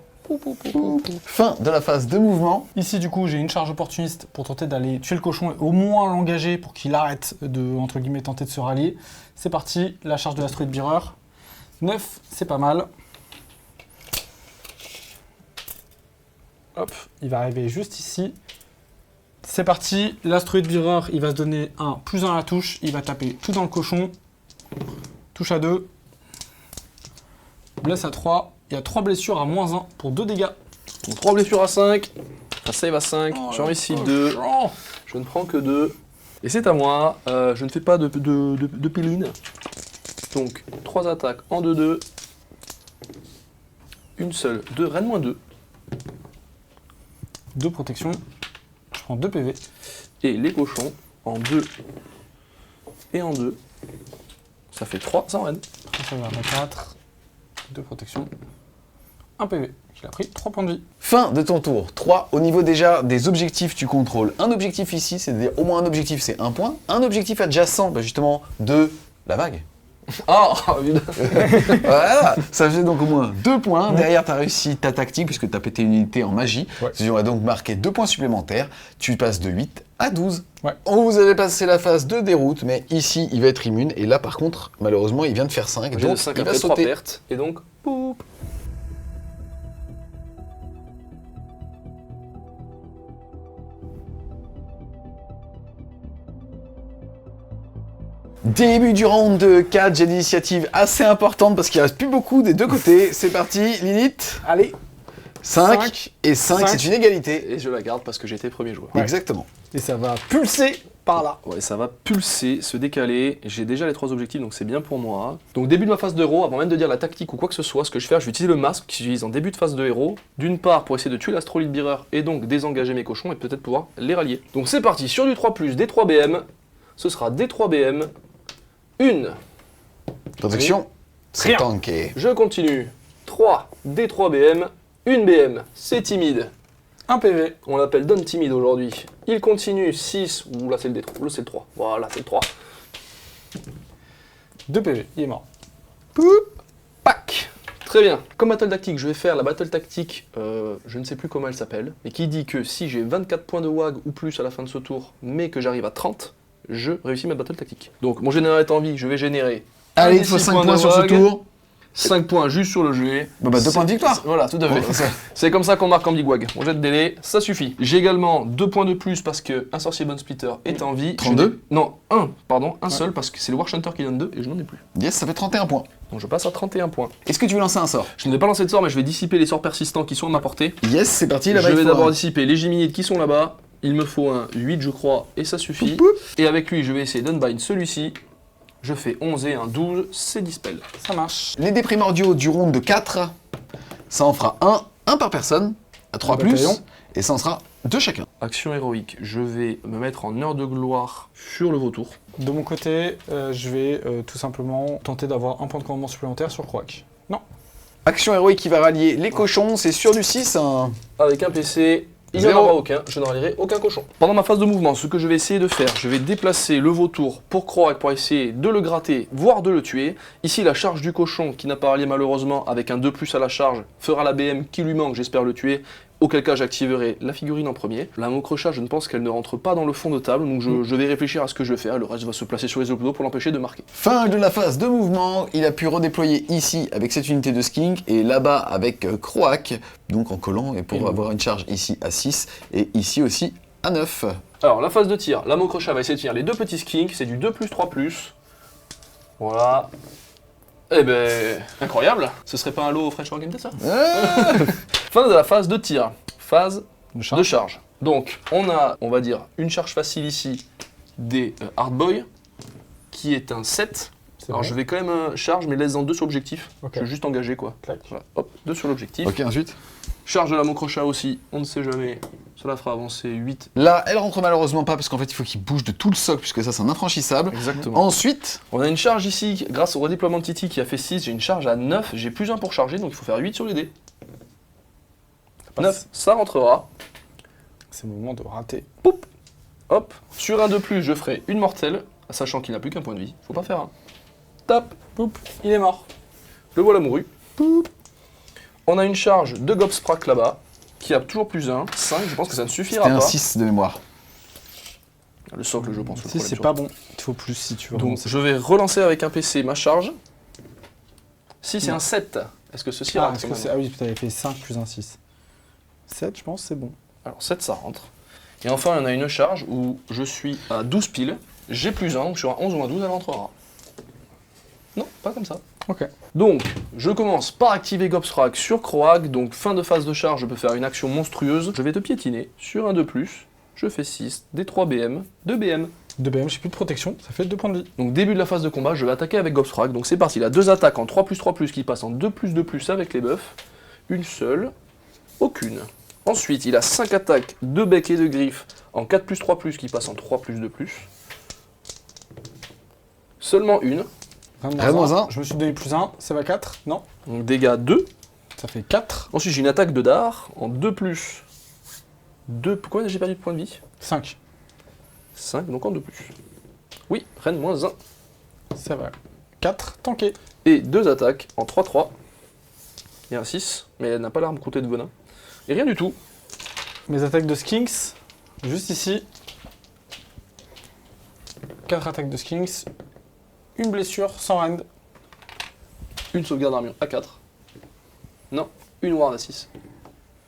Fin de la phase de mouvement. Ici, du coup, j'ai une charge opportuniste pour tenter d'aller tuer le cochon et au moins l'engager pour qu'il arrête de, entre guillemets, tenter de se rallier. C'est parti, la charge de l'Asteroid Bearer. 9, c'est pas mal. Hop, il va arriver juste ici. C'est parti, l'Asteroid Bearer, il va se donner un +1 à la touche. Il va taper tout dans le cochon. Touche à 2. Blesse à 3. Il y a 3 blessures à -1 pour 2 dégâts. Donc 3 blessures à 5. Un save à 5. Oh, J'en ai ici oh, 2. oh. Je ne prends que 2. Et c'est à moi. Je ne fais pas de piline. Donc 3 attaques en 2-2. Une seule de reine moins 2. 2 protections. Je prends 2 PV. Et les cochons en 2 et en 2. Ça fait 3 sans reine. Ça va 4. 2 protections. 1 PV. Il a pris 3 points de vie. Fin de ton tour. 3. Au niveau déjà des objectifs, tu contrôles un objectif ici, c'est-à-dire au moins un objectif, c'est 1 point. Un objectif adjacent, bah justement, de la vague. Ah, évidemment. Voilà, ça fait donc au moins 2 points. Derrière, tu as réussi ta tactique, puisque tu as pété une unité en magie. Ouais. Tu vas donc marquer 2 points supplémentaires. Tu passes de 8 à 12. Ouais. Vous avez passé la phase de déroute, mais ici, il va être immune. Et là, par contre, malheureusement, il vient de faire 5. J'ai de Donc, 5 il va après 3 sauter. pertes. Et donc, poup. Début du round de 4, j'ai des initiatives assez importantes parce qu'il reste plus beaucoup des deux côtés. C'est parti, Lilith. Allez. 5 et 5, c'est une égalité. Et je la garde parce que j'étais premier joueur. Exactement. Et ça va pulser par là. Ouais, ça va pulser, se décaler. J'ai déjà les 3 objectifs, donc c'est bien pour moi. Donc début de ma phase de héros, avant même de dire la tactique ou quoi que ce soit, ce que je vais faire, je vais utiliser le masque que j'utilise en début de phase de héros. D'une part pour essayer de tuer l'astrolite bearer et donc désengager mes cochons et peut-être pouvoir les rallier. Donc c'est parti, sur du 3+, D3 BM, ce sera D3 BM, une. Protection, c'est Rien. tanké. Je continue, 3 D3 BM, une BM, c'est timide. 1 PV. On l'appelle Don Timide aujourd'hui. Il continue, 6, ouh là c'est le D3, là c'est le 3. Voilà, c'est le 3. 2 PV. Il est mort. Pac. Très bien. Comme battle tactique, je vais faire la battle tactique, je ne sais plus comment elle s'appelle, et qui dit que si j'ai 24 points de WAG ou plus à la fin de ce tour, mais que j'arrive à 30, je réussis ma battle tactique. Donc mon général est en vie, je vais générer. Allez, un il faut des 6 5 points de sur ce WAG, tour. 5 points juste sur le jet. Bon bah 2 points de victoire. Voilà, tout à fait. Bon, ça- C'est comme ça qu'on marque en big wag. On jette de délai, ça suffit. J'ai également 2 points de plus parce que un sorcier bone splitter est en vie. 32? Non, un seul parce que c'est le War Hunter qui donne 2 et je n'en ai plus. Yes, ça fait 31 points. Donc je passe à 31 points. Est-ce que tu veux lancer un sort? Je ne vais pas lancer de sort, mais je vais dissiper les sorts persistants qui sont à ma portée. Yes, c'est parti, là-bas. Je il vais faut d'abord un- dissiper les Giminides qui sont là-bas. Il me faut un 8, je crois, et ça suffit. Et avec lui, je vais essayer d'unbind celui-ci. Je fais 11 et un 12, c'est dispel. Ça marche. Les dés primordiaux du round de 4, ça en fera un par personne, à 3 Un plus, bataillon. et ça en sera 2 chacun. Action héroïque, je vais me mettre en heure de gloire sur le vautour. De mon côté, je vais tout simplement tenter d'avoir un point de commandement supplémentaire sur Croac. Non. Action héroïque qui va rallier les cochons, c'est sur du 6. Avec un PC, il n'y en Zéro. aura aucun, je ne rallierai aucun cochon. Pendant ma phase de mouvement, ce que je vais essayer de faire, je vais déplacer le vautour pour Croac pour essayer de le gratter, voire de le tuer. Ici, la charge du cochon, qui n'a pas rallié malheureusement, avec un 2+ à la charge, fera la BM qui lui manque, j'espère le tuer. Auquel cas, j'activerai la figurine en premier. La Mokrocha, je ne pense qu'elle ne rentre pas dans le fond de table, donc je vais réfléchir à ce que je vais faire. Le reste va se placer sur les opdos pour l'empêcher de marquer. Fin de la phase de mouvement, il a pu redéployer ici avec cette unité de skink, et là-bas avec Croac, donc en collant, et pour avoir une charge ici à 6, et ici aussi à 9. Alors, la phase de tir, la Mokrocha va essayer de finir les 2 petits skinks, c'est du 2+, 3+. Voilà. Eh ben, incroyable. Ce serait pas un lot au French War Game Day, ça? Fin de la phase de tir. Phase de charge. Donc, on a, on va dire, une charge facile ici des Hardboy, qui est un 7. Alors, je vais quand même charge, mais laisse en 2 sur l'objectif. Ok. Je vais juste engager, quoi. Clac. Voilà, hop, 2 sur l'objectif. Ok, ensuite. Charge de la Mokrocha aussi, on ne sait jamais. Cela fera avancer 8. Là, elle rentre malheureusement pas, parce qu'en fait, il faut qu'il bouge de tout le socle, puisque ça, c'est un infranchissable. Exactement. Ensuite, On a une charge ici, grâce au redéploiement de Titi qui a fait 6, j'ai une charge à 9, j'ai plus 1 pour charger, donc il faut faire 8 sur les dés. 9, ça rentrera. C'est le moment de rater. Hop, sur un de plus, je ferai une mortelle, sachant qu'il n'a plus qu'un point de vie. Faut pas faire un. Tap, Poup. Il est mort. le voilà mouru. Poup. On a une charge de Gobsprak là-bas, qui a toujours plus 1, 5, je pense que ça ne suffira c'était un pas. 6 de mémoire. Le socle, je pense. le Si problème c'est sur- pas bon, il faut plus si tu veux. Donc relancer. je vais relancer avec un PC ma charge. Si c'est un 7, est-ce que ceci Ah, rentre est-ce que quand même c'est... ah oui, putain, il fait 5 plus un 6. 7, je pense, c'est bon. Alors 7 ça rentre. Et enfin on a une charge où je suis à 12 piles, j'ai plus 1, donc sur un 11 ou un 12 elle rentrera. Non, pas comme ça. Ok. Donc je commence par activer Gobsprak sur Croag, donc fin de phase de charge, je peux faire une action monstrueuse. Je vais te piétiner sur un 2+, je fais 6, D3 BM, 2 BM. 2 BM, j'ai plus de protection, ça fait 2 points de vie. Donc début de la phase de combat, je vais attaquer avec Gobsfrag. Donc c'est parti, il a 2 attaques en 3+3+, qui passent en 2+2+, avec les buffs. Une seule, aucune. Ensuite, il a 5 attaques, 2 becs et 2 griffes, en 4+3+, qui passent en 3+2+. Seulement une. Rien moins un. Je me suis donné +1, ça va 4, non? Donc dégâts 2. Ça fait 4, Ensuite, j'ai une attaque de dard en 2+. 2. Pourquoi j'ai perdu de points de vie? 5. 5, donc en 2+. Oui, reine moins 1. Ça va 4, tanké. Et 2 attaques en 3-3. Et un 6, mais elle n'a pas l'arme croûtée de venin. Et rien du tout. Mes attaques de Skinks, juste ici. 4 attaques de Skinks. Une blessure, sans rend. Une sauvegarde d'armure à 4. Non. Une ward à 6.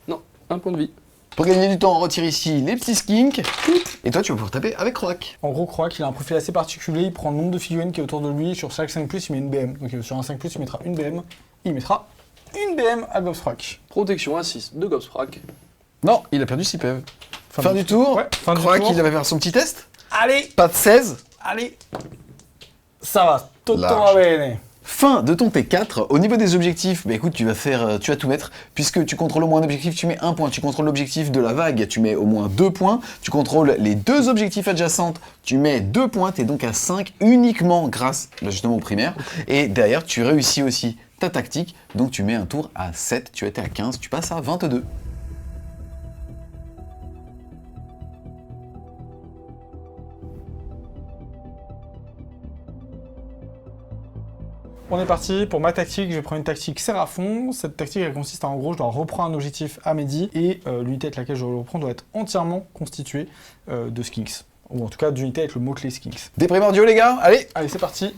Non. Un point de vie. Pour gagner du temps, on retire ici les petits skinks. Et toi, tu vas pouvoir taper avec Croak. En gros, Croak, il a un profil assez particulier. Il prend le nombre de figurines qui est autour de lui. Sur chaque 5+, il met une BM. Donc sur un 5+, il mettra une BM. Il mettra une BM à Gobsfrag. Protection à 6 de Gobsfrag. Non, il a perdu 6 PV. Fin du tour. Ouais, fin du Croak, tour. il va faire son petit test. Allez, Pas de 16. allez. Ça va, tutto Large. va bene. Fin de ton T4. Au niveau des objectifs, bah écoute, tu vas tout mettre. Puisque tu contrôles au moins un objectif, tu mets 1 point. Tu contrôles l'objectif de la vague, tu mets au moins 2 points. Tu contrôles les 2 objectifs adjacents, tu mets 2 points. T'es donc à 5 uniquement grâce justement au primaire. Et derrière, tu réussis aussi ta tactique. Donc tu mets un tour à 7. Tu étais à 15, tu passes à 22. On est parti pour ma tactique. Je vais prendre une tactique Séraphon. Cette tactique, elle consiste en gros, je dois reprendre un objectif à midi et l'unité avec laquelle je le reprends doit être entièrement constituée de Skinks. Ou en tout cas d'unités avec le mot-clé Skinks. Des primordiaux, les gars. Allez, Allez, c'est parti.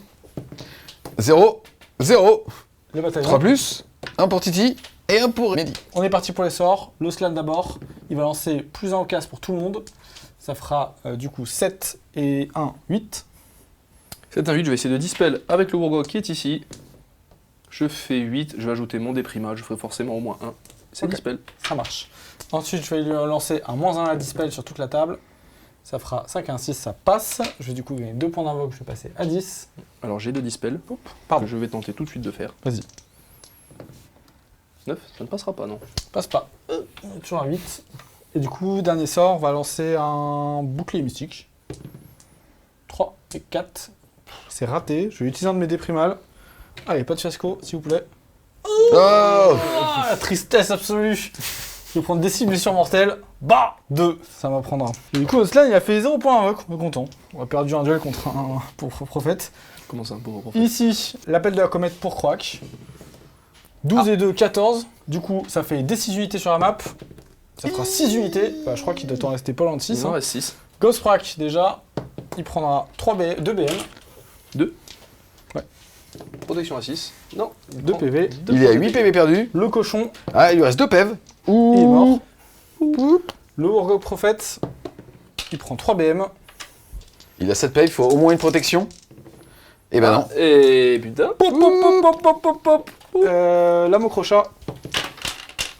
0, 0, Le bataillon. 3 plus, 1 pour Titi et 1 pour Mehdi. On est parti pour les sorts. L'Oslan d'abord. Il va lancer +1 au casse pour tout le monde. Ça fera du coup 7 et 1, 8. C'est un 8, je vais essayer de dispel avec le Bourgogne qui est ici. Je fais 8, je vais ajouter mon déprima, je ferai forcément au moins 1. C'est Ok. dispel. Ça marche. Ensuite, je vais lui lancer un -1 à la dispel sur toute la table. Ça fera 5 et 1, 6, ça passe. Je vais du coup gagner 2 points d'invoque, je vais passer à 10. Alors j'ai 2 dispel, Pardon. que je vais tenter tout de suite de faire. Vas-y. 9, ça ne passera pas, non. Passe pas. On est toujours à 8. Et du coup, dernier sort, on va lancer un bouclier mystique. 3 et 4. C'est raté. Je vais utiliser un de mes déprimales. Allez, pas de fiasco, s'il vous plaît. Oh, Ah, la tristesse absolue. Je vais prendre des 6 blessures mortelles. Bah 2. Ça m'apprendra. Et du coup, Oslan, il a fait 0 points invoque. On est content. On a perdu un duel contre un pauvre prophète. Comment ça, un pauvre prophète? Ici, l'appel de la comète pour Croak. 12 et 2, 14. Du coup, ça fait des 6 unités sur la map. Ça fera 6 unités. Bah, je crois qu'il doit en rester pas loin de 6. Il en reste 6. Ghost Croak, déjà, il prendra 2 BM, 2. Ouais. Protection à 6. Non. 2 PV. il est à 8 PV perdus. Le cochon, Ah, il lui reste 2 PV. il est mort. Le Wargog Prophète, il prend 3 BM. Il a 7 PV, il faut au moins une protection. Et ben non. Et putain. Pop, pop, pop, pop, pop, pop, pop. L'âme crochat,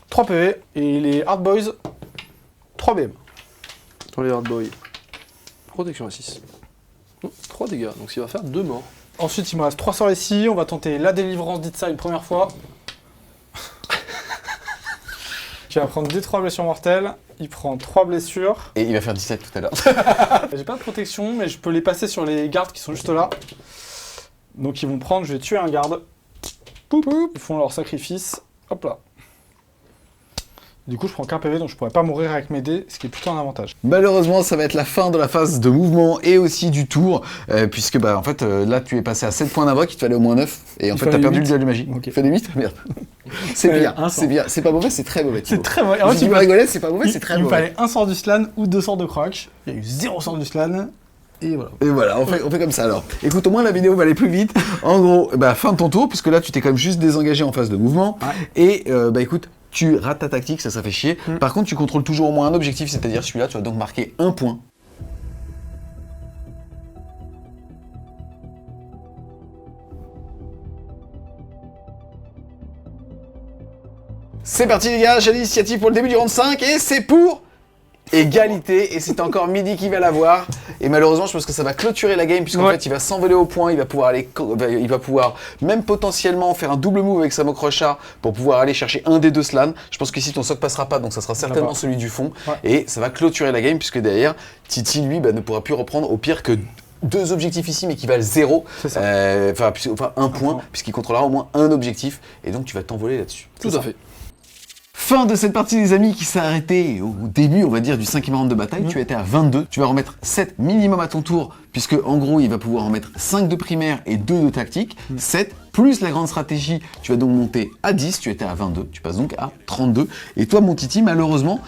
3 PV. Et les Hard Boys, 3 BM. Dans les hard boys. Protection à 6. 3 dégâts, donc il va faire 2 morts. Ensuite, il me reste 3 sorts ici. On va tenter la délivrance d'Itza une première fois. Qui va prendre des 3 blessures mortelles. Il prend 3 blessures. Et il va faire 17 tout à l'heure. J'ai pas de protection, mais je peux les passer sur les gardes qui sont juste là. Donc ils vont prendre, je vais tuer un garde. Poup, poup. Ils font leur sacrifice. Hop là. Du coup, je prends qu'un PV, donc je pourrais pas mourir avec mes dés, ce qui est plutôt un avantage. Malheureusement, ça va être la fin de la phase de mouvement et aussi du tour, puisque bah en fait là tu es passé à 7 points d'invoque, il te fallait au moins 9, et en Il fait t'as fallait perdu 8. le duel de magie. Ok. Il fallait 8. Merde. C'est bien, un c'est sort. bien. C'est pas mauvais, c'est très mauvais. C'est Thibaut. très mauvais. Je dis, tu rigolais, c'est pas mauvais, c'est très Il me mauvais. fallait un sort du slan ou 2 sorts de croc. Il y a eu 0 sort du slan. Et voilà. Et voilà, on fait comme ça alors. Écoute, au moins la vidéo va aller plus vite. En gros, bah fin de ton tour, puisque là tu t'es quand même juste désengagé en phase de mouvement. Ouais. Et bah écoute, tu rates ta tactique, ça fait chier. Par contre, tu contrôles toujours au moins un objectif, c'est-à-dire celui-là, tu vas donc marquer 1 point. C'est parti les gars, j'ai l'initiative pour le début du round 5 et c'est pour Égalité, et c'est encore Midi qui va l'avoir. Et malheureusement, je pense que ça va clôturer la game, puisqu'en fait, il va s'envoler au point, il va pouvoir même potentiellement faire un double move avec sa Mokrocha pour pouvoir aller chercher un des deux slams. Je pense qu'ici, ton soc passera pas, donc ça sera certainement celui du fond. Ouais. Et ça va clôturer la game, puisque derrière, Titi, lui, ne pourra plus reprendre au pire que 2 objectifs ici, mais qui valent 0. C'est ça. Enfin, un point, puisqu'il contrôlera au moins un objectif. Et donc, tu vas t'envoler là-dessus. Tout à fait. Fin de cette partie, les amis, qui s'est arrêtée au début, on va dire, du 5e round de bataille. Tu étais à 22. Tu vas remettre 7 minimum à ton tour, puisque en gros, il va pouvoir en mettre 5 de primaire et 2 de tactique. 7 plus la grande stratégie, tu vas donc monter à 10. Tu étais à 22. Tu passes donc à 32. Et toi, mon Titi, malheureusement,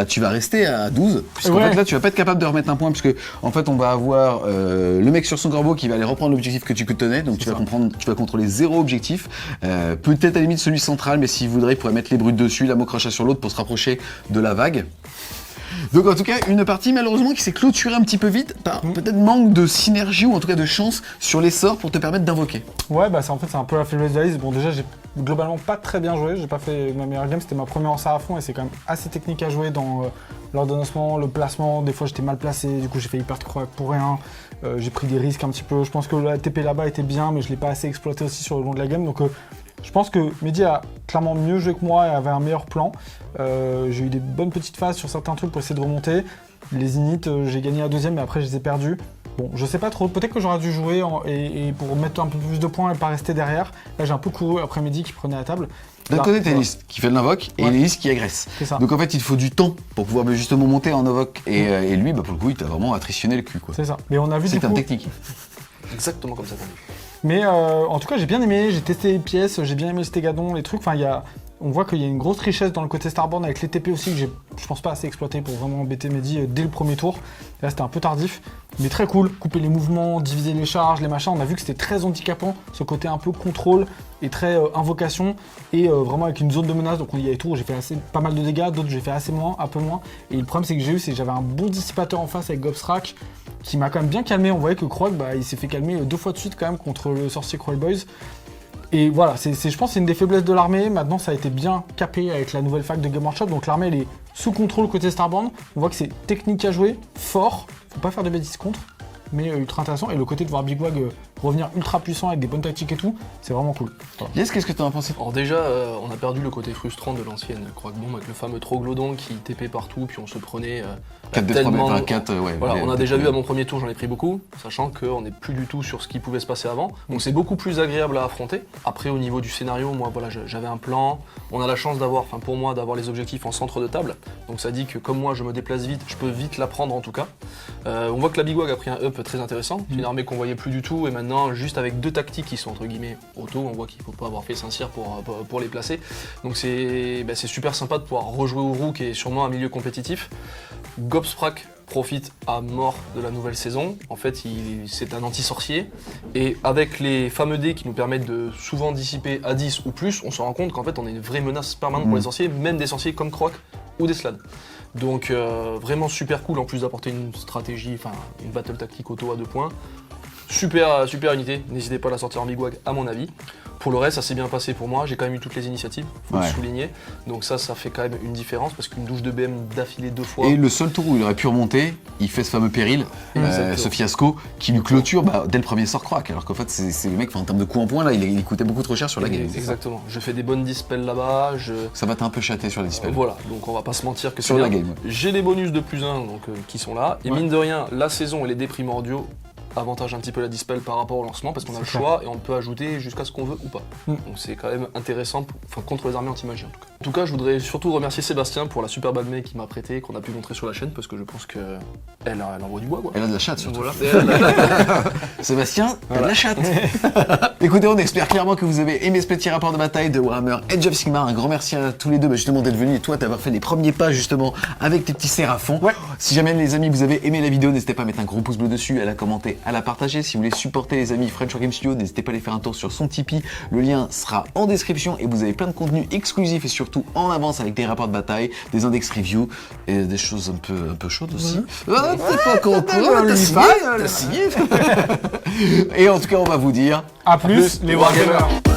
tu vas rester à 12. Puisqu'en fait, là, tu vas pas être capable de remettre un point, puisque en fait, on va avoir le mec sur son corbeau qui va aller reprendre l'objectif que tu tenais. Donc, tu vas contrôler 0 objectif. Peut-être à la limite celui central, mais s'il voudrait, il pourrait mettre les brutes dessus, la Mokrocha sur l'autre pour se rapprocher de la vague. Donc en tout cas, une partie malheureusement qui s'est clôturée un petit peu vite par peut-être manque de synergie ou en tout cas de chance sur les sorts pour te permettre d'invoquer. Ouais, bah c'est un peu la faiblesse d'Alice. Bon, déjà, j'ai globalement pas très bien joué. J'ai pas fait ma meilleure game. C'était ma première en ça à fond et c'est quand même assez technique à jouer dans l'ordonnancement, le placement. Des fois, j'étais mal placé. Du coup, j'ai fait hyper croix pour rien. J'ai pris des risques un petit peu. Je pense que la TP là-bas était bien, mais je l'ai pas assez exploité aussi sur le long de la game. Donc, je pense que Mehdi a clairement mieux joué que moi et avait un meilleur plan. J'ai eu des bonnes petites phases sur certains trucs pour essayer de remonter. Les inits, j'ai gagné la deuxième, mais après, je les ai perdus. Bon, je sais pas trop, peut-être que j'aurais dû jouer et pour mettre un peu plus de points et pas rester derrière. Là, j'ai un peu couru après Mehdi qui prenait la table. D'un côté, t'as Elise qui fait de l'invoque et Elise qui agresse. C'est ça. Donc en fait, il te faut du temps pour pouvoir justement monter en invoque. Et lui, pour le coup, il t'a vraiment attritionné le cul, quoi. C'est ça. Mais on a vu C'est du coup... technique. Exactement comme ça. Mais en tout cas, j'ai bien aimé, j'ai testé les pièces, j'ai bien aimé le stégadon, les trucs. Enfin, on voit qu'il y a une grosse richesse dans le côté Starborn avec les TP aussi que je pense pas assez exploité pour vraiment embêter Mehdi dès le premier tour. Là, c'était un peu tardif, mais très cool. Couper les mouvements, diviser les charges, les machins. On a vu que c'était très handicapant, ce côté un peu contrôle et très invocation et vraiment avec une zone de menace. Donc il y avait tout, j'ai fait pas mal de dégâts, d'autres j'ai fait un peu moins. Et le problème c'est que j'avais un bon dissipateur en face avec Gobstrak qui m'a quand même bien calmé. On voyait que Krog, il s'est fait calmer 2 fois de suite quand même contre le sorcier Crawl Boys. Et voilà, je pense que c'est une des faiblesses de l'armée. Maintenant, ça a été bien capé avec la nouvelle fac de Game Workshop. Donc l'armée, elle est sous contrôle côté Starborn. On voit que c'est technique à jouer, fort. Faut pas faire de bêtises contre, mais ultra intéressant. Et le côté de voir Big Wag revenir ultra puissant avec des bonnes tactiques et tout, c'est vraiment cool. Voilà. Yes, qu'est-ce que t'en as pensé? Alors déjà, on a perdu le côté frustrant de l'ancienne Croque-Bombe avec le fameux Troglodon qui TP partout, puis on se prenait 4 tellement... enfin 4, ouais. Voilà, on a déjà vu à mon premier tour, j'en ai pris beaucoup, sachant qu'on n'est plus du tout sur ce qui pouvait se passer avant. Donc c'est beaucoup plus agréable à affronter. Après, au niveau du scénario, moi, voilà, j'avais un plan. On a la chance d'avoir, pour moi, d'avoir les objectifs en centre de table. Donc ça dit que comme moi, je me déplace vite, je peux vite la prendre en tout cas. On voit que la Big Wag a pris un up très intéressant. C'est une armée qu'on voyait plus du tout, et maintenant, juste avec 2 tactiques qui sont entre guillemets auto, on voit qu'il ne faut pas avoir fait Saint-Cyr pour les placer. Donc c'est super sympa de pouvoir rejouer au Rook et sûrement un milieu compétitif. Gobsprak profite à mort de la nouvelle saison. En fait, c'est un anti-sorcier. Et avec les fameux dés qui nous permettent de souvent dissiper à 10 ou plus, on se rend compte qu'en fait, on a une vraie menace permanente pour les sorciers, même des sorciers comme Croc ou des Slans. Donc vraiment super cool, en plus d'apporter une stratégie, une battle tactique auto à 2 points. Super unité, n'hésitez pas à la sortir en Big Wag à mon avis. Pour le reste, ça s'est bien passé pour moi, j'ai quand même eu toutes les initiatives, faut le souligner. Donc ça fait quand même une différence parce qu'une douche de BM d'affilée 2 fois... Et le seul tour où il aurait pu remonter, il fait ce fameux péril, ce fiasco, qui lui clôture dès le premier sort Croc. Alors qu'en fait, c'est le mec, en termes de coup en point, là, il coûtait beaucoup trop cher sur la game. Exactement, je fais des bonnes dispels là-bas, Ça va t'un peu chaté sur les dispels. Voilà, donc on va pas se mentir que sur la game. J'ai les bonus de +1 donc, qui sont là, et mine de rien, la saison et les dés primordiaux avantage un petit peu la dispel par rapport au lancement parce qu'on a le choix et on peut ajouter jusqu'à ce qu'on veut ou pas. Donc c'est quand même intéressant contre les armées anti-magie en tout cas. En tout cas, je voudrais surtout remercier Sébastien pour la superbe armée qu'il m'a prêtée, qu'on a pu montrer sur la chaîne parce que je pense que elle envoie du bois quoi. Elle a de la chatte surtout. Voilà. Sébastien, t'as de la chatte. Écoutez, on espère clairement que vous avez aimé ce petit rapport de bataille de Warhammer Age of Sigmar. Un grand merci à tous les deux justement d'être venus et toi d'avoir fait les premiers pas justement avec tes petits séraphons. Si jamais les amis vous avez aimé la vidéo, n'hésitez pas à mettre un gros pouce bleu dessus, à la commenter, à la partager. Si vous voulez supporter les amis French Wargame Studio, n'hésitez pas à aller faire un tour sur son Tipeee. Le lien sera en description et vous avez plein de contenus exclusifs et surtout en avance avec des rapports de bataille, des index reviews et des choses un peu chaudes aussi. T'es pas encore au courant, t'as signé. Et en tout cas, on va vous dire à plus les Wargamers.